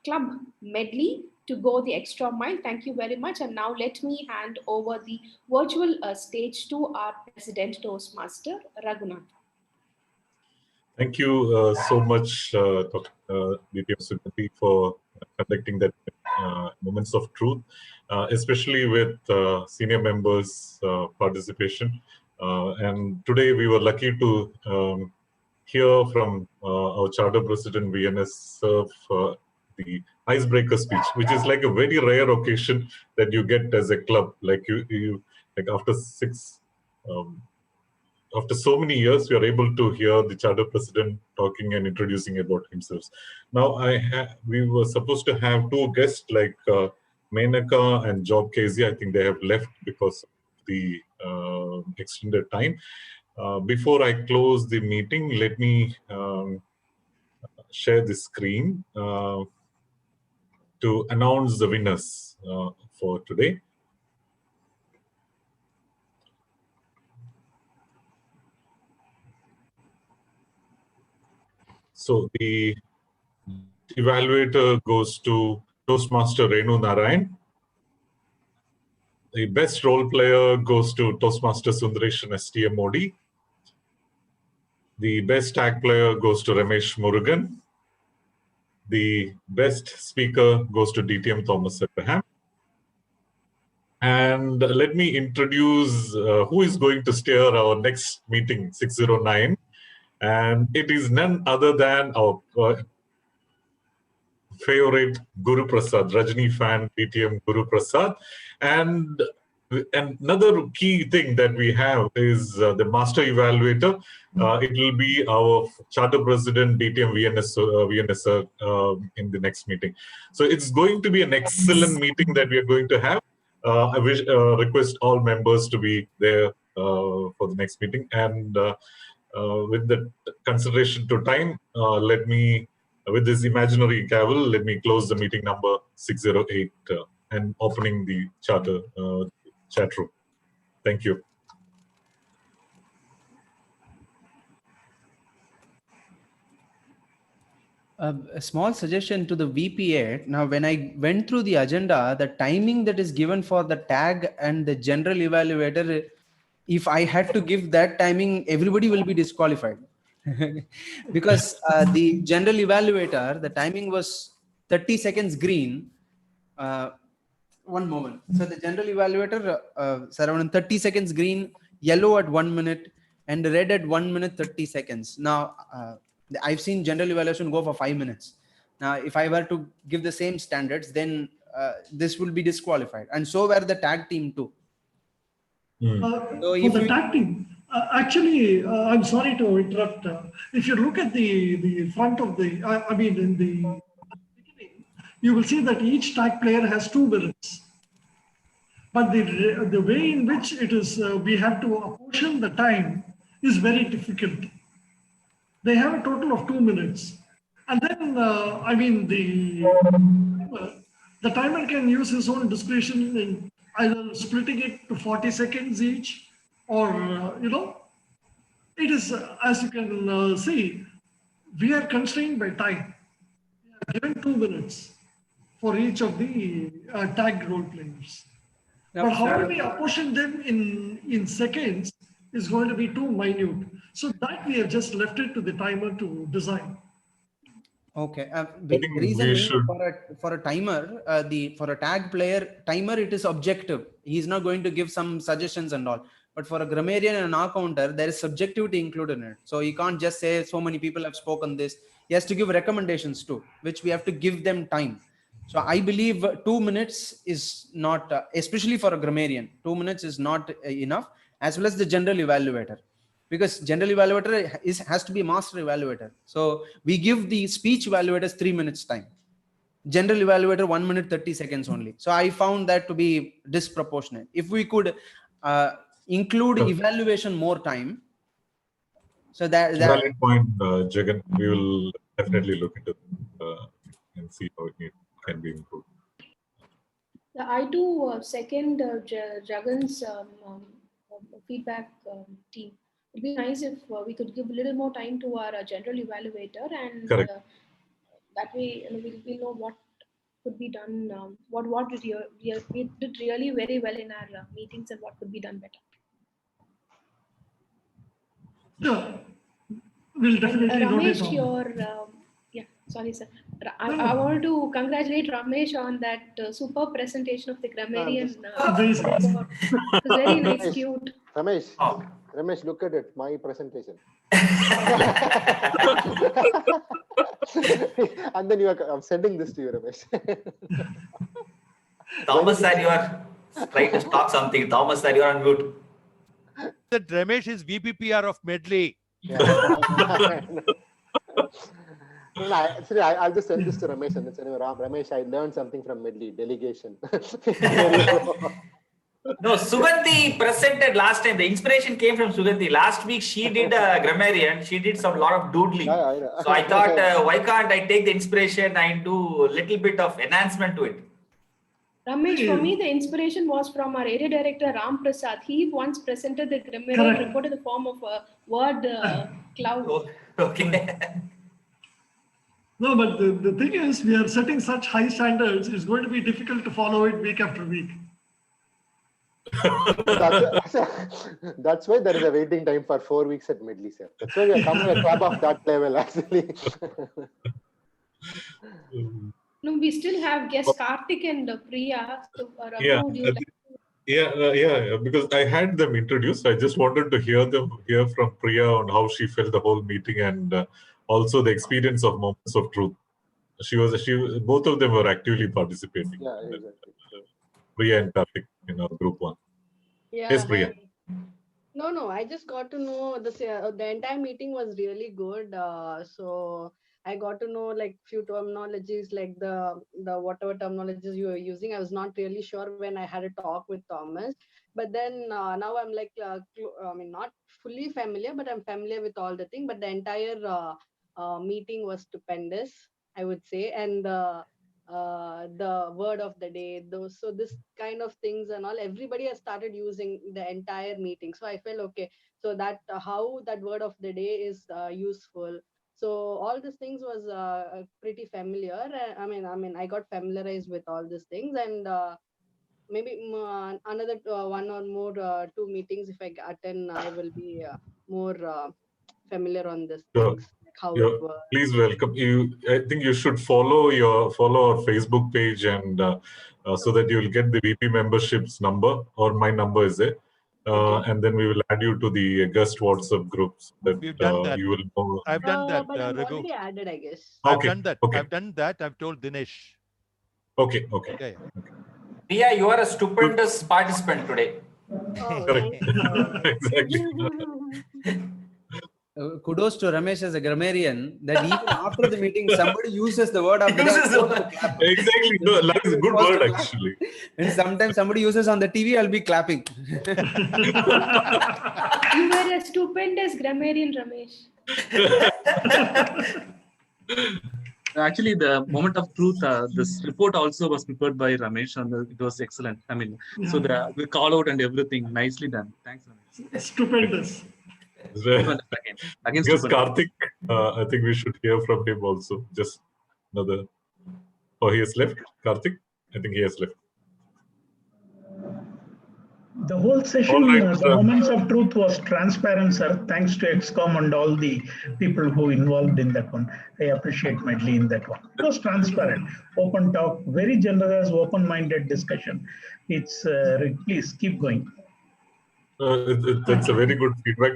Club Medley to go the extra mile. Thank you very much. And now let me hand over the virtual stage to our President Toastmaster, Raghunath.
Thank you so much, Dr. DTM Sukandi, for conducting that Moments of Truth, especially with senior members' participation. And today we were lucky to hear from our Charter President VNS serve the icebreaker speech, which is like a very rare occasion that you get as a club. Like you after so many years, we are able to hear the Charter President talking and introducing about himself. Now, we were supposed to have 2 guests like Menaka and Job Casey. I think they have left because of the extended time. Before I close the meeting, let me share the screen to announce the winners for today. So the evaluator goes to Toastmaster Renu Narayan. The best role player goes to Toastmaster Sundaresh and STM Modi. The best tag player goes to Ramesh Murugan. The best speaker goes to DTM Thomas Abraham. And let me introduce who is going to steer our next meeting, 609. And it is none other than our favorite Guru Prasad, Rajni fan, DTM Guru Prasad. And another key thing that we have is the master evaluator. It will be our charter president, DTM VNS in the next meeting. So it's going to be an excellent meeting that we are going to have. I request all members to be there for the next meeting. And with the consideration to time, let me, with this imaginary gavel, let me close the meeting number 608 and opening the charter chat room. Thank you.
A small suggestion to the VPA. Now, when I went through the agenda, the timing that is given for the tag and the general evaluator, if I had to give that timing, everybody will be disqualified. Because the general evaluator, the timing was 30 seconds green. One moment. So the general evaluator, around 30 seconds green, yellow at 1 minute, and red at 1 minute 30 seconds. Now, I've seen general evaluation go for 5 minutes. Now, if I were to give the same standards, then this will be disqualified. And so were the tag team too.
For the tag team, actually, I'm sorry to interrupt. If you look at the front of the, I mean, in the beginning, you will see that each tag player has 2 minutes. But the way in which it is, we have to apportion the time is very difficult. They have a total of 2 minutes. And then, I mean, the timer can use his own discretion in either splitting it to 40 seconds each, or, you know, it is, as you can see, we are constrained by time. We are given 2 minutes for each of the tag role players. But how do we apportion them in seconds is going to be too minute. So that we have just left it to the timer to design.
Okay. The reason for a timer, for a tag player timer, it is objective. He's not going to give some suggestions and all. But for a grammarian and an R-counter, there is subjectivity included in it. So he can't just say so many people have spoken this. He has to give recommendations too, which we have to give them time. So I believe 2 minutes is not, especially for a grammarian, 2 minutes is not enough, as well as the general evaluator. Because general evaluator has to be a master evaluator. So we give the speech evaluators 3 minutes time. General evaluator 1 minute 30 seconds only. So I found that to be disproportionate. If we could include evaluation more time, so that
valid point, Jagan. We will definitely look into and see how it can be improved.
I do second Jagan's feedback team. It'd be nice if we could give a little more time to our general evaluator, and that way we'll know what could be done, what we did really very well in our meetings, and what could be done better.
Sure, we'll definitely
Ramesh, sorry sir. I want to congratulate Ramesh on that superb presentation of the grammarian. It was very nice, cute.
Ramesh, look at it, my presentation. And then I'm sending this to you, Ramesh.
Thomas said you are trying to talk something. Thomas said you are on mute.
That Ramesh is VPPR of Medley.
I'll just send this to Ramesh and say, Ramesh, I learned something from Medley, delegation.
No, Sugandhi presented last time. The inspiration came from Sugandhi. Last week, she did a grammarian. She did some lot of doodling. So I thought, why can't I take the inspiration and do a little bit of enhancement to it?
Ramesh, for me, the inspiration was from our area director, Ram Prasad. He once presented the grammarian report in the form of a word cloud.
Oh, okay.
No, but the thing is, we are setting such high standards, it's going to be difficult to follow it week after week.
That's why there is a waiting time for 4 weeks at Medley, sir. That's why we are coming to a club of that level, actually.
No, we still have guests Karthik and Priya. So, would you like to
Yeah, because I had them introduced. I just wanted to hear from Priya on how she felt the whole meeting and also the experience of Moments of Truth. Both of them were actively participating.
Yeah, exactly.
Priya and Karthik in our group one.
Yeah,
Yes, Priya.
No. I just got to know the entire meeting was really good. So I got to know like few terminologies, like the whatever terminologies you were using. I was not really sure when I had a talk with Thomas, but then now I'm like, I mean, not fully familiar, but I'm familiar with all the thing. But the entire meeting was stupendous, I would say, and the word of the day, those, so this kind of things and all, everybody has started using the entire meeting. So I felt okay, so that how that word of the day is useful. So all these things was pretty familiar. I mean I got familiarized with all these things, and maybe another one or more two meetings if I attend, I will be more familiar on these
Sure.
things, like how it
Yeah,
works.
please welcome you. I think you should follow our Facebook page and so that you will get the VP memberships number, or my number is there. And then we will add you to the guest WhatsApp groups that
We've done that.
you will know.
I've done that,
But I'm
Raghu.
already added, I guess.
I've
Okay.
done that.
Okay.
I've done that. I've told Dinesh.
Okay.
Yeah.
Priya, you are a stupendous participant today.
Oh,
Correct. Exactly.
Kudos to Ramesh as a grammarian that even after the meeting, somebody uses the word of the day.
Exactly. No, that's a good word actually.
And sometimes somebody uses on the TV, I'll be clapping.
You were a stupendous grammarian, Ramesh.
Actually, the moment of truth, this report also was prepared by Ramesh, and it was excellent. I mean, so the call out and everything, nicely done. Thanks, Ramesh.
Stupendous.
Again,
Again,
Karthik, I think we should hear from him also. Just another. Oh, he has left. Karthik, I think he has left.
The whole session,
All right,
the Moments of Truth was transparent, sir. Thanks to XCOM and all the people who involved in that one. I appreciate Medley in that one. It was transparent, open talk, very generous, open-minded discussion. It's please keep going.
That's a very good feedback.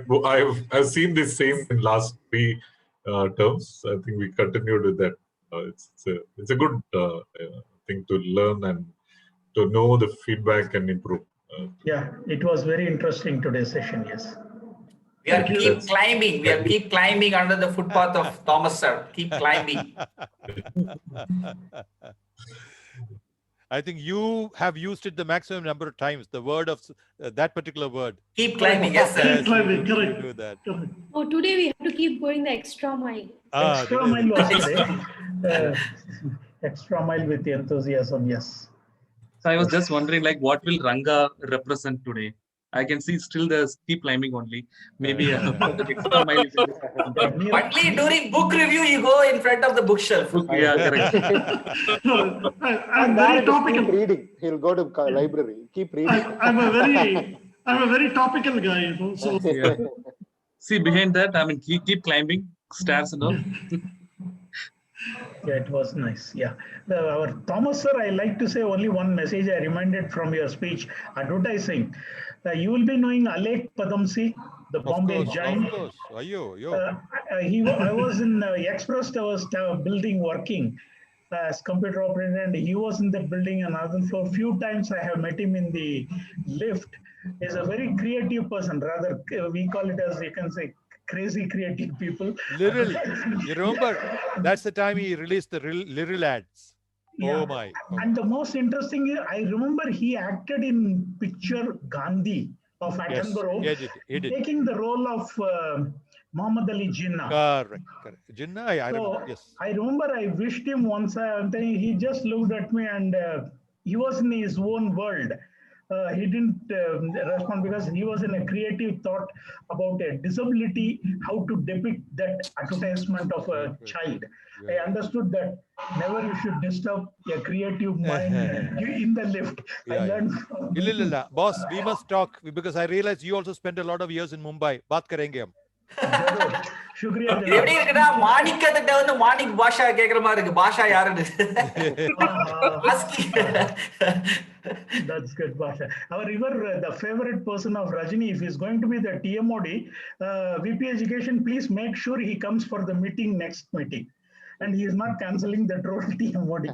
I've seen this same in last three terms. I think we continued with that. It's a good thing to learn and to know the feedback and improve.
Yeah, it was very interesting today's session. Yes.
We are keep climbing. We are keep climbing under the footpath of Thomas, sir. Keep climbing.
I think you have used it the maximum number of times, the word of that particular word.
Keep climbing, yes, sir.
Keep climbing,
you
correct.
do that.
Oh, today we have to keep going the extra mile.
Extra mile was today. Extra mile with enthusiasm, yes.
So I was just wondering, like, what will Ranga represent today? I can see still the keep climbing only. Maybe the extra mile is
Only during book review you go in front of the bookshelf.
Yeah, correct.
I'm very topical. Keep reading. He'll go to library. Keep reading.
I'm a very topical guy, you know. So
yeah. See behind that, I mean, keep climbing stairs and all.
Yeah, it was nice. Yeah. Our Thomas, sir, I like to say only one message I reminded from your speech, advertising. You will be knowing Alek Padamsi, the Bombay giant.
Of course.
I was in Express Towers building working as computer operator, and he was in the building and other floor. Few times I have met him in the lift. He's a very creative person. Rather, we call it as you can say crazy creative people.
Literally, you remember that's the time he released the Literal ads.
Yeah.
Oh my!
And the most interesting is, I remember he acted in picture Gandhi of Attenborough,
he did.
taking the role of Muhammad Ali Jinnah.
Correct. Jinnah, I remember. Yes.
I remember I wished him once, and he just looked at me and he was in his own world. He didn't respond because he was in a creative thought about a disability, how to depict that advertisement of a child. I understood that never you should disturb a creative mind in the lift. I learned from
Boss, we must talk because I realize you also spent a lot of years in Mumbai. Baat karenge hum.
Shukriya.
இது எப்படி இருக்குன்னா மாணிக்கத்திட்ட வந்து மாணிக் பாஷா கேக்குற மாதிரி இருக்கு. பாஷா யாருன்னு.
That's good, Basha. However, the favorite person of Rajini, if he's going to be the TMOD, VP Education, please make sure he comes for the meeting, next meeting. And he is not cancelling that role TMOD.